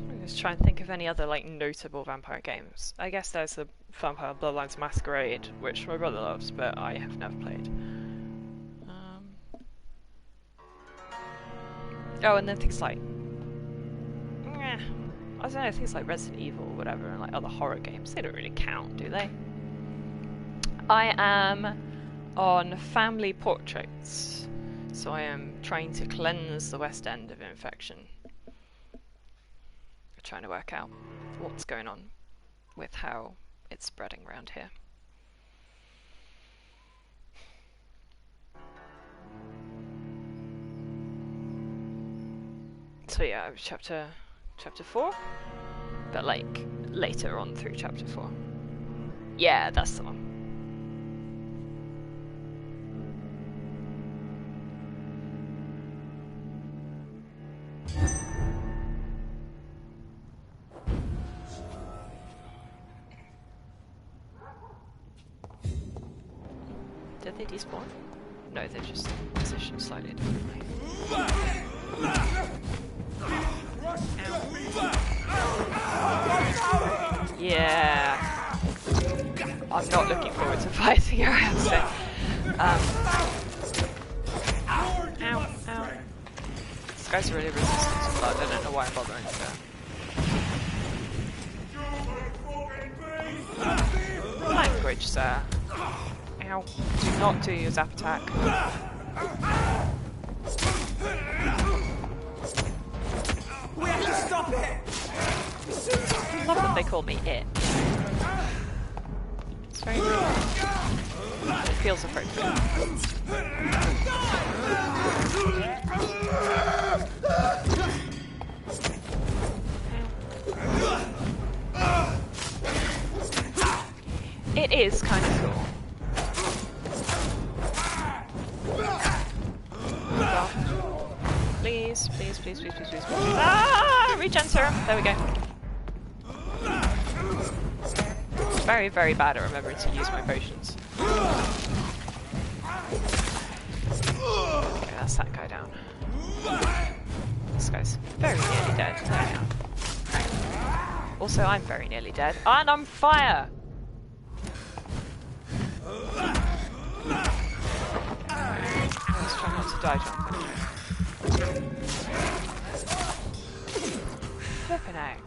I'm just trying to think of any other, like, notable vampire games. I guess there's the Vampire Bloodlines Masquerade, which my brother loves, but I have never played. Oh, and then things like... I don't know, things like Resident Evil or whatever, and like other horror games, they don't really count, do they? I am on family portraits, so I am trying to cleanse the West End of infection. Trying to work out what's going on with how it's spreading around here. So yeah, chapter 4, but like later on through chapter 4. Yeah, that's the one. Did they despawn? No, they're just positioned slightly differently. Yeah. I'm not looking forward to fighting her, I have to say. Ow, ow. This guy's really resistant to blood, I don't know why I'm bothering with that. Language, sir. Ow. Do not do your zap attack. We have to stop it! I love that they call me it. It's very rude. It feels appropriate. It is kind of cool. Please, please, please, please, please, please, please. Ah! Regen serum! There we go. Very, very bad at remembering to use my potions. Okay, that's that guy down. This guy's very nearly dead. There we are. Also, I'm very nearly dead. And I'm fire! Let's try not to die jumping. Flippin' heck.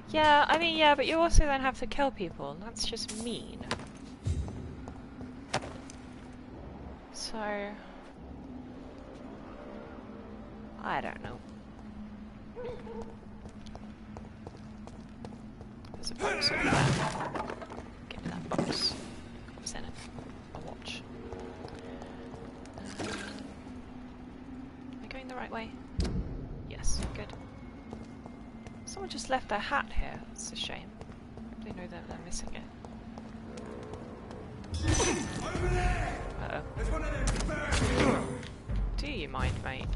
Yeah, I mean, yeah, but you also then have to kill people, and that's just mean. So... I don't know. There's a box over there. Give me that box. What's in it? A watch. Am I going the right way? Yes, good. Someone just left their hat here. That's a shame. They know that they're missing it. Uh-oh. Do you mind, mate?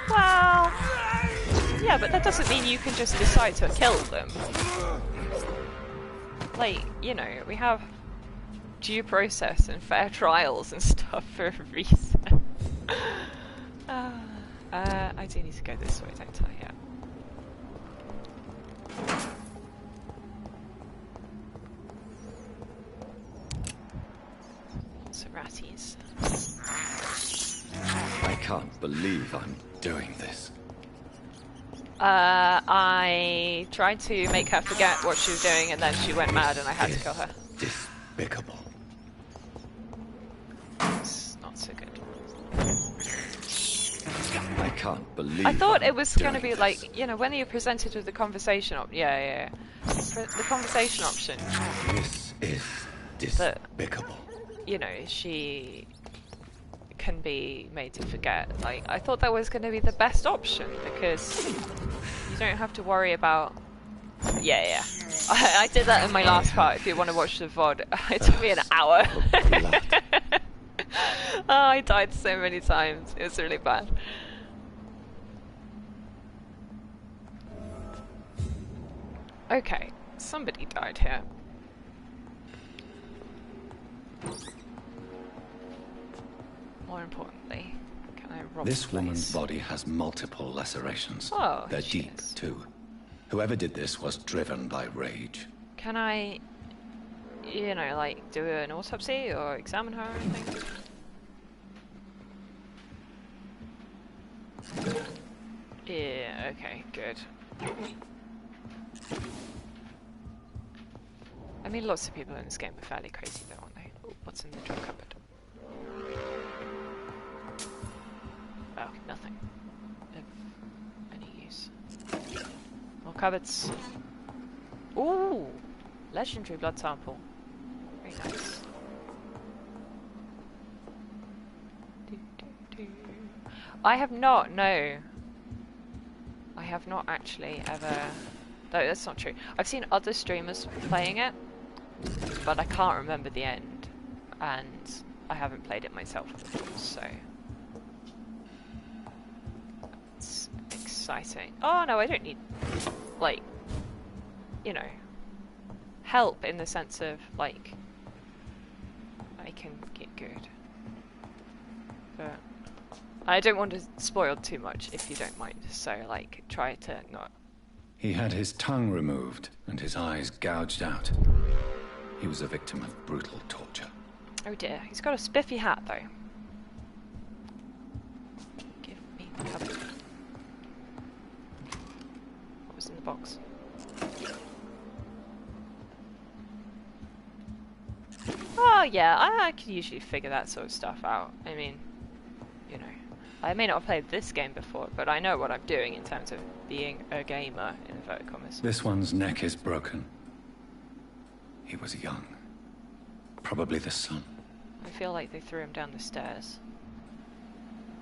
Well... yeah, but that doesn't mean you can just decide to kill them. Like, you know, we have due process and fair trials and stuff for a reason. I do need to go this way, don't I? Yeah. Lots of ratties. I can't believe I'm doing this. I tried to make her forget what she was doing, and then she went mad, and I had to kill her. Despicable. It's not so good. I can't believe. I thought it was going to be like, you know, when you're presented with the conversation the conversation option. This is despicable. You know, she can be made to forget. Like, I thought that was going to be the best option because you don't have to worry about. Yeah. I did that in my last part. If you want to watch the VOD, it took me an hour. Oh, I died so many times. It was really bad. Okay, somebody died here. More importantly, can I rob this woman's body has multiple lacerations. Oh, they're deep, too. Whoever did this was driven by rage. Can I, you know, like, do an autopsy or examine her or anything? Yeah, okay, good. I mean, lots of people in this game are fairly crazy though, aren't they? Oh, what's in the drug cupboard? Oh, nothing of any use. More cupboards. Ooh! Legendary blood sample. Very nice. I have not, no. I have not actually ever... No, that's not true. I've seen other streamers playing it, but I can't remember the end, and I haven't played it myself before, so... It's exciting. Oh no, I don't need, like, you know, help in the sense of, like, I can get good. But I don't want to spoil too much, if you don't mind, so, like, try to not... He had his tongue removed and his eyes gouged out. He was a victim of brutal torture. Oh dear, he's got a spiffy hat though. Give me the cupboard. What was in the box? Oh yeah, I could usually figure that sort of stuff out. I mean, you know, I may not have played this game before, but I know what I'm doing in terms of being a gamer, in inverted commas. This one's neck is broken. He was young. Probably the son. I feel like they threw him down the stairs.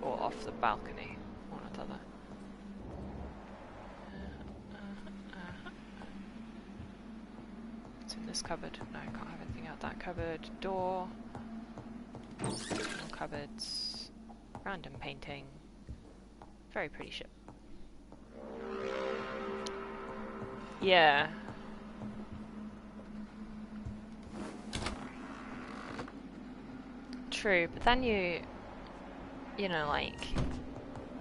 Or off the balcony. One or the other. What's in this cupboard? No, I can't have anything out that cupboard. Door. More cupboards. Random painting. Very pretty ship. Yeah. True, but then you know, like,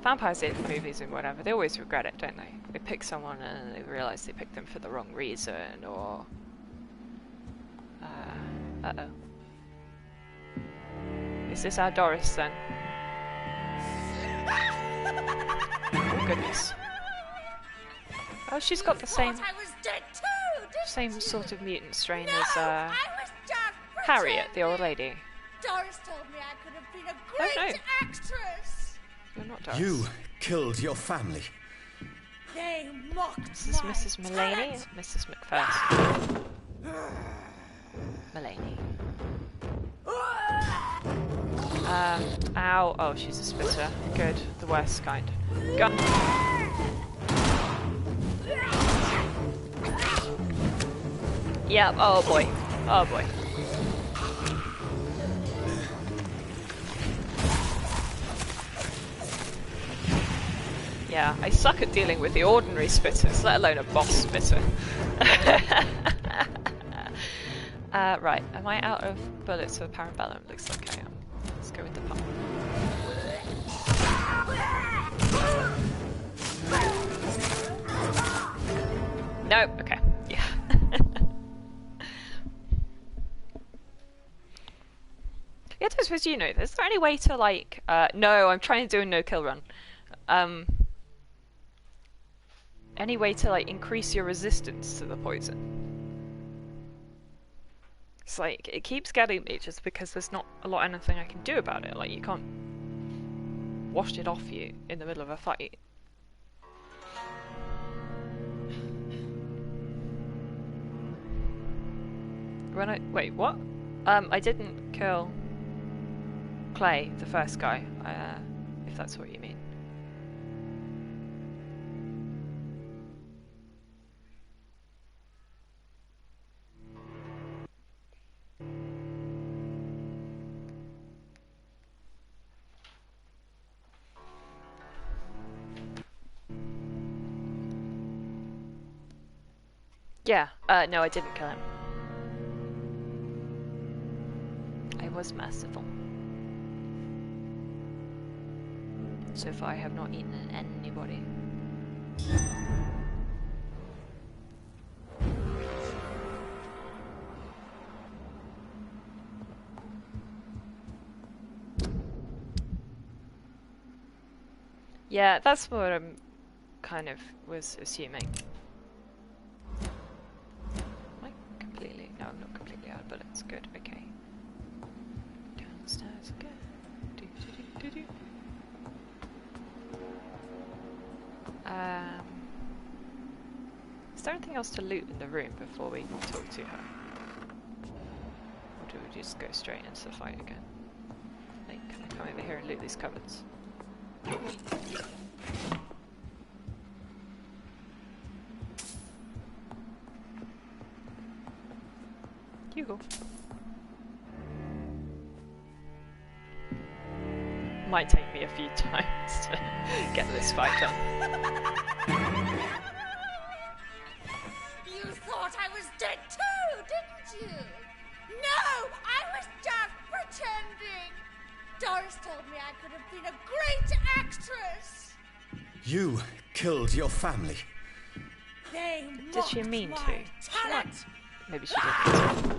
vampires in movies and whatever, they always regret it, don't they? They pick someone and they realise they picked them for the wrong reason, or... uh-oh. Is this our Doris, then? Oh, goodness. Oh, she's got the same sort of mutant strain as, Harriet, the old lady. Doris told me I could have been a great actress. You're not Doris. You killed your family. They mocked Is this Mrs. Mulaney? Mrs. McPherson. Mulaney. Ow. Oh, she's a spitter. Good. The worst kind. Gun. Yep. Oh boy. Oh boy. Yeah, I suck at dealing with the ordinary spitters, let alone a boss spitter. Right, am I out of bullets for Parabellum? Looks like I am. Let's go with the pump. No, okay. Yeah. Yeah, I suppose you know this. Is there any way to, like... no, I'm trying to do a no-kill run. Any way to, like, increase your resistance to the poison? It's like, it keeps getting me just because there's not a lot anything I can do about it. Like, you can't wash it off you in the middle of a fight. Wait, what? I didn't kill Clay, the first guy, if that's what you mean. Yeah, no, I didn't kill him. I was merciful. So far I have not eaten anybody. Yeah, that's what I kind of was assuming. Am I completely... No, I'm not completely out, but it's good, okay. Downstairs again. Is there anything else to loot in the room before we talk to her? Or do we just go straight into the fight again? Like, can I come over here and loot these cupboards? Yoo-hoo. Might take me a few times to get this fight done. You thought I was dead too, didn't you? No, I was just pretending. Doris told me I could have been a great actress. You killed your family. They Did she mean to? Talent. Maybe she didn't.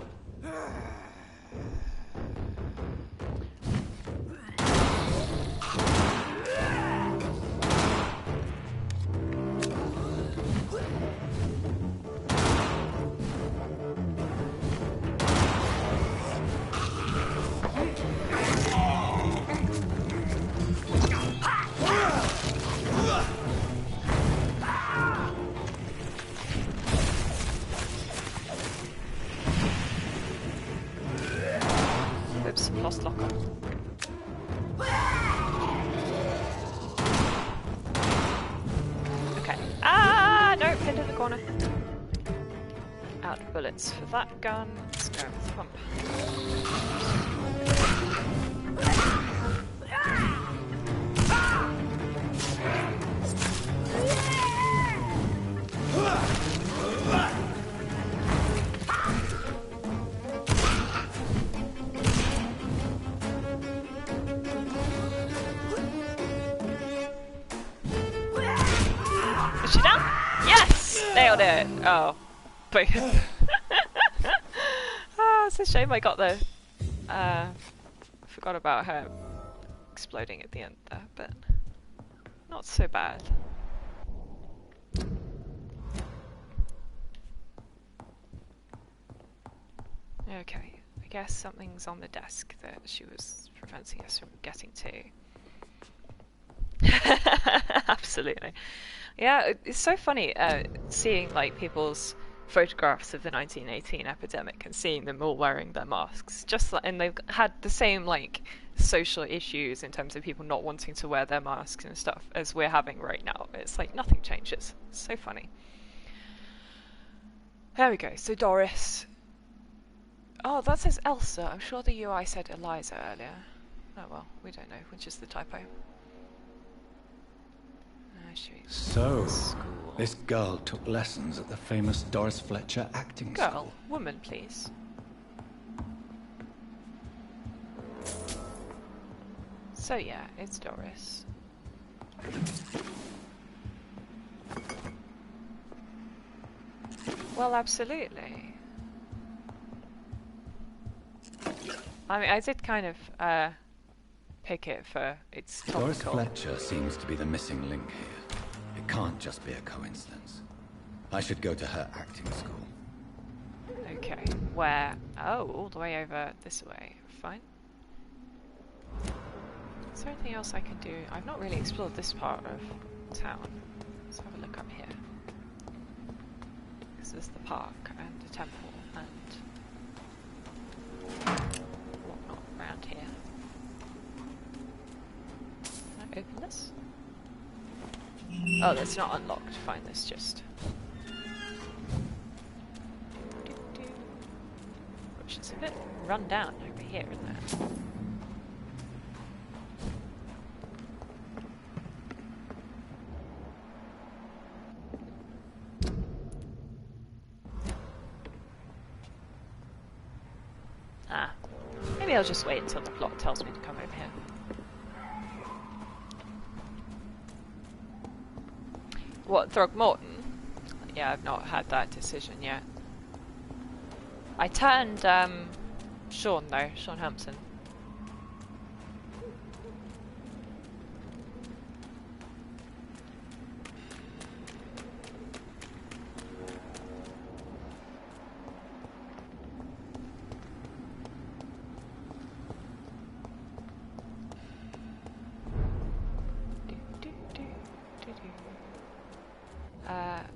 Oops, lost locker. Okay. Ah, no, pinned in the corner. Out of bullets for that gun. Let's go with the pump. Is she down? Yes! Nailed it! Oh. Oh, it's a shame I got the... forgot about her exploding at the end there, but... not so bad. Okay, I guess something's on the desk that she was preventing us from getting to. Absolutely. Yeah, it's so funny seeing like people's photographs of the 1918 epidemic and seeing them all wearing their masks. Just like, and they've had the same like social issues in terms of people not wanting to wear their masks and stuff as we're having right now. It's like nothing changes. It's so funny. There we go. So Doris. Oh, that says Elsa. I'm sure the UI said Eliza earlier. Oh well, we don't know which is the typo. So, this girl took lessons at the famous Doris Fletcher acting school. Girl, woman, please. So yeah, it's Doris. Well, absolutely. I mean, I did kind of pick it for its Doris topical. Fletcher seems to be the missing link here. It can't just be a coincidence. I should go to her acting school. Okay, where? Oh, all the way over this way. Fine. Is there anything else I can do? I've not really explored this part of town. Let's have a look up here. This is the park and the temple and whatnot around here. Can I open this? Oh, that's not unlocked. Fine, that's just... Which is a bit run down over here, isn't it? Ah. Maybe I'll just wait until the plot tells me to come over here. What, Throgmorton? Yeah, I've not had that decision yet. I turned, Sean though, Sean Hampton.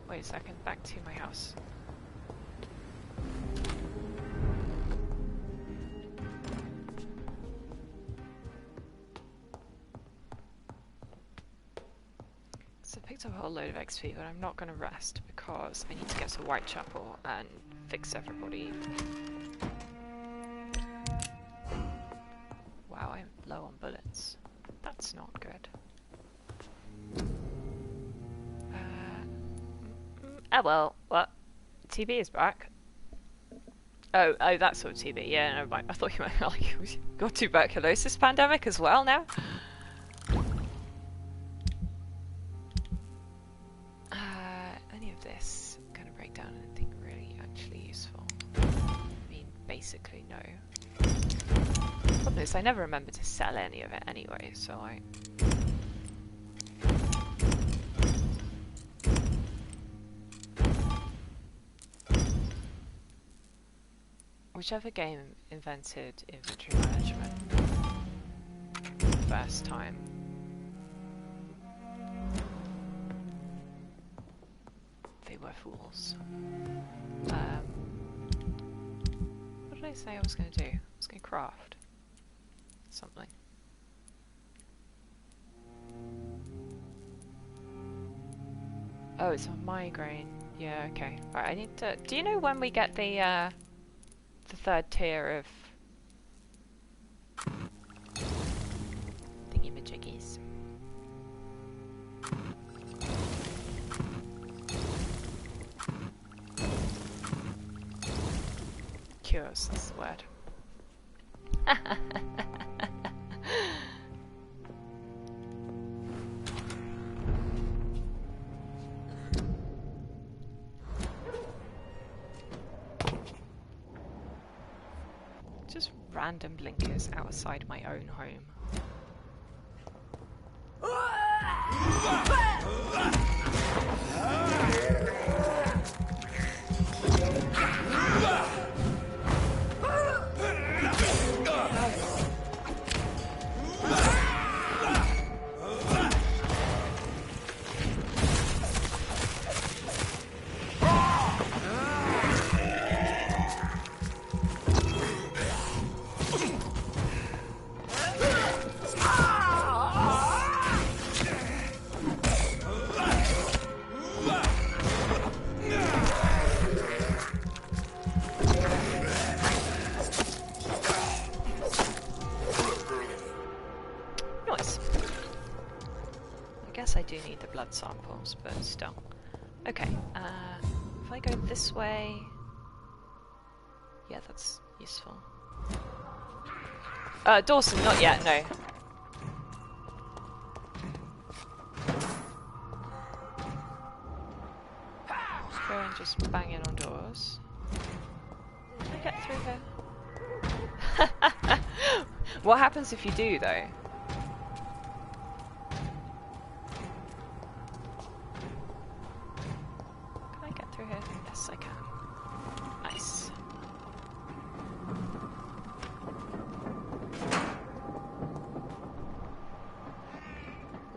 Wait a second, back to my house. So I picked up a whole load of XP, but I'm not going to rest because I need to get to Whitechapel and fix everybody. Wow, I'm low on bullets. That's not good. Oh well, what? TB is back. Oh, that sort of TB. Yeah, no, I thought you might like got tuberculosis pandemic as well now. Any of this gonna break down anything really actually useful? I mean, basically no. Problem is, I never remember to sell any of it anyway, so I. Whichever game invented inventory management first time. They were fools. What did I say I was going to do? I was going to craft something. Oh, it's a migraine. Yeah, okay. Right, I need to... Do you know when we get the third tier of thingy-majiggies? Cures, that's the word. Just random blinkers outside my own home. I do need the blood samples, but still. Okay, if I go this way... Yeah, that's useful. Dawson, not yet, no. Just going just banging on doors. Can I get through here? What happens if you do, though? Can I get through here? Yes, I can. Nice.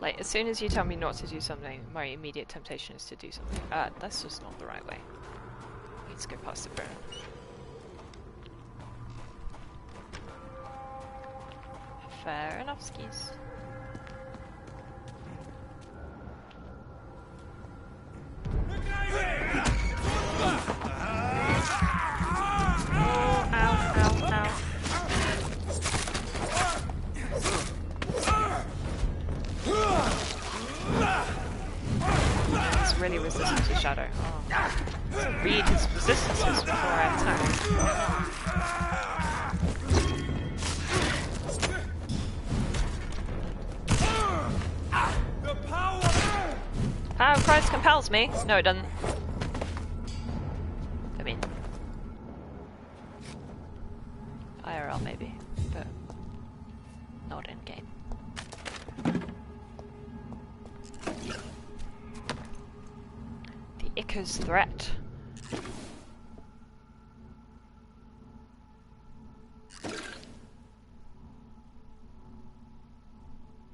Like, as soon as you tell me not to do something, my immediate temptation is to do something. That's just not the right way. Let's go past the burn. Fair enough, skis. Really resistant to shadow. Oh. Read his resistances before I attack. Power of Christ compels me. No, it doesn't. I mean, IRL maybe, but not in game. Ika's threat.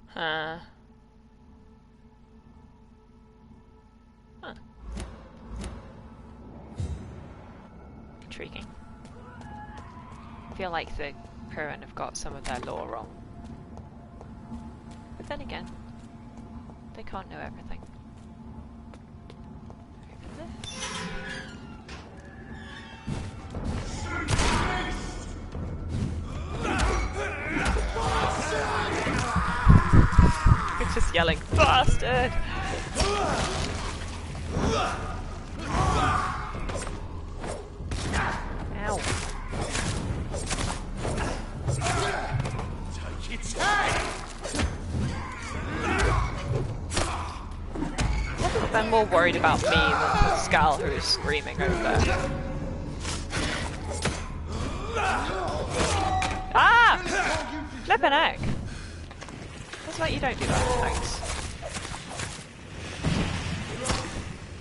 Huh. Intriguing. I feel like the Purin have got some of their lore wrong. But then again, they can't know everything. It's just yelling, bastard! Ow. Take its head! I'm more worried about me than the Skal who is screaming over there. Ah! Flippin' heck! Looks like you don't do that, thanks.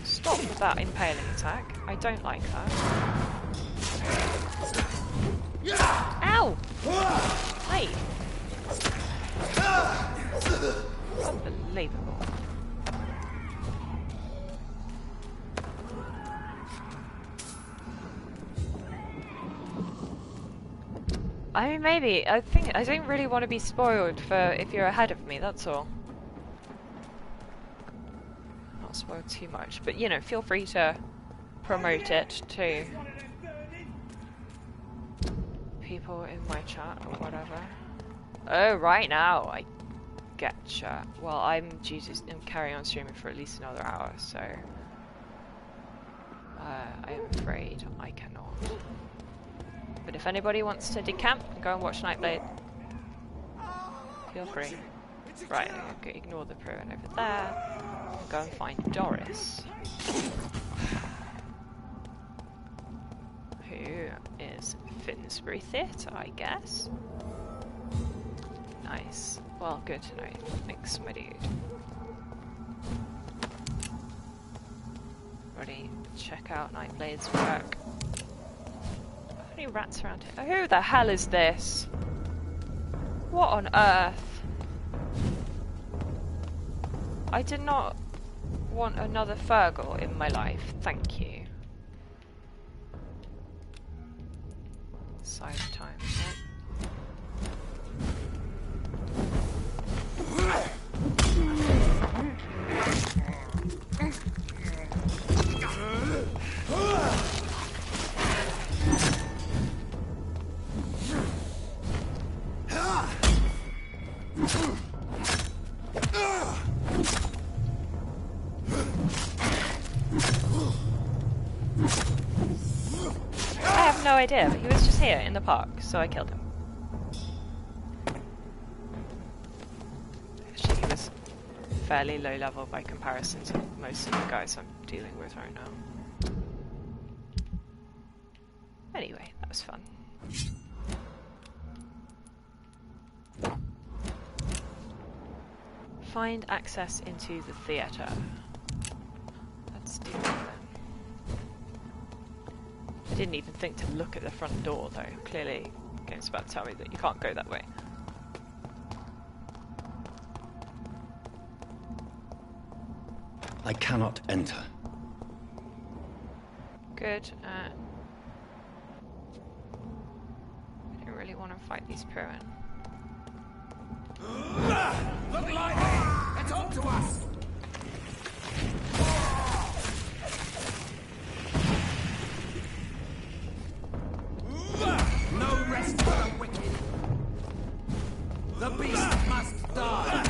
Stop with that impaling attack. I don't like that. Ow! Hey! Unbelievable. I mean, maybe. I think I don't really want to be spoiled for if you're ahead of me, that's all. Not spoiled too much, but you know, feel free to promote it to people in my chat or whatever. Oh, right now, I getcha. Well, I'm carrying on streaming for at least another hour, so I am afraid I cannot. But if anybody wants to decamp and go and watch Nightblade, feel free. Right, okay, ignore the Purin over there. Go and find Doris, who is Finsbury Theatre, I guess. Nice. Well, good to know. Thanks, my dude. Ready to check out Nightblade's work. Rats around here. Who the hell is this? What on earth? I did not want another Fergal in my life. Thank you. Side time. No idea, but he was just here in the park, so I killed him. Actually, he was fairly low level by comparison to most of the guys I'm dealing with right now. Anyway, that was fun. Find access into the theatre. Let's do that then. I didn't even think to look at the front door though. Clearly, the game's about to tell me that you can't go that way. I cannot enter. Good. I don't really want to fight these Piran. Look like it! It's on to us! No rest for the wicked! The beast must die!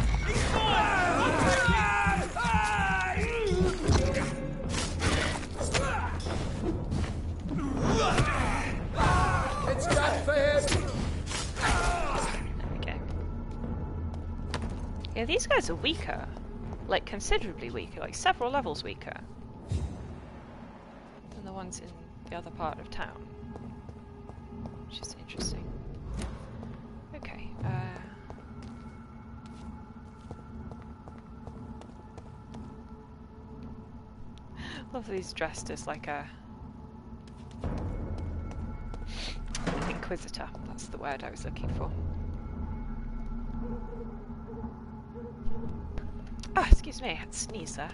It's done for him! Yeah, these guys are weaker. Like, considerably weaker. Like, several levels weaker than the ones in the other part of town. Which is interesting. Okay, love that he's dressed as like a inquisitor. That's the word I was looking for. Oh, excuse me, I had to sneeze there.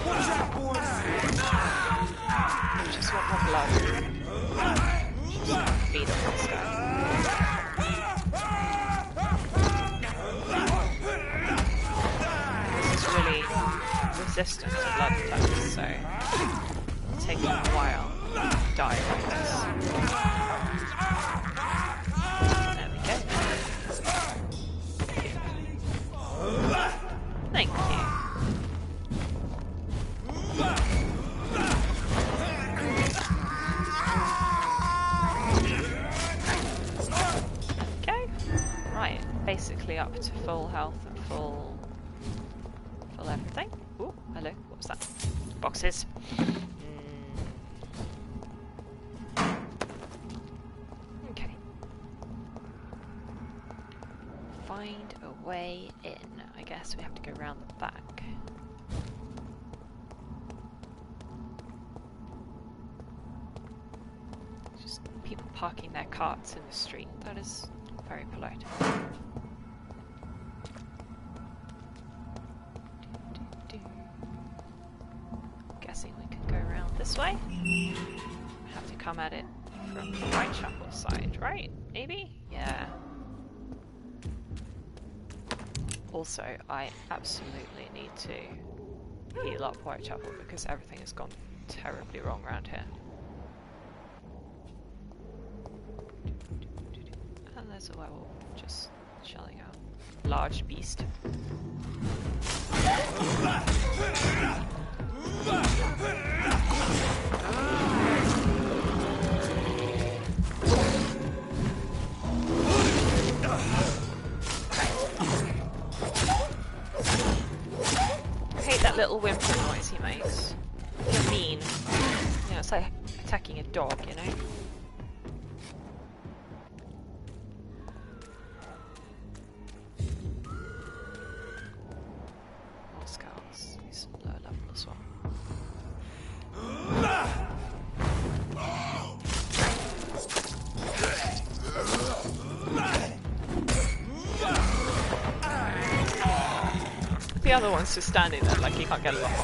Watch out, boys! Just want more blood. Just beat up this guy. This is really resistant to blood touches, so it's taking a while to die like this. There we go. Thank you. Okay. Right, basically up to full health and full everything. Ooh, hello, what was that? Boxes. Okay. Find a way in. I guess we have to go around the back. Just people parking their carts in the street. That is very polite. Guessing we can go around this way. Have to come at it from the Whitechapel side, right? Maybe? Yeah. Also, I absolutely need to heal up Whitechapel because everything has gone terribly wrong around here. And there's a werewolf just shelling out. Large beast. I hate that little whimpering noise he makes. He's mean. You know, it's like attacking a dog, you know? More skulls. He's lower level as well. The other one's just standing there like he can't get a lot on.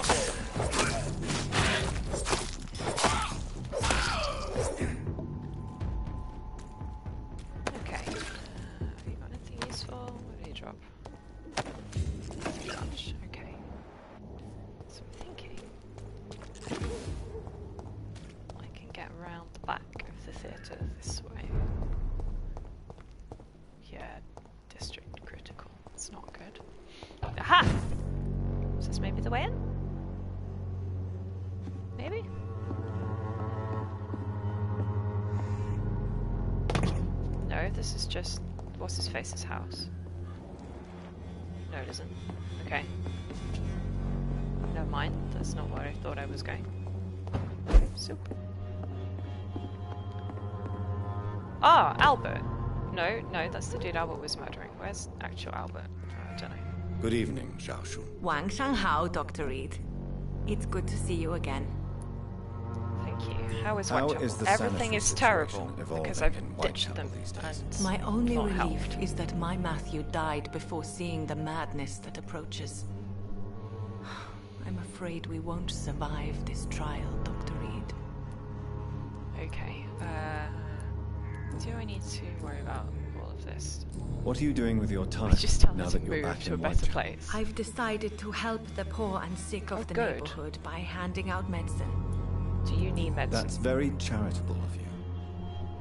Okay. Have you got anything useful? What did he drop? Nothing much. Okay. So I'm thinking I can get around the back of the theatre this way. Yeah, district critical. It's not good. Aha! Is this maybe the way in? Maybe? No, this is just... what's his face's house? No, it isn't. Okay. Never mind, that's not where I thought I was going. Soup. Ah, Albert. No, that's the dude Albert was murdering. Where's actual Albert? I don't know. Good evening, Zhao Shun. Wang Shanghao, Dr. Reed. It's good to see you again. Thank you. How is Whitechapel? Everything is terrible because I've ditched them. And my only relief helped. is that my Matthew died before seeing the madness that approaches. I'm afraid we won't survive this trial, Dr. Reed. Okay. Do I need to worry about all of this? What are you doing with your time Just tell now them that to you're move back to a in better Whitechapel? place. I've decided to help the poor and sick of the good. neighborhood by handing out medicine. Do you need medicine? That's very charitable of you.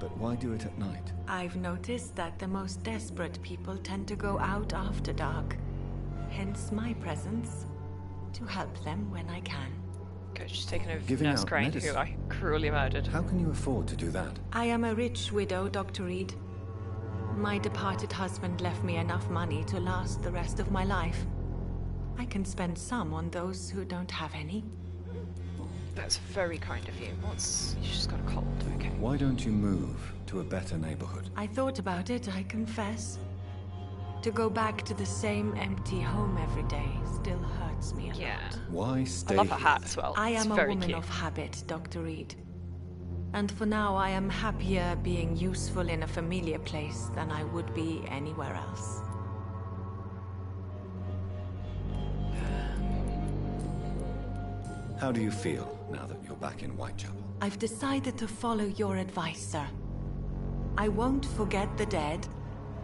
But why do it at night? I've noticed that the most desperate people tend to go out after dark. Hence my presence, to help them when I can. Good, she's taken over Giving Nurse out Crane, medicine? who I cruelly murdered. How can you afford to do that? I am a rich widow, Dr. Reed. My departed husband left me enough money to last the rest of my life. I can spend some on those who don't have any. That's very kind of you. You just got a cold, okay. Why don't you move to a better neighborhood? I thought about it, I confess. To go back to the same empty home every day still hurts me a lot. Why stay I love her here? hat as well. I It's am a very woman cute. of habit, Dr. Reed. And for now, I am happier being useful in a familiar place than I would be anywhere else. How do you feel now that you're back in Whitechapel? I've decided to follow your advice, sir. I won't forget the dead,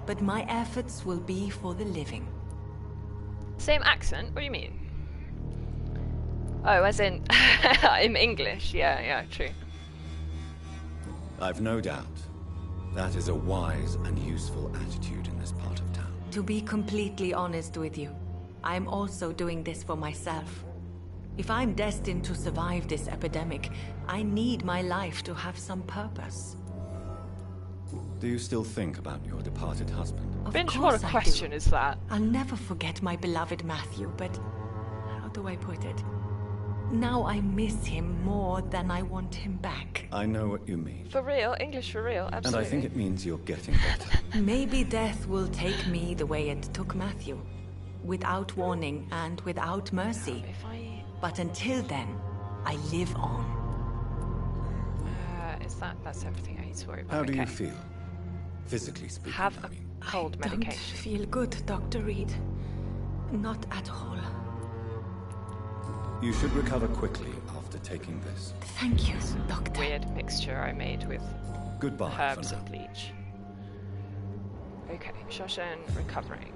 but my efforts will be for the living. Same accent? What do you mean? Oh, as in in English. Yeah, true. I've no doubt. That is a wise and useful attitude in this part of town. To be completely honest with you, I'm also doing this for myself. If I'm destined to survive this epidemic, I need my life to have some purpose. Do you still think about your departed husband? Binge, what a question is that? I'll never forget my beloved Matthew, but how do I put it? Now I miss him more than I want him back. I know what you mean. For real, English for real, absolutely. And I think it means you're getting better. Maybe death will take me the way it took Matthew. Without warning and without mercy. But until then, I live on. That's everything I need to worry about. How do you feel? Physically speaking, Have a cold I medication. don't feel good, Dr. Reed. Not at all. You should recover quickly after taking this. Thank you, Doctor. Weird mixture I made with Goodbye herbs for now. and bleach. Okay, Shoshan recovering.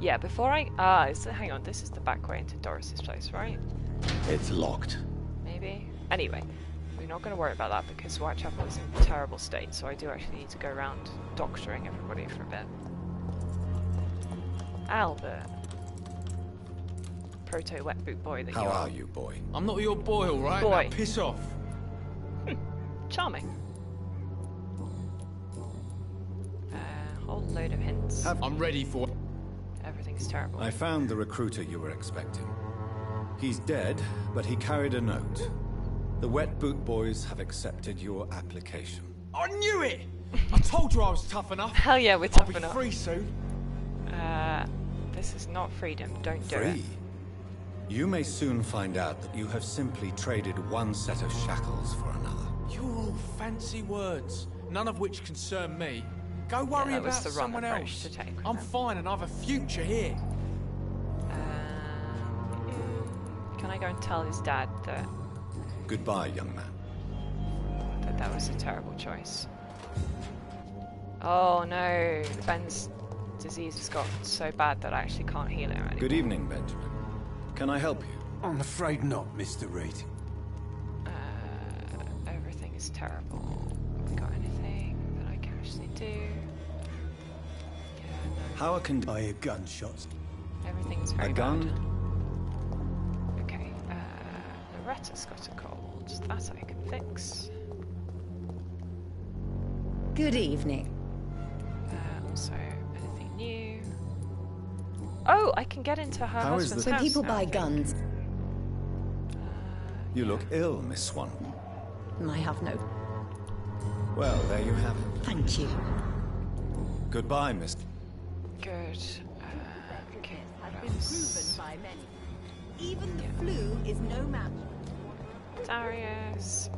Yeah, before I... hang on, this is the back way into Doris's place, right? It's locked. Maybe? Anyway, we're not going to worry about that because Whitechapel is in a terrible state, so I do actually need to go around doctoring everybody for a bit. Albert. Proto-wet boot boy that How you are you, boy? I'm not your boy, all right? Boy. Now piss off. Charming. Whole load of hints. I'm ready for... Everything's terrible. I found the recruiter you were expecting. He's dead, but he carried a note. The Wet Boot Boys have accepted your application. I knew it! I told you I was tough enough. Hell yeah, we're tough I'll be enough. free soon. This is not freedom. Don't do it. Free? You may soon find out that you have simply traded one set of shackles for another. You're all fancy words, none of which concern me. Go worry that was about the wrong someone approach else. to take with I'm them. fine and I have a future here. Can I go and tell his dad that Goodbye, young man. that was a terrible choice? Oh no, Ben's disease has got so bad that I actually can't heal it anymore. Good evening, Benjamin. Can I help you? I'm afraid not, Mr. Reed. Everything is terrible. Have we got anything that I can actually do? How I can... I hear gunshots. Everything's very A gun? bad. Okay, Loretta's got a cold. That I can fix. Good evening. Also, anything new? Oh, I can get into her husband's house. When people now, buy I think. guns, You look ill, Miss Swan. I have no. Well, there you have it. Thank you. Goodbye, Miss. Good. Okay, what Has been else? proven by many. Even the flu is no match. Darius.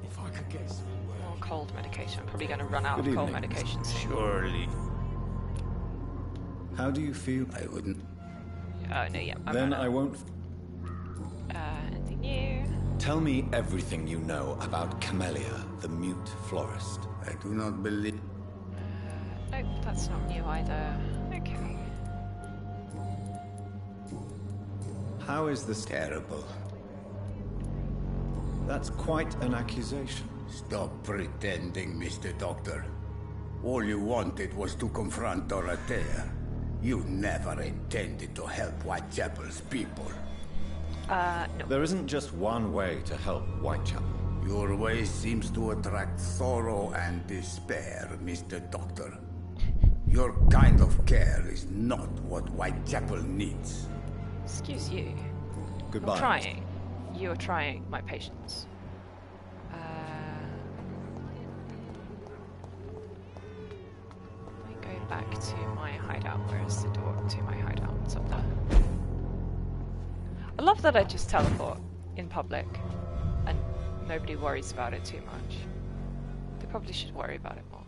If I could get some More cold medication. I'm probably going to run out Good of cold evening. medication soon. Surely. How do you feel? I wouldn't. Oh, no, yeah. Then I won't. Anything new? Tell me everything you know about Camellia, the mute florist. I do not believe. Nope, that's not new either. Okay. How is this terrible? That's quite an accusation. Stop pretending, Mr. Doctor. All you wanted was to confront Dorothea. You never intended to help Whitechapel's people. No. There isn't just one way to help Whitechapel. Your way seems to attract sorrow and despair, Mr. Doctor. Your kind of care is not what Whitechapel needs. Excuse you. Goodbye. I'm trying. You are trying my patience. Let me go back to my hideout. Where is the door to my hideout? It's up there. I love that I just teleport in public and nobody worries about it too much. They probably should worry about it more.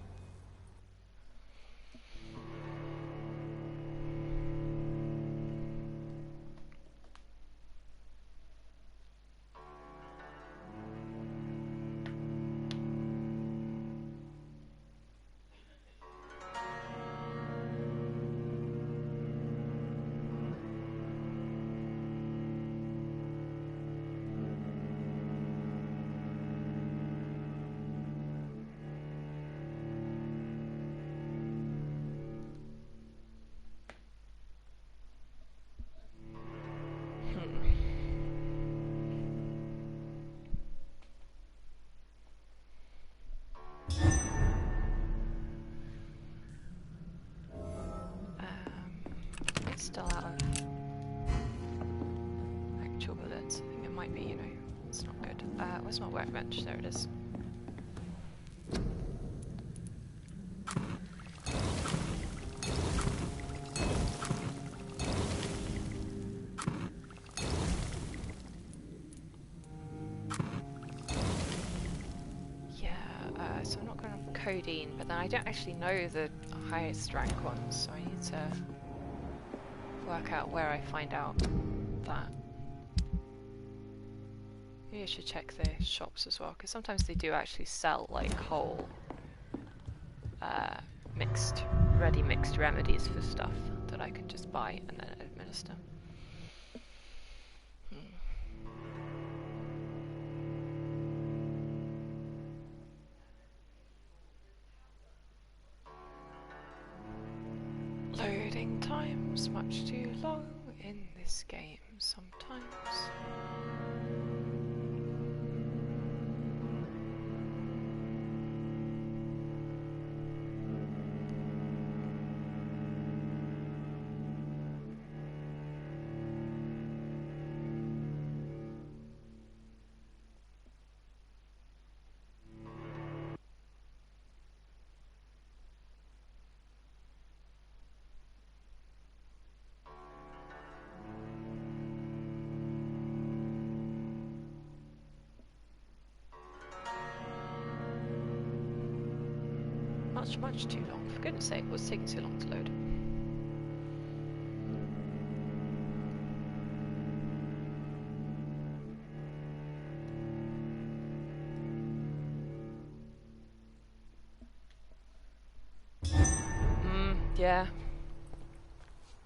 Still out of actual bullets. I think it might be, you know, it's not good. Where's my workbench? There it is. Yeah, so I'm not going to codeine, but then I don't actually know the highest rank ones, so I need to work out where I find out that. Maybe I should check the shops as well, because sometimes they do actually sell like whole ready mixed remedies for stuff that I can just buy and then administer. Loading times much too long in this game sometimes. Much too long. For goodness sake, what's taking so long to load? Yeah.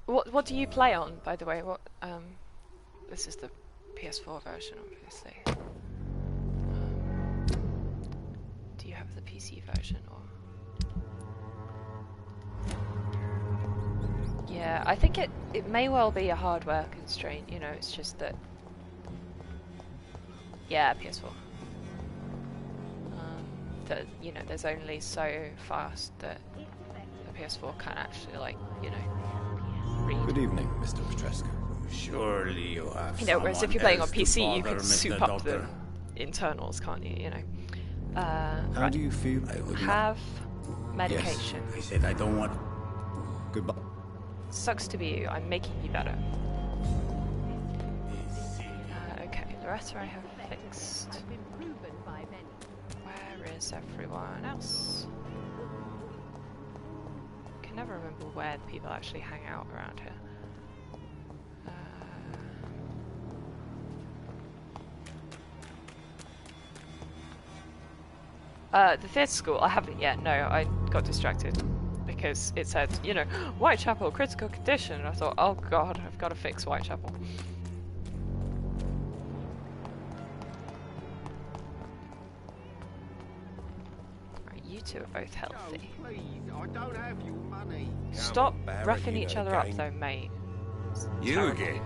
What do you play on, by the way? What this is the PS4 version, obviously. Do you have the PC version or? Yeah, I think it may well be a hardware constraint, you know, it's just that... Yeah, PS4. That, you know, there's only so fast that the PS4 can actually, like, you know, read. Good evening, Mr. Petrescu. Surely you have. You know, whereas if you're playing on PC, you can Mr. soup up the Doctor. internals, can't you? You know. How do you feel? Have medication. Yes, I said I don't want. Goodbye. Sucks to be you. I'm making you better. Okay, the rest I have fixed. Where is everyone else? I can never remember where the people actually hang out around here. The theatre school, I haven't yet, no, I got distracted because it said, you know, Whitechapel, critical condition, and I thought, oh god, I've got to fix Whitechapel. Right, you two are both healthy. No, please, I don't have your money. Stop Barrett, roughing you each know, other up again. though, mate. It's You terrible. again?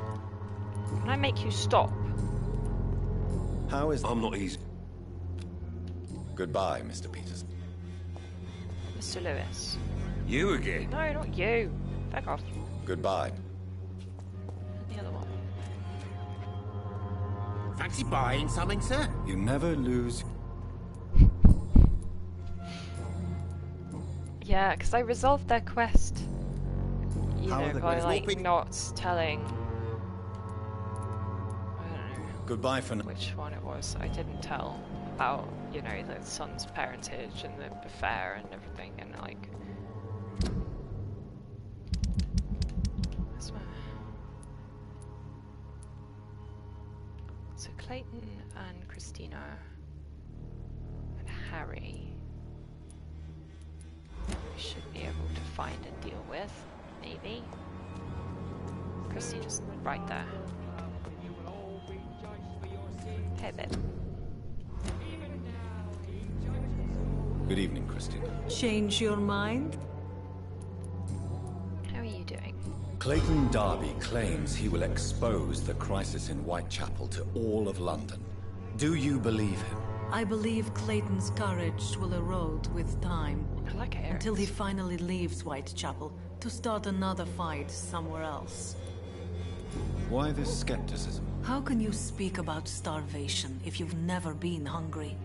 Can I make you stop? How is... I'm not easy. Goodbye, Mr. Peters. Mr. Lewis. You again? No, not you. Back off. Goodbye. The other one. Fancy buying something, sir? You never lose... Yeah, because I resolved their quest. You How know, are the by quests? like not telling. I don't know Goodbye for now. which one it was. I didn't tell about, you know, the son's parentage and the affair and everything, and like. Where's my... So Clayton and Christina and Harry. We should be able to find and deal with, maybe. Christina's right there. Hey, babe. Good evening, Christina. Change your mind? How are you doing? Clayton Darby claims he will expose the crisis in Whitechapel to all of London. Do you believe him? I believe Clayton's courage will erode with time. I like it. Until he finally leaves Whitechapel to start another fight somewhere else. Why this skepticism? How can you speak about starvation if you've never been hungry?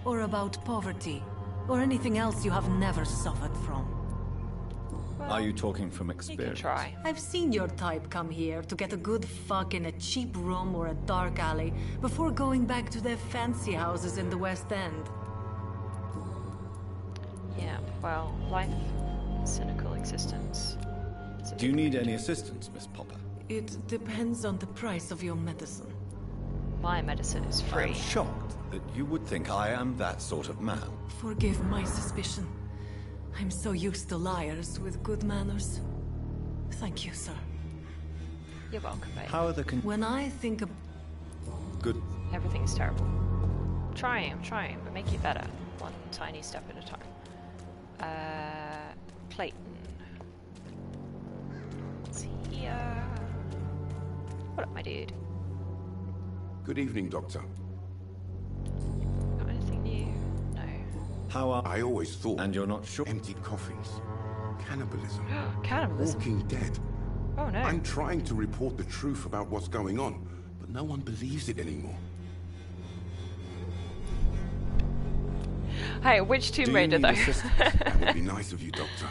Or about poverty? Or anything else you have never suffered from? Well, Are you talking from you can experience? try. I've seen your type come here to get a good fuck in a cheap room or a dark alley before going back to their fancy houses in the West End. Yeah, well, life, cynical existence. Do you need any assistance, Miss Popper? It depends on the price of your medicine. My medicine is I'm free. shocked that you would think I am that sort of man. Forgive my suspicion. I'm so used to liars with good manners. Thank you, sir. You're welcome, babe. How are the When I think of... good? Everything's terrible. I'm trying, but make it better. One tiny step at a time. Clayton. It's here. What up, my dude? Good evening, Doctor. Got anything new? No. How are... I always thought... And you're not sure? Empty coffins. Cannibalism. Cannibalism? Walking dead. Oh no. I'm trying to report the truth about what's going on, but no one believes it anymore. Hey, which Tomb Raider though? That would be nice of you, Doctor.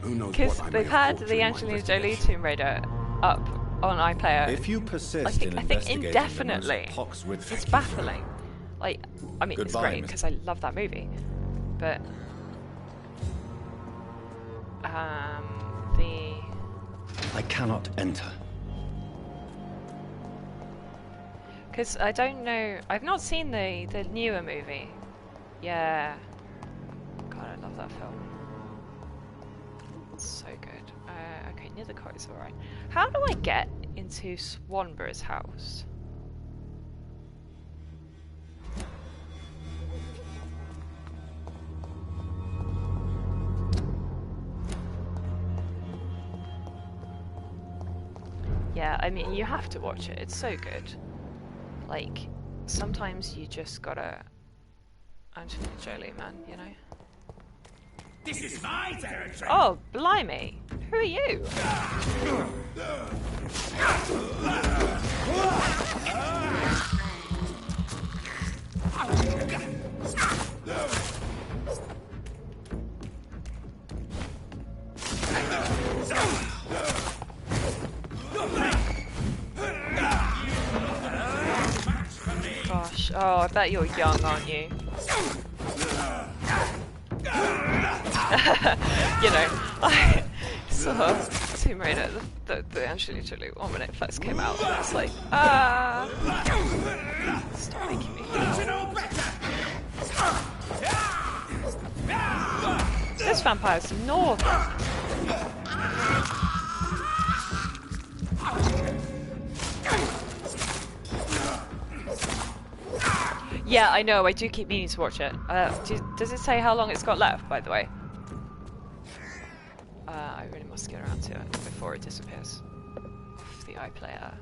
Who knows Because what I may they've have had thought the during my Angelina Jolie investigation. Tomb Raider up on iPlayer. If you persist I think in investigating indefinitely. the most poxrid... It's baffling. Like, I mean, it's Goodbye, great because I love that movie, but the I cannot enter. because I don't know. I've not seen the newer movie. Yeah. God, I love that film. It's so good. Okay, near the court is alright. How do I get into Swanborough's house? Yeah, I mean, you have to watch it. It's so good. Like, sometimes you just gotta... Angelina Jolie, man, you know? This is my territory. Oh, blimey. Who are you? Gosh, oh, I bet you're young, aren't you? You know, I saw Tomb Raider, the Angelina Jolie one when it first came out, and I was like, stop making me This vampire's northern. Yeah, I know, I do keep meaning to watch it. Does it say how long it's got left, by the way? I really must get around to it before it disappears off the iPlayer.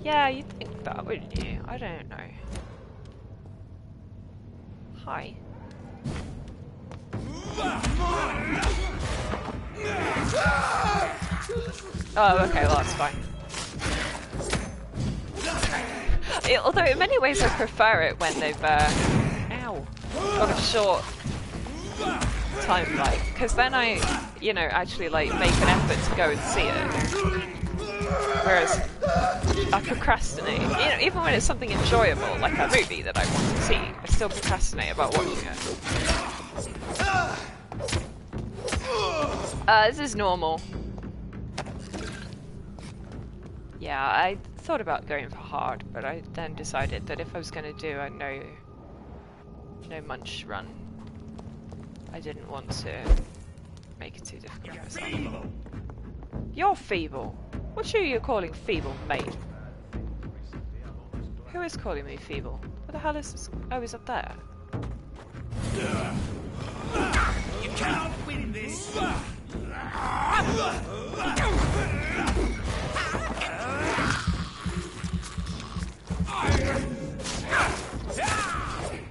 Yeah, you'd think that, wouldn't you? I don't know. Hi. Oh, okay, well that's fine. Although in many ways I prefer it when they've got a short time, like, because then I, you know, actually like make an effort to go and see it. Whereas I procrastinate, you know, even when it's something enjoyable, like a movie that I want to see, I still procrastinate about watching it. This is normal. Yeah, I thought about going for hard, but I then decided that if I was going to do a no munch run, I didn't want to make it too difficult for myself. You're feeble. What are you calling feeble, mate? Who is calling me feeble? What the hell is this? Oh, he's up there. You cannot win this.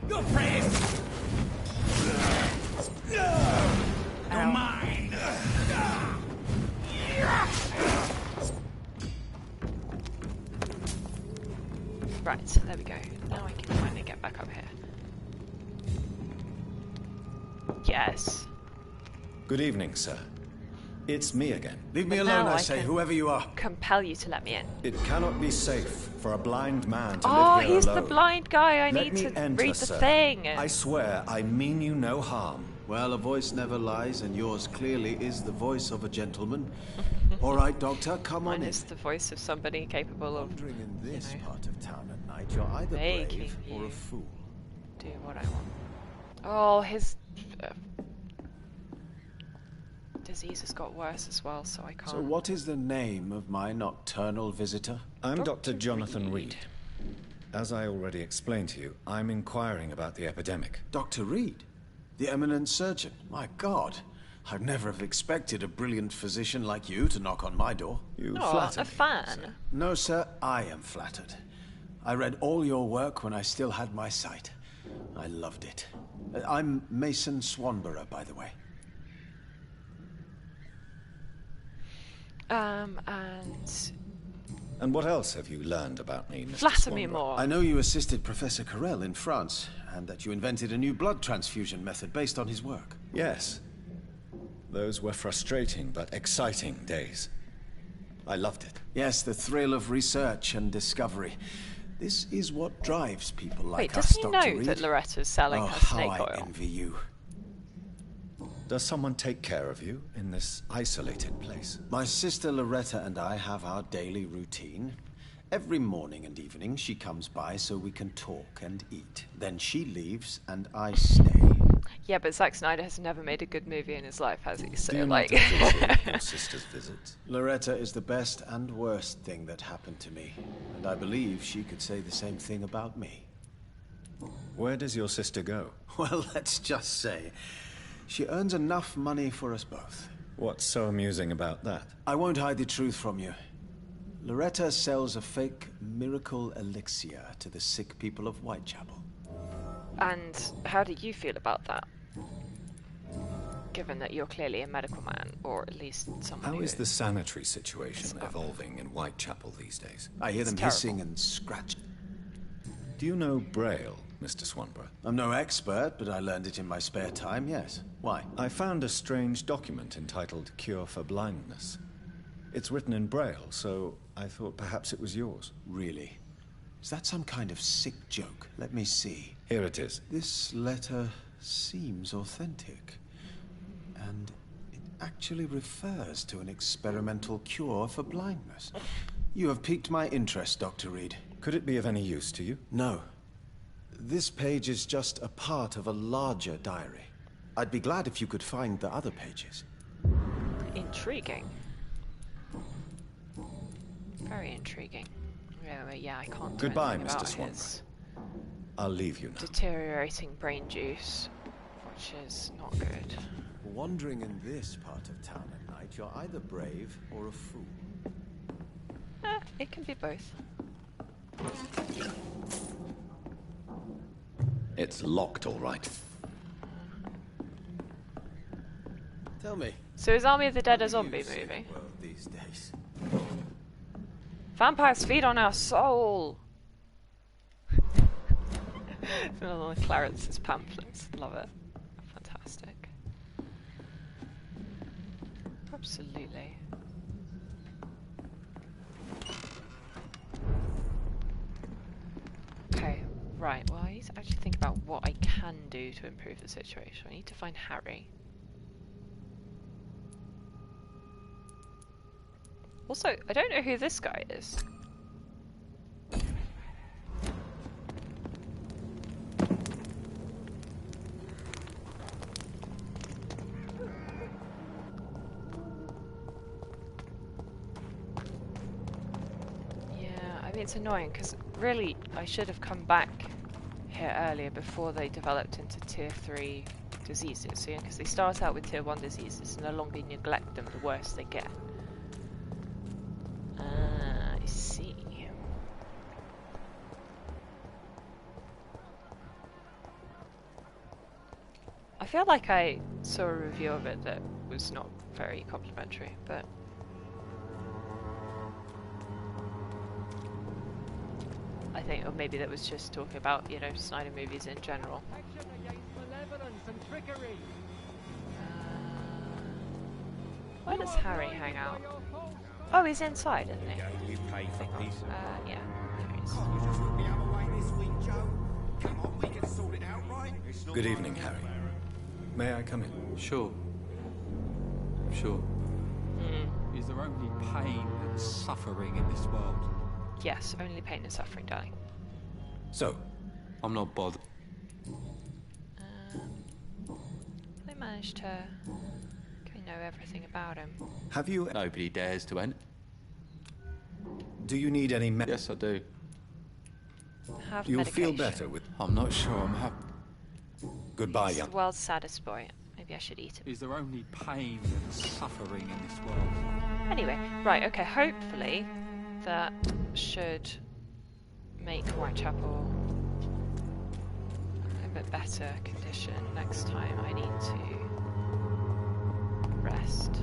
Your praise. You're mine. Right, there we go. Now I can finally get back up here. Yes. Good evening, sir. It's me again. Leave me alone, I say, whoever you are. Compel you to let me in. It cannot be safe for a blind man to live here he's alone. the blind guy. I Let need me to enter, read the sir. thing. I swear I mean you no harm. Well, a voice never lies, and yours clearly is the voice of a gentleman. All right, Doctor, come on in. Mine is the voice of somebody capable of wandering in this part of town at night. You're either brave or a fool. Do what I want. Oh, his disease has got worse as well, so I can't. So what is the name of my nocturnal visitor? I'm Dr. Jonathan Reed. As I already explained to you, I'm inquiring about the epidemic. Dr. Reed? The eminent surgeon? My God. I'd never have expected a brilliant physician like you to knock on my door. You flatter a fan. Sir. No, sir, I am flattered. I read all your work when I still had my sight. I loved it. I'm Mason Swanborough, by the way. And what else have you learned about me, Mr. Flatter me Swanborough? more. I know you assisted Professor Carell in France, and that you invented a new blood transfusion method based on his work. Yes. Those were frustrating but exciting days. I loved it. Yes, the thrill of research and discovery. This is what drives people like Wait, us, does he Dr. know Reed. that Loretta's selling her how snake I oil? envy you. Does someone take care of you in this isolated place? My sister Loretta and I have our daily routine. Every morning and evening she comes by so we can talk and eat. Then she leaves and I stay. Yeah, but Zack Snyder has never made a good movie in his life, has he? So, Do you like... not appreciate your sister's visits? Loretta is the best and worst thing that happened to me. And I believe she could say the same thing about me. Where does your sister go? Well, let's just say, she earns enough money for us both. What's so amusing about that? I won't hide the truth from you. Loretta sells a fake miracle elixir to the sick people of Whitechapel. And how do you feel about that? Given that you're clearly a medical man, or at least someone How who is the sanitary situation evolving in Whitechapel these days? I hear them hissing and scratching. Do you know Braille, Mr. Swanborough? I'm no expert, but I learned it in my spare time, yes. Why? I found a strange document entitled Cure for Blindness. It's written in Braille, so I thought perhaps it was yours. Really? Is that some kind of sick joke? Let me see. Here it is. This letter seems authentic. And it actually refers to an experimental cure for blindness. You have piqued my interest, Dr. Reed. Could it be of any use to you? No. This page is just a part of a larger diary. I'd be glad if you could find the other pages. Intriguing. Very intriguing. Yeah, I can't do Goodbye, anything Mr. about Swanborough. his I'll leave you now. deteriorating brain juice, which is not good. Wandering in this part of town at night, you're either brave or a fool. It can be both. It's locked, all right. Tell me. So is Army of the Dead a zombie movie? Well, these days. Vampires feed on our soul! One of Clarence's pamphlets. Love it. Fantastic. Absolutely. Okay, right. Well, I need to actually think about what I can do to improve the situation. I need to find Harry. Also, I don't know who this guy is. It's annoying because really I should have come back here earlier before they developed into tier 3 diseases. So yeah, because they start out with tier 1 diseases and the longer you neglect them, the worse they get. I see. I feel like I saw a review of it that was not very complimentary, but I think, or maybe that was just talking about, you know, Snyder movies in general. Where does Harry hang out? Oh, he's inside, isn't he? Yeah, there he is. Good evening, Harry. May I come in? Sure. Is there only pain and suffering in this world? Yes, only pain and suffering, darling. So, I'm not bothered. They managed to know everything about him. Have you... Nobody dares to enter. Do you need any Yes, I do. Have You'll medication. feel better with... I'm not sure I'm happy. Goodbye, He's young... the world's saddest boy. Maybe I should eat him. Is there only pain and suffering in this world? Anyway, right, okay, hopefully that should make Whitechapel a bit better condition next time I need to rest,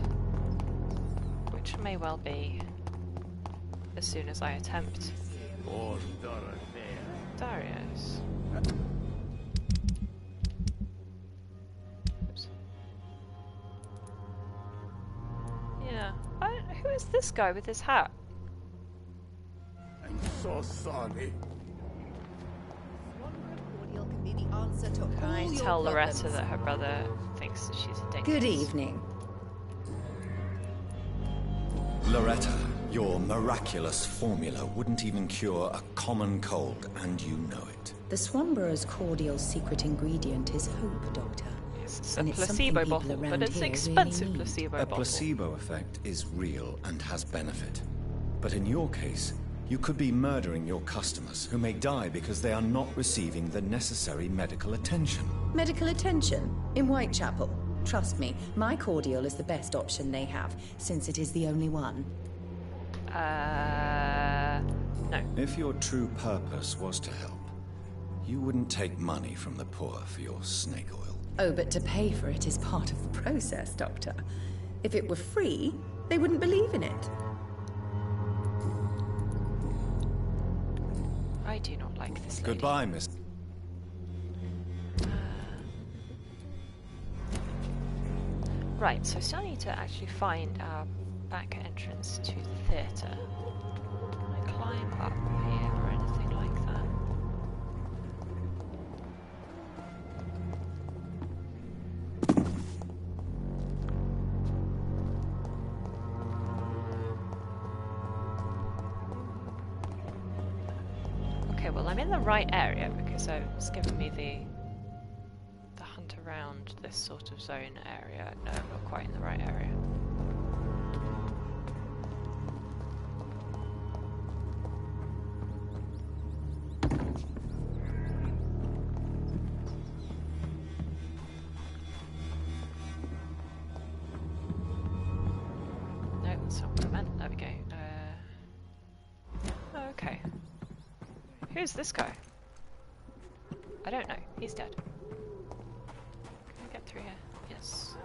which may well be as soon as I attempt. Darius. Oops. Yeah, who is this guy with his hat? I'm so sorry. Cordial can be the answer to Can all I your tell Loretta problems. that her brother thinks that she's a dingus? Good evening. Loretta, your miraculous formula wouldn't even cure a common cold, and you know it. The Swanborough's cordial secret ingredient is hope, Doctor. It's And a it's something placebo people bottle, but around it's an here expensive really need. placebo A bottle. placebo effect is real and has benefit. But in your case, you could be murdering your customers who may die because they are not receiving the necessary medical attention. Medical attention in Whitechapel. Trust me, my cordial is the best option they have, since it is the only one. No. If your true purpose was to help, you wouldn't take money from the poor for your snake oil. Oh, but to pay for it is part of the process, Doctor. If it were free, they wouldn't believe in it. I do not like this lady. Goodbye, Miss. Right, so I still need to actually find our back entrance to the theatre. Can I climb up here or anything like that? Okay, well I'm in the right area because it's given me the hunt around this sort of zone area. No, I'm not quite in the right area. No, that's not what I meant. There we go. Oh, okay. Who's this guy? I don't know. He's dead. Can I get through here? Yes.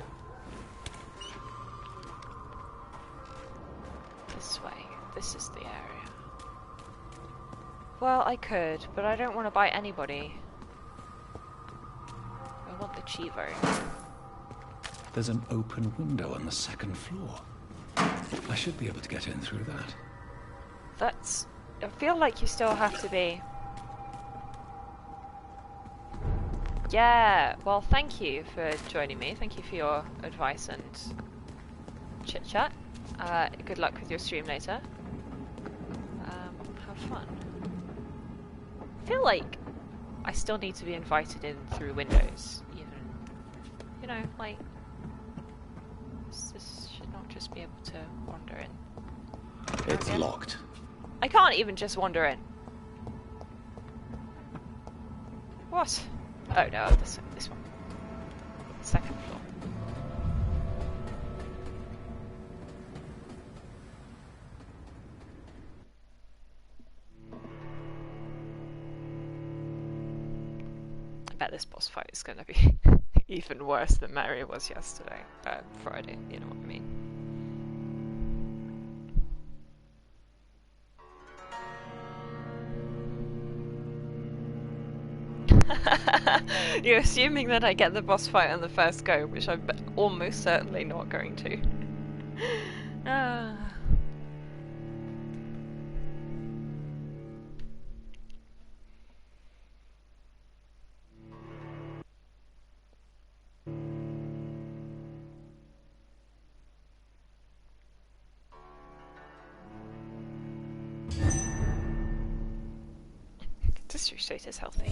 This way. This is the area. Well, I could, but I don't want to bite anybody. I want the Chivo. There's an open window on the second floor. I should be able to get in through that. That's... I feel like you still have to be... Yeah, well thank you for joining me. Thank you for your advice and chit-chat. Good luck with your stream later. Have fun. I feel like I still need to be invited in through windows, even. You know, like... This should not just be able to wander in. It's locked. I can't even just wander in. What? Oh no, this one. Second floor. I bet this boss fight is going to be even worse than Mary was yesterday. Friday, you know what I mean. You're assuming that I get the boss fight on the first go, which I'm almost certainly not going to. District state is healthy.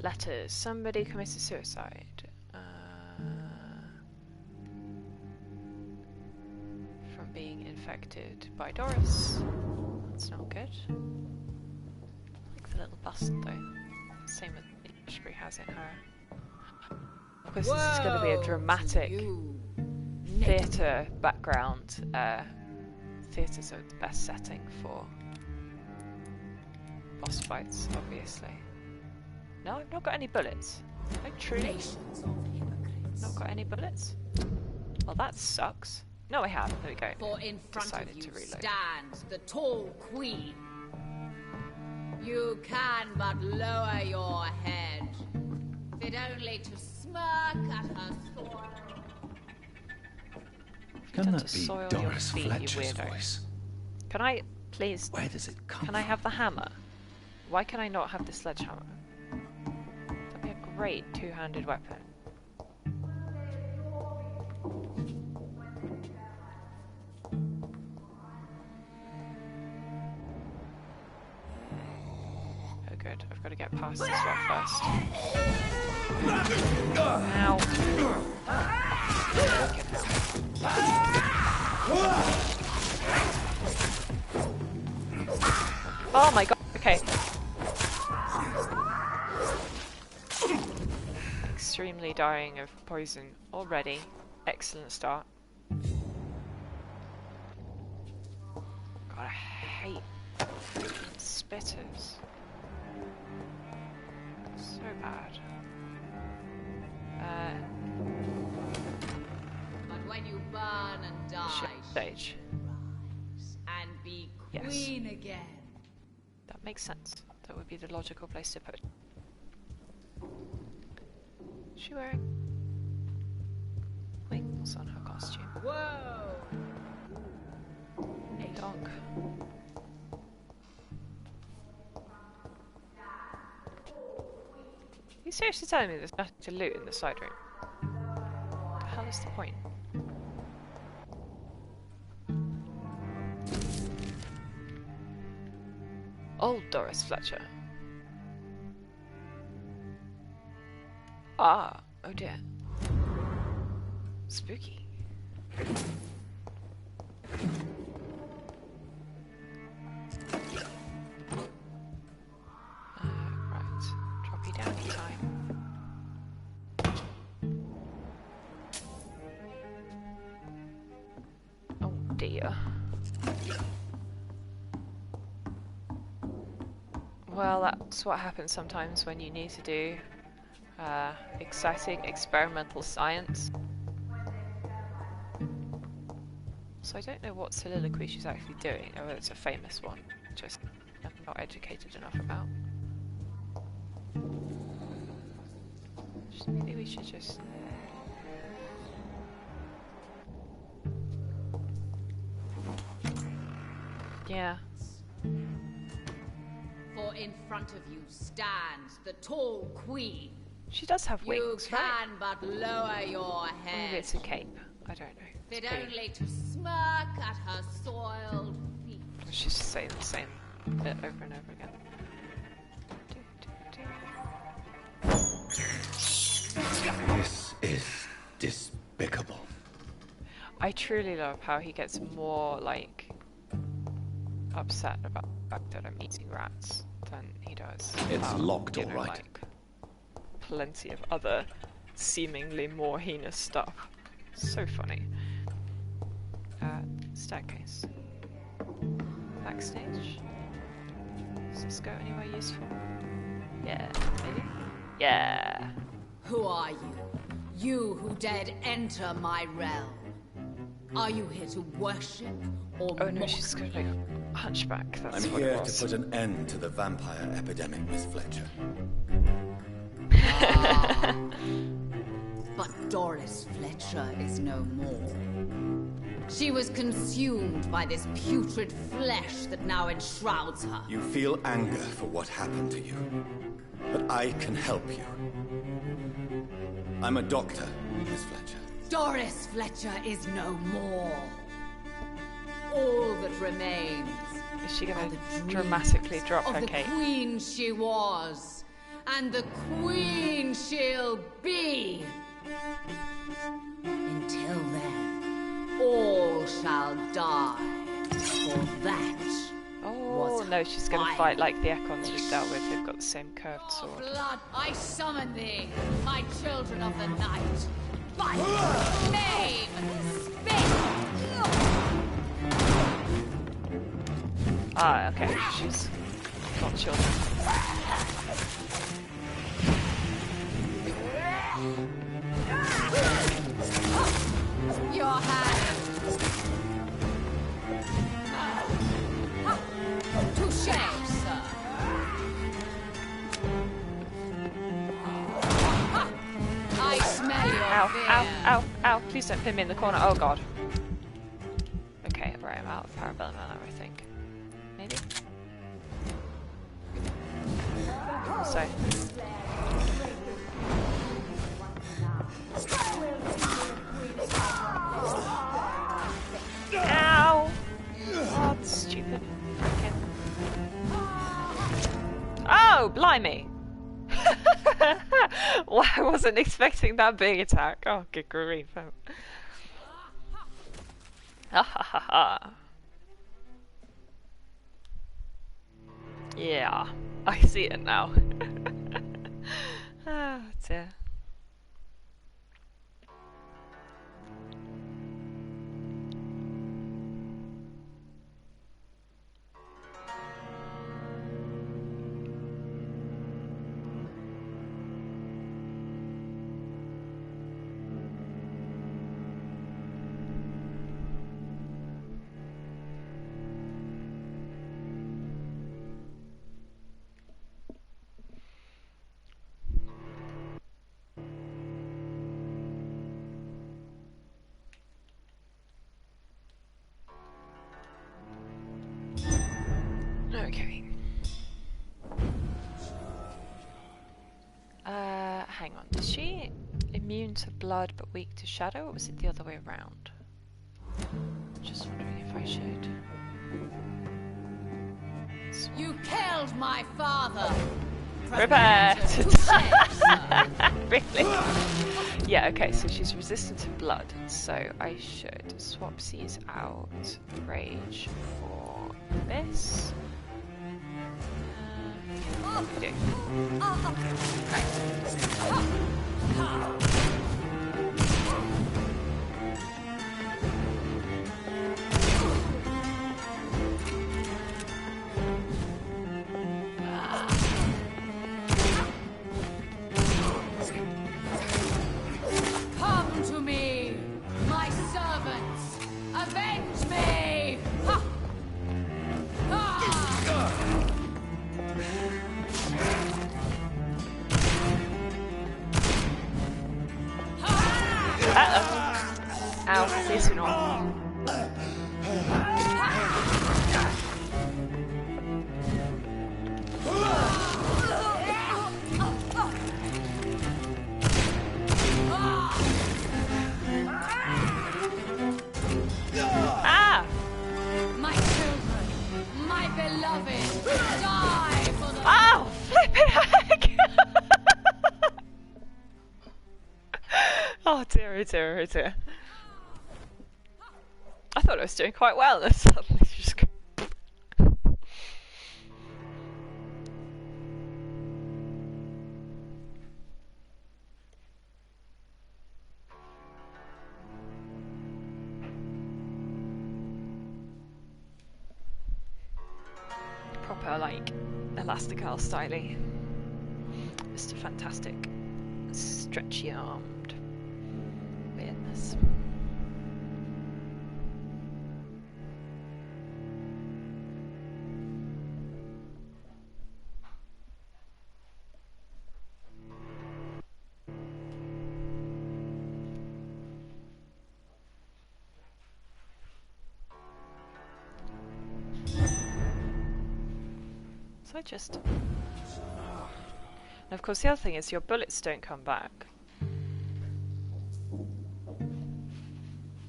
Letters. Somebody committed suicide. From being infected by Doris. That's not good. I like the little bust though. Same as Ishbury has in her. Of course, this is going to be a dramatic theatre background. Theatres are the best setting for boss fights, obviously. No, I've not got any bullets. Am I truly not got any bullets? Well, that sucks. No, I have. There we go. For in front Decided of you to reload. stands the tall queen. You can but lower your head, fit only to smirk at her soil. Can that be Doris feet, Fletcher's voice? Can I please? Where does it come Can I have the hammer? Why can I not have the sledgehammer? That'd be a great two-handed weapon. Oh good, I've got to get past this one first. Ow. Oh my god, okay. extremely dying of poison already. Excellent start. God, I hate spitters. So bad. But when you burn and die, stage. Rise and be queen again. That makes sense. That would be the logical place to put it. Is she wearing wings on her costume? Whoa! Dog. Are you seriously telling me there's nothing to loot in the side room? What the hell is the point? Old Doris Fletcher. Ah, oh dear. Spooky. Right, drop you down in time. Oh dear. Well, that's what happens sometimes when you need to do exciting experimental science. So I don't know what soliloquy she's actually doing, or whether it's a famous one, just I'm not educated enough about. Maybe we should just... Yeah. For in front of you stands the tall queen. She does have wings, You can right? but lower your head. Maybe it's a cape. I don't know. Fit only to smirk at her soiled feet. She's just saying the same bit over and over again. This is despicable. I truly love how he gets more, like, upset about the fact that I'm eating rats than he does. It's locked, you know, all right. Like, plenty of other seemingly more heinous stuff. So funny. Staircase. Backstage. Does this go anywhere useful? Yeah, maybe? Yeah. Who are you? You who dared enter my realm. Are you here to worship or Oh no, mock she's got like a hunchback. That's I'm what here it to was. put an end to the vampire epidemic, Miss Fletcher. Ah. But Doris Fletcher is no more. She was consumed by this putrid flesh that now enshrouds her. You feel anger for what happened to you, but I can help you. I'm a doctor, Miss Fletcher. Doris Fletcher is no more. All that remains Is she gonna dramatically drop of her the cape? queen she was, and the queen she'll be. Until then, all shall die. For that. Oh no, she's gonna fight like the Econs we've dealt with. They've got the same curved sword. Blood, I summon thee, my children of the night. Fight, name, spit. Ah, okay, she's got children. Your hand. Touche, sir. I smell your Ow, fear. ow, ow, ow. Please don't pin me in the corner. Oh god. Okay, right, I'm out of Parabellum now, I think. Maybe? So. Ow! Oh, that's stupid. Frickin'. Oh, blimey! Well, I wasn't expecting that big attack. Oh, good grief. Ha ha ha ha. Yeah, I see it now. Ah, dear. hang on. Is she immune to blood but weak to shadow, or was it the other way around? Just wondering if I should. You killed my father! Prepare to really? Yeah, okay, so she's resistant to blood, so I should swap these out. Rage for this. We do. Come to me, my servants! Avenge me! Ha! Uh-oh. Ow, this one off. Ah! My children, my beloved, die for the... Ow! Flippin' heck! Oh dear, oh dear, oh dear. I thought I was doing quite well, and suddenly just go... Proper, like, Elastigirl styly. Mr. Fantastic. Stretchy armed. Weirdness. So I just... And of course the other thing is your bullets don't come back.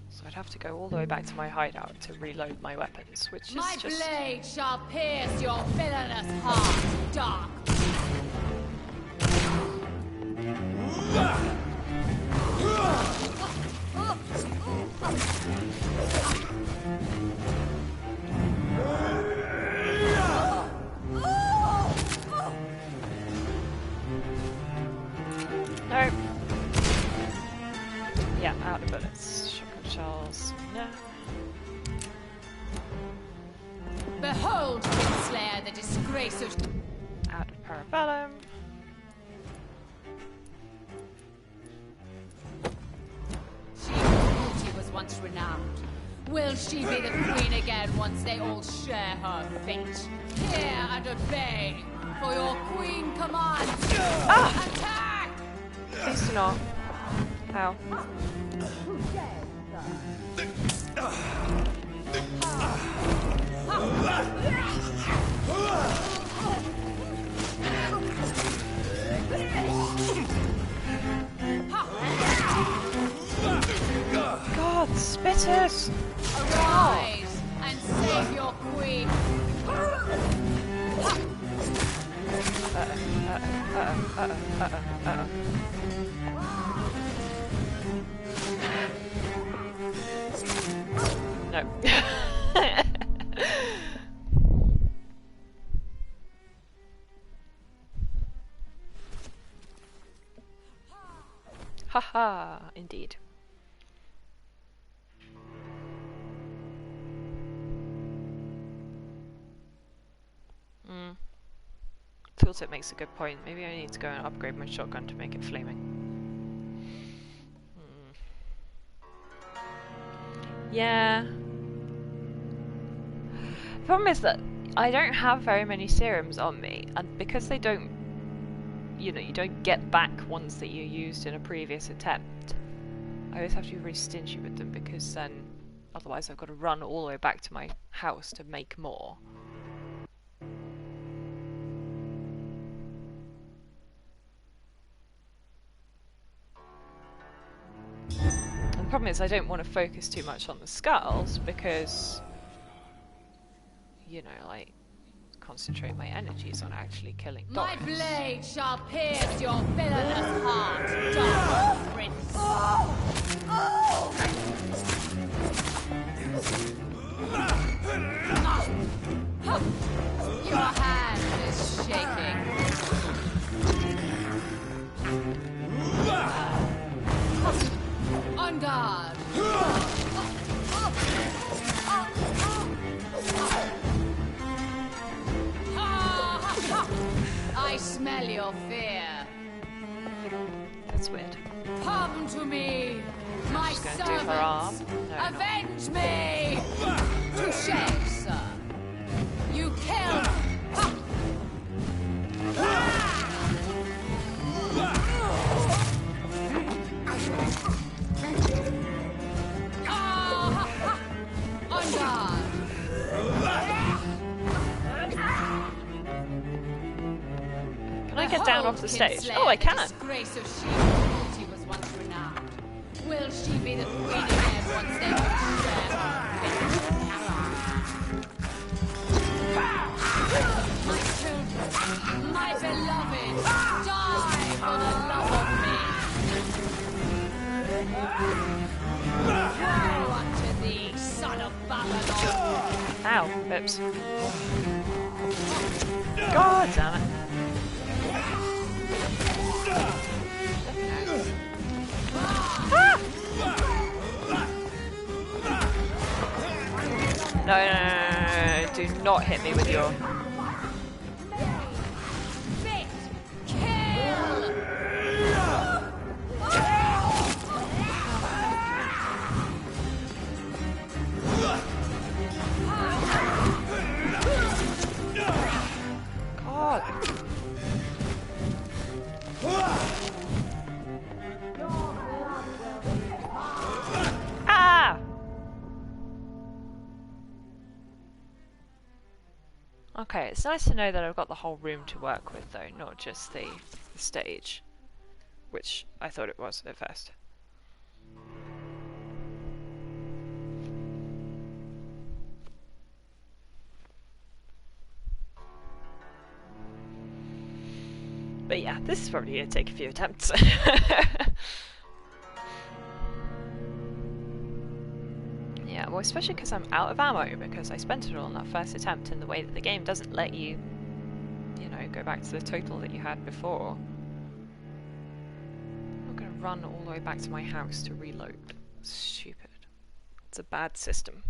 So I'd have to go all the way back to my hideout to reload my weapons, which is My just... blade shall pierce your villainous heart, dark. No. Yeah, out of bullets. Shotgun shells. No. Behold, Kingslayer, the disgrace of... Out of parabellum. She whose beauty was once renowned. Will she be the queen again once they all share her fate? Hear and obey, for your queen commands. Ah! Attack! Please do not. Ow. God, spitters! Arise and save your queen. No. Haha, indeed. Tooltip makes a good point. Maybe I need to go and upgrade my shotgun to make it flaming. Yeah. The problem is that I don't have very many serums on me, and because they don't, you know, you don't get back ones that you used in a previous attempt, I always have to be really stingy with them, because then otherwise I've got to run all the way back to my house to make more. problem is I don't want to focus too much on the skulls because, you know, like, concentrate my energies on actually killing Doris. My blade shall pierce your villainous heart, dark prince. Your hand is shaking. On guard. I smell your fear. That's weird. Come to me, my She's gonna do her arm. servants. No, Avenge me. Touché, sir. You killed. On guard. Can I get down off the stage? Oh, I can. Disgrace of she was once renowned. Will she be the queen again once they will share her fate? My children, my beloved, die for the love of me. Woe unto thee, son of Babylon. Ow, oops. God damn it. Ah! No, do not hit me with your... God. Ah! Okay, it's nice to know that I've got the whole room to work with though, not just the stage, which I thought it was at first. But yeah, this is probably going to take a few attempts. Yeah, well, especially because I'm out of ammo, because I spent it all on that first attempt in the way that the game doesn't let you, you know, go back to the total that you had before. I'm not going to run all the way back to my house to reload. Stupid. It's a bad system.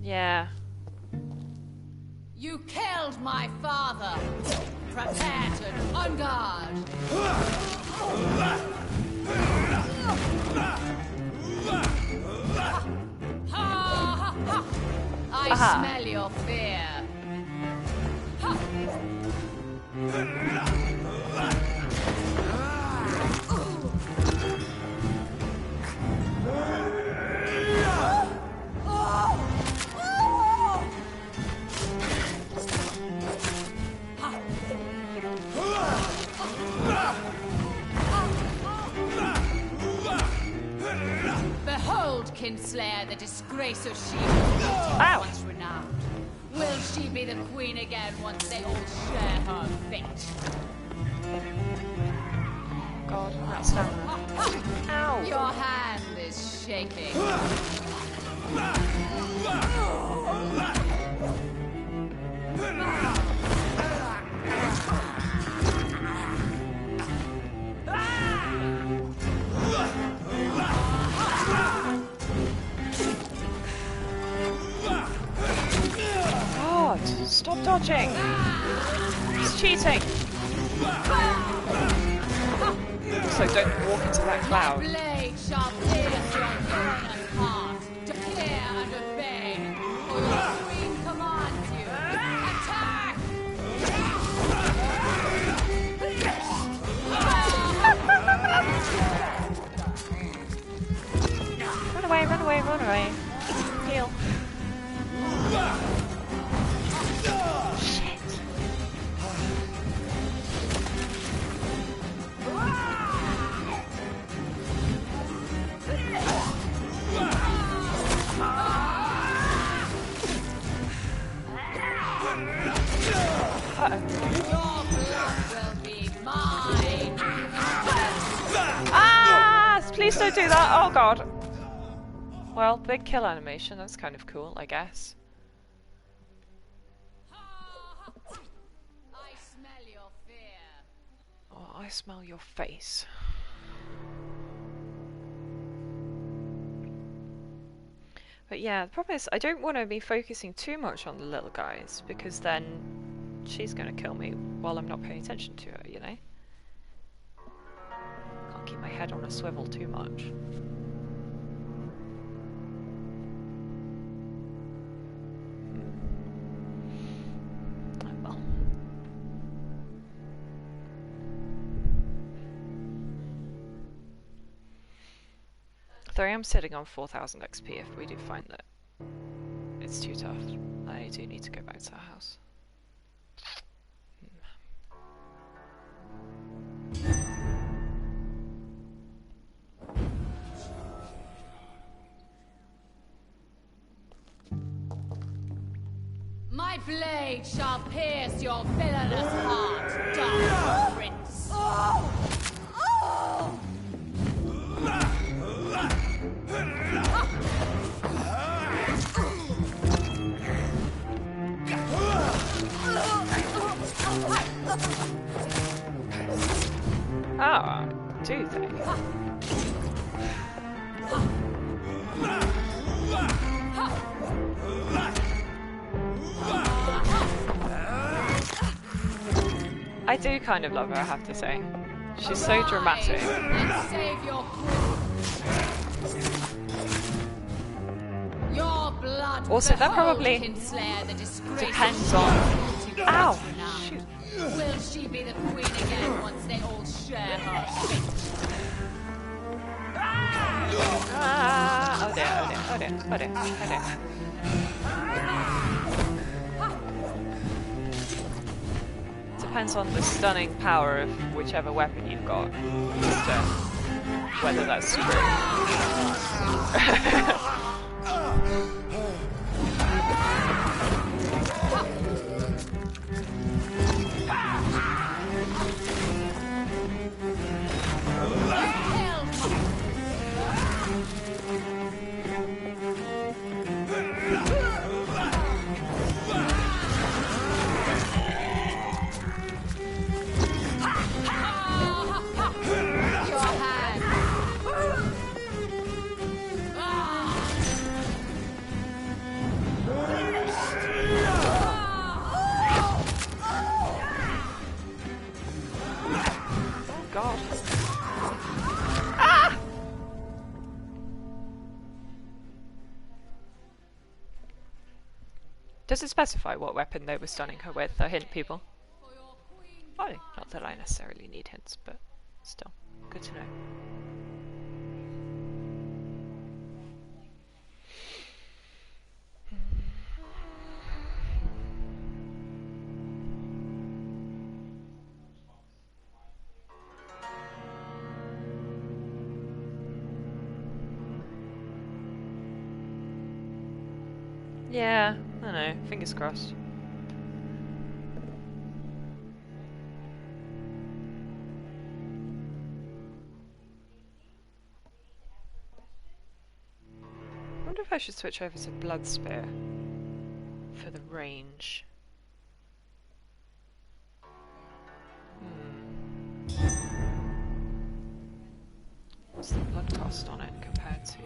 Yeah. You killed my father. Prepare to on guard. I smell your fear. Behold, Kinslayer, the disgrace of She-Hulk, once renowned. Will she be the queen again once they all share her fate? God, that's stamina. Ow! Your hand is shaking. God, stop dodging! He's cheating! So don't walk into that cloud. My blade shall pierce your villainous heart. Hear and obey, for your queen commands you. Attack! Alright. Heal. Shit. Ah! Please don't do that! Oh god! Well, big kill animation, that's kind of cool, I guess. I smell your fear. Oh, I smell your face. But yeah, the problem is I don't want to be focusing too much on the little guys, because then she's going to kill me while I'm not paying attention to her, you know? Can't keep my head on a swivel too much. Oh well. Though I am sitting on 4,000 XP if we do find that it's too tough. I do need to go back to our house. My blade shall pierce your villainous heart, dark prince. Ah, do they? I do kind of love her, I have to say. She's so dramatic. And save your blood. Also, that probably depends on... Ow! Shoot. Will she be the queen again once they all share her fate? Ah! Oh dear, oh dear, oh dear, oh dear, oh dear. Depends on the stunning power of whichever weapon you've got, as to whether that's true. God. Ah! Does it specify what weapon they were stunning her with? A hint, people? Oh, not that I necessarily need hints, but still, good to know. Yeah, I don't know. Fingers crossed. I wonder if I should switch over to Blood Spear for the range. What's the blood cost on it compared to...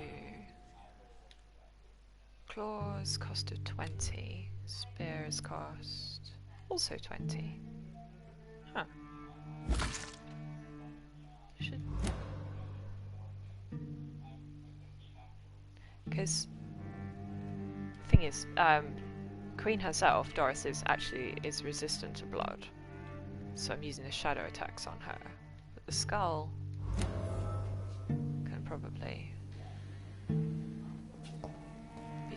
Claws costed 20. Spears cost also 20. Huh. Should... Because the thing is, Queen herself, Doris, is resistant to blood. So I'm using the shadow attacks on her. But the skull can probably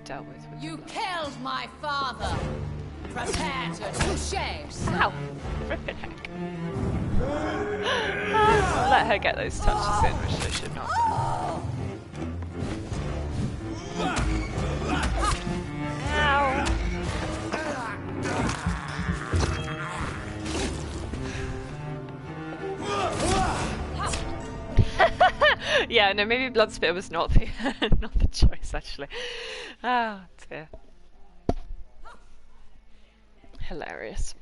dealt with You killed my father. Prepare to touche, sir. Ow! Flippin' heck. I'll let her get those touches in, which I should not do. Ow! Yeah, no, maybe blood spit was not the not the choice actually. Oh dear. Hilarious.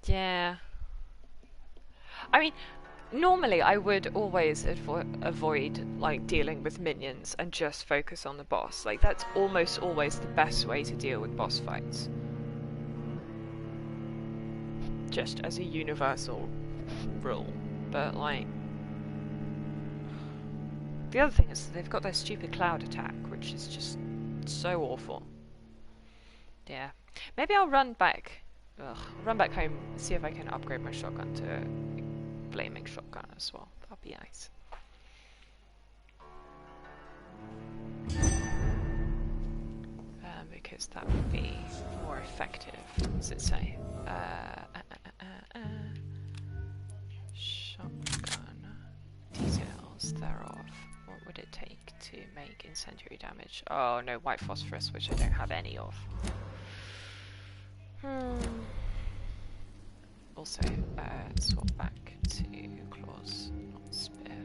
Yeah. I mean, normally I would always avoid like dealing with minions and just focus on the boss. Like that's almost always the best way to deal with boss fights. Just as a universal rule. But like the other thing is they've got their stupid cloud attack, which is just so awful. Yeah. Maybe I'll run back home and see if I can upgrade my shotgun to a flaming shotgun as well. That'll be nice. Because that would be more effective, does it say? Shotgun details thereof. What would it take to make incendiary damage? Oh no, white phosphorus, which I don't have any of. Also, swap back to claws, not spear.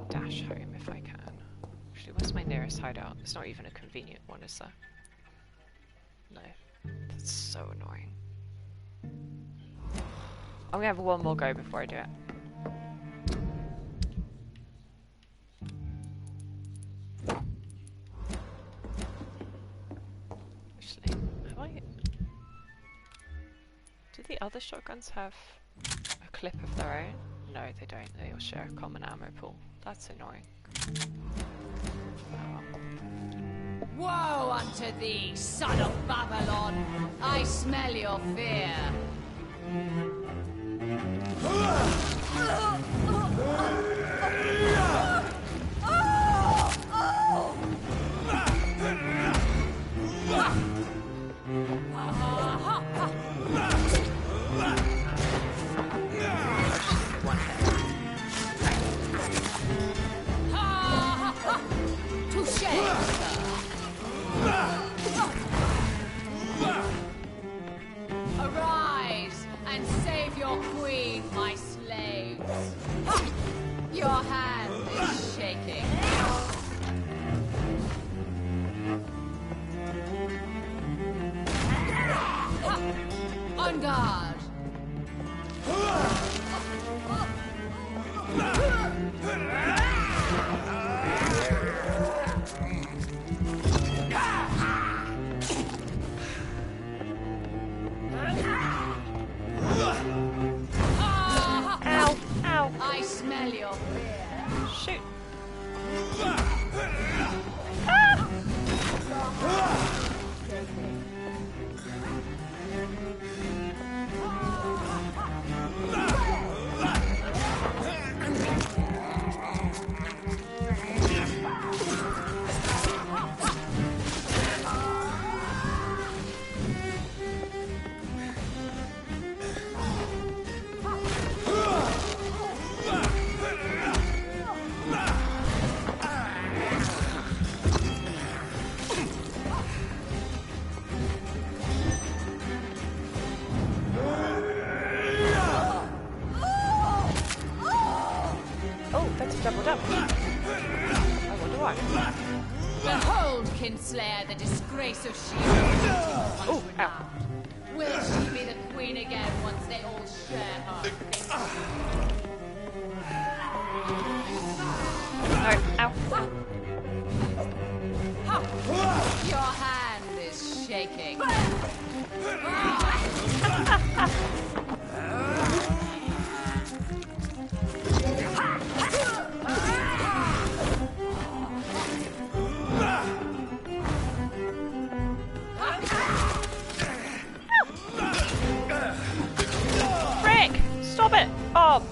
Dash home if I can. Actually, where's my nearest hideout? It's not even a convenient one, is there? No. That's so annoying. I'm gonna have one more go before I do it. Actually, have I... Do the other shotguns have a clip of their own? No, they don't. They all share a common ammo pool. That's annoying. Woe unto thee, son of Babylon! I smell your fear. Arise and save your queen, my slaves. Your hand is shaking. On guard. Ow! Ow! I smell your fear. Shoot! Double damage. I wonder why. Behold, Kinslayer, the disgrace of Shield. Oh, ow. Will she be the queen again once they all share her? No, ow. Your hand is shaking.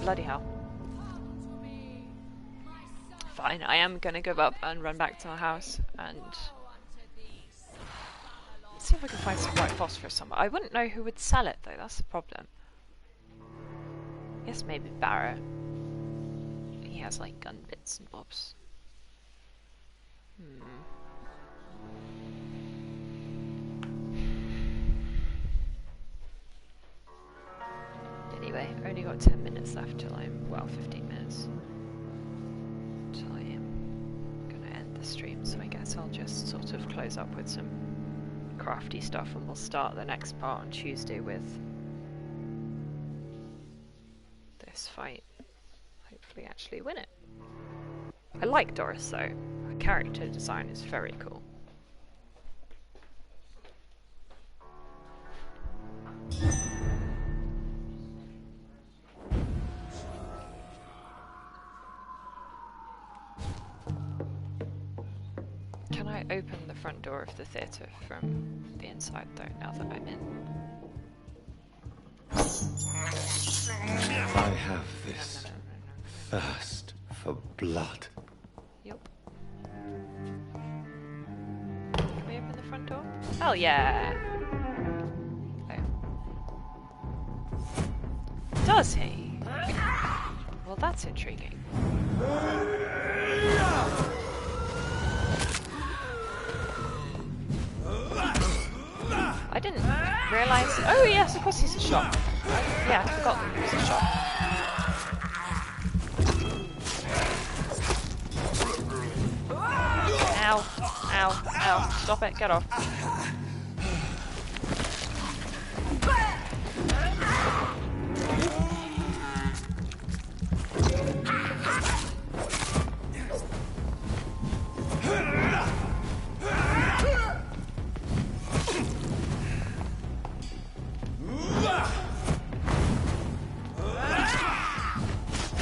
Bloody hell. Fine, I am gonna give up and run back to my house and see if I can find some white phosphorus somewhere. I wouldn't know who would sell it though, that's the problem. I guess maybe Barrett. He has like gun bits and bobs. Anyway, only got 10 minutes left till I'm, well, 15 minutes. Till I am gonna end the stream, so I guess I'll just sort of close up with some crafty stuff and we'll start the next part on Tuesday with this fight. Hopefully actually win it. I like Doris though. Her character design is very cool. Can I open the front door of the theatre from the inside though, now that I'm in? I have this thirst for blood. Yup. Can we open the front door? Oh yeah! Oh. Does he? Well, that's intriguing. I didn't realise. Oh yes, of course he's a shot. Yeah, I forgot that he was a shot. Ow! Ow! Ow! Stop it! Get off!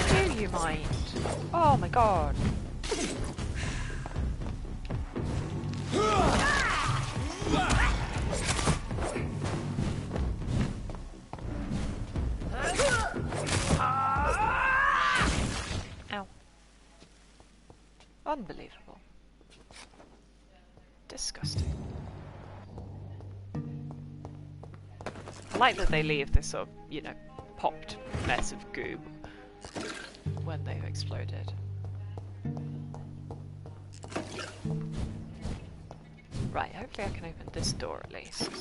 Do you mind? Oh my god! Ow. Unbelievable. Disgusting. I like that they leave this sort of, you know, popped mess of goo when they've exploded. Right, hopefully I can open this door at least.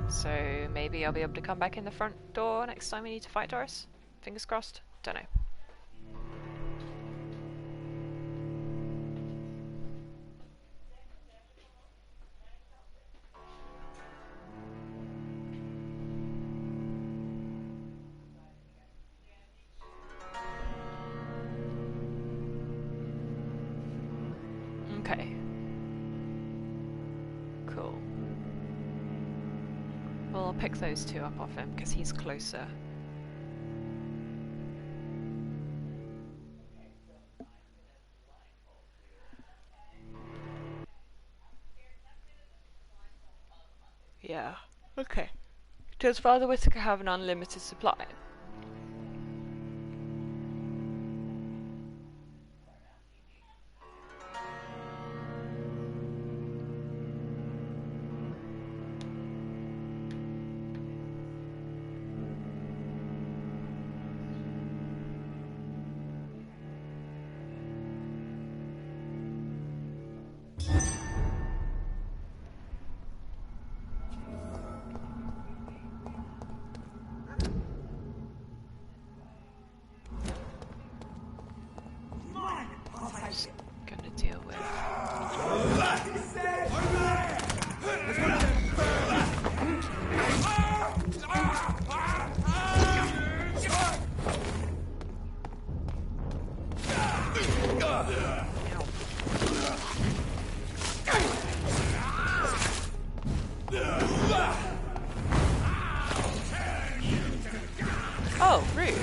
So maybe I'll be able to come back in the front door next time we need to fight Doris? Fingers crossed? Don't know. Okay. Cool. Well, I'll pick those two up off him because he's closer. Yeah. Okay. Does Father Whitaker have an unlimited supply? Gonna deal with. Oh, rude.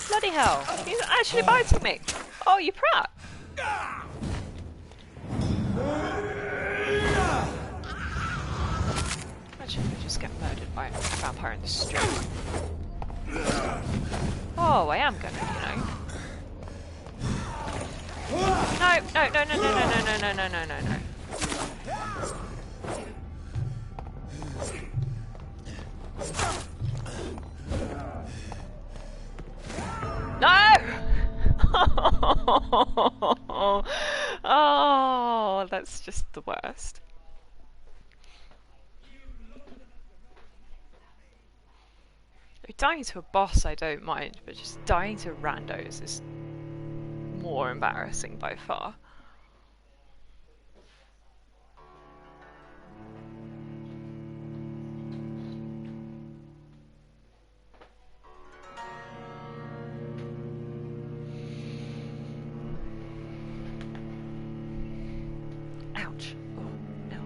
Bloody hell, he's actually biting me. Oh, you prat. Actually, I just get murdered by a vampire in the street. Oh, I am gonna, you know. No, no, no, no, no, no, no, no, no, no, no, no. No! Oh, that's just the worst. Dying to a boss I don't mind, but just dying to randos is more embarrassing by far. Ouch. Oh, no.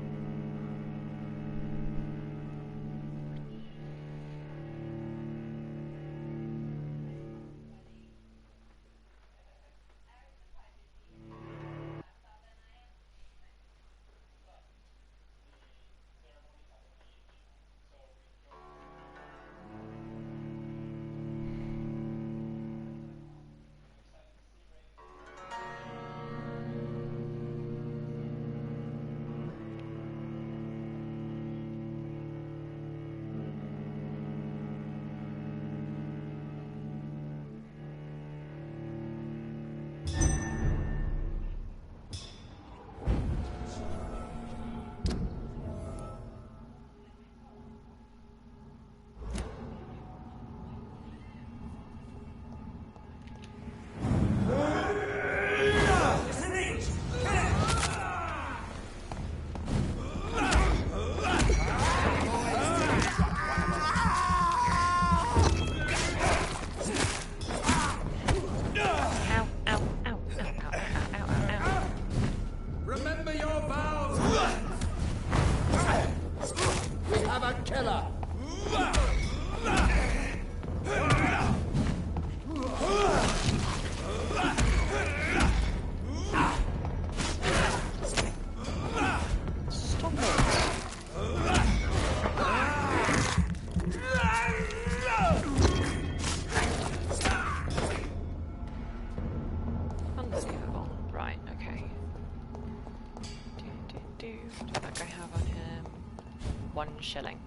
Shilling.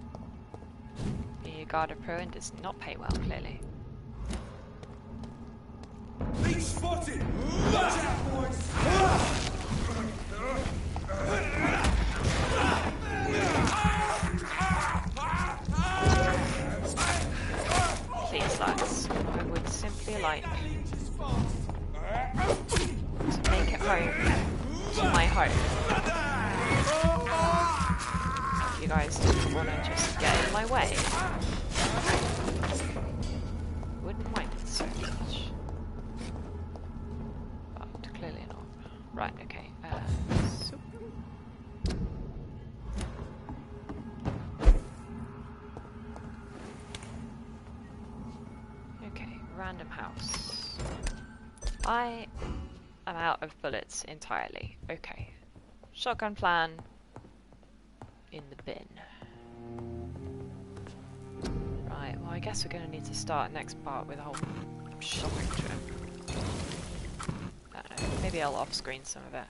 The Garda Pro and does not pay well, clearly. Beach spotted! Watch out, boys! Please, lads, I would simply like to make it home to my home. You guys didn't want to just get in my way. Wouldn't mind it so much. But clearly not. Right, okay. So okay, random house. I am out of bullets entirely. Okay. Shotgun plan. In the bin. Right, well I guess we're going to need to start next part with a whole shopping trip. I don't know, maybe I'll off-screen some of it.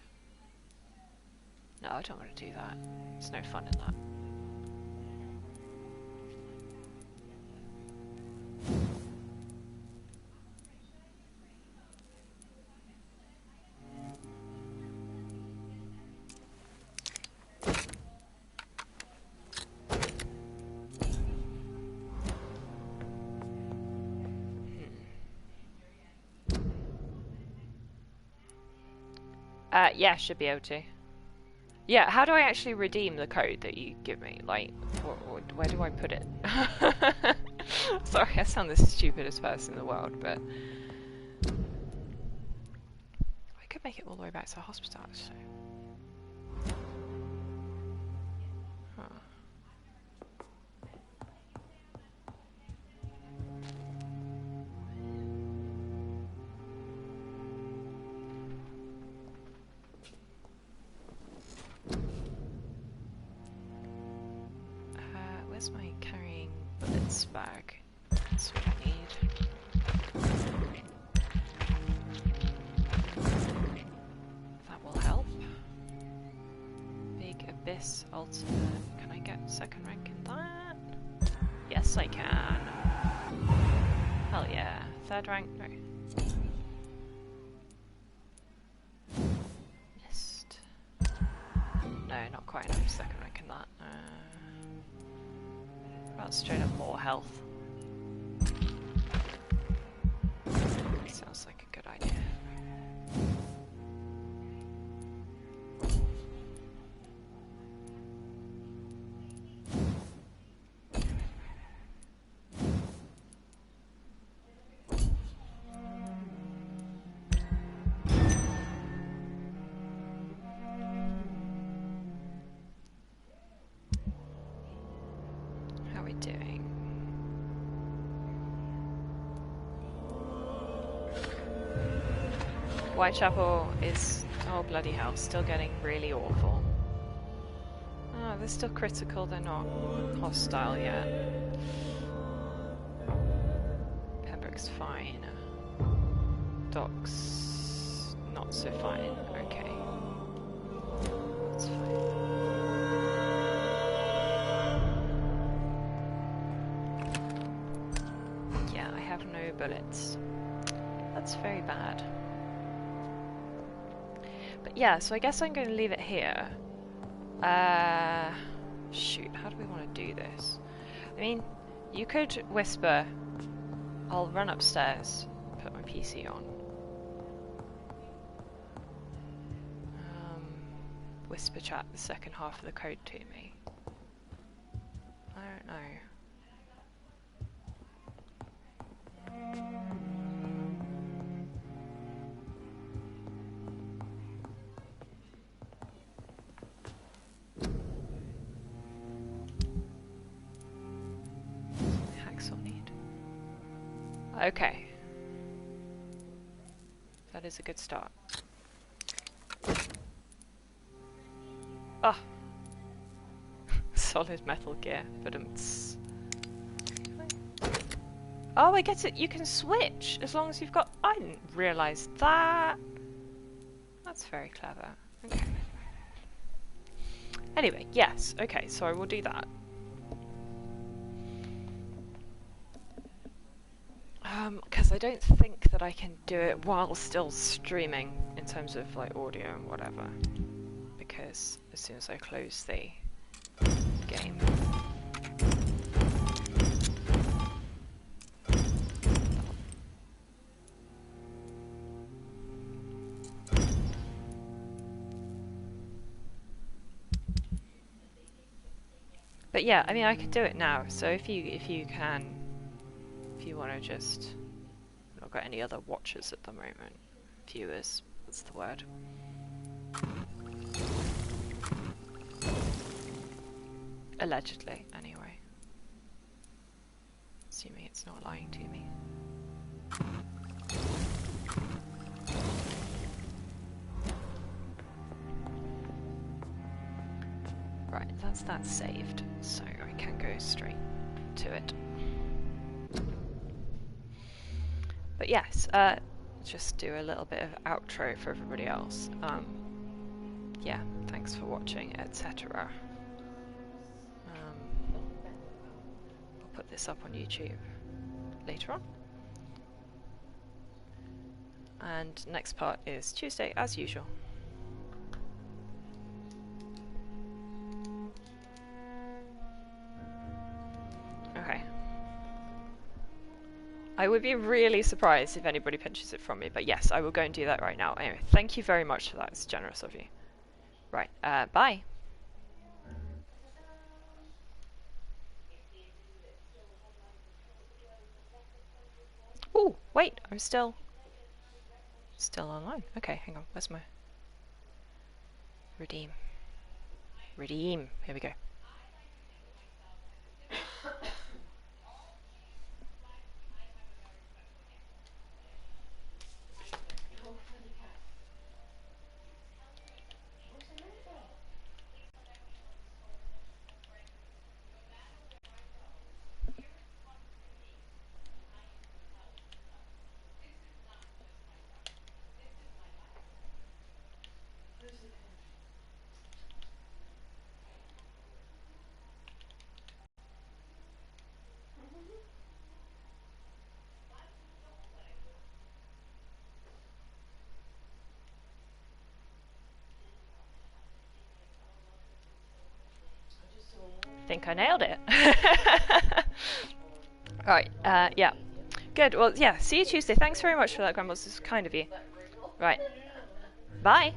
No, I don't want to do that. There's no fun in that. Yeah, should be able to. Yeah, how do I actually redeem the code that you give me? Like, where do I put it? Sorry, I sound the stupidest person in the world, but I could make it all the way back to the hospital, so. Huh. Where's my this bag. That's what I need. That will help. Big Abyss Ultimate. Can I get second rank in that? Yes, I can. Hell yeah. Third rank? No. Missed. No, not quite enough second rank in that. About straight up more health. Sounds like a good idea. How are we doing? Whitechapel is, oh bloody hell, still getting really awful. Oh, they're still critical, they're not hostile yet. Pembroke's fine. Doc's not so fine, okay. That's fine. Yeah, I have no bullets. That's very bad. But yeah, so I guess I'm going to leave it here. Shoot, how do we want to do this? I mean, you could whisper. I'll run upstairs, put my PC on. Whisper chat the second half of the code to me. I don't know. Okay. That is a good start. Ah! Solid metal gear, but oh, I get it. You can switch as long as you've got. I didn't realise that. That's very clever. Okay. Anyway, yes. Okay, so I will do that. Because I don't think that I can do it while still streaming in terms of like audio and whatever. Because as soon as I close the game. But yeah, I mean I can do it now. So if you want to just, I've not got any other watchers at the moment. Viewers, that's the word. Allegedly, anyway. Assuming it's not lying to me. Right, that's that saved, so I can go straight to it. But yes, just do a little bit of outro for everybody else. Yeah, thanks for watching, etc. I'll put this up on YouTube later on. And next part is Tuesday, as usual. Okay. I would be really surprised if anybody pinches it from me, but yes, I will go and do that right now. Anyway, thank you very much for that. It's generous of you. Right, bye. Oh, wait, I'm still online. Okay, hang on. Where's my redeem? Redeem. Here we go. think I nailed it. Right, yeah. Good, well, yeah, see you Tuesday. Thanks very much for that, Grumbles. This is kind of you. Right. Bye.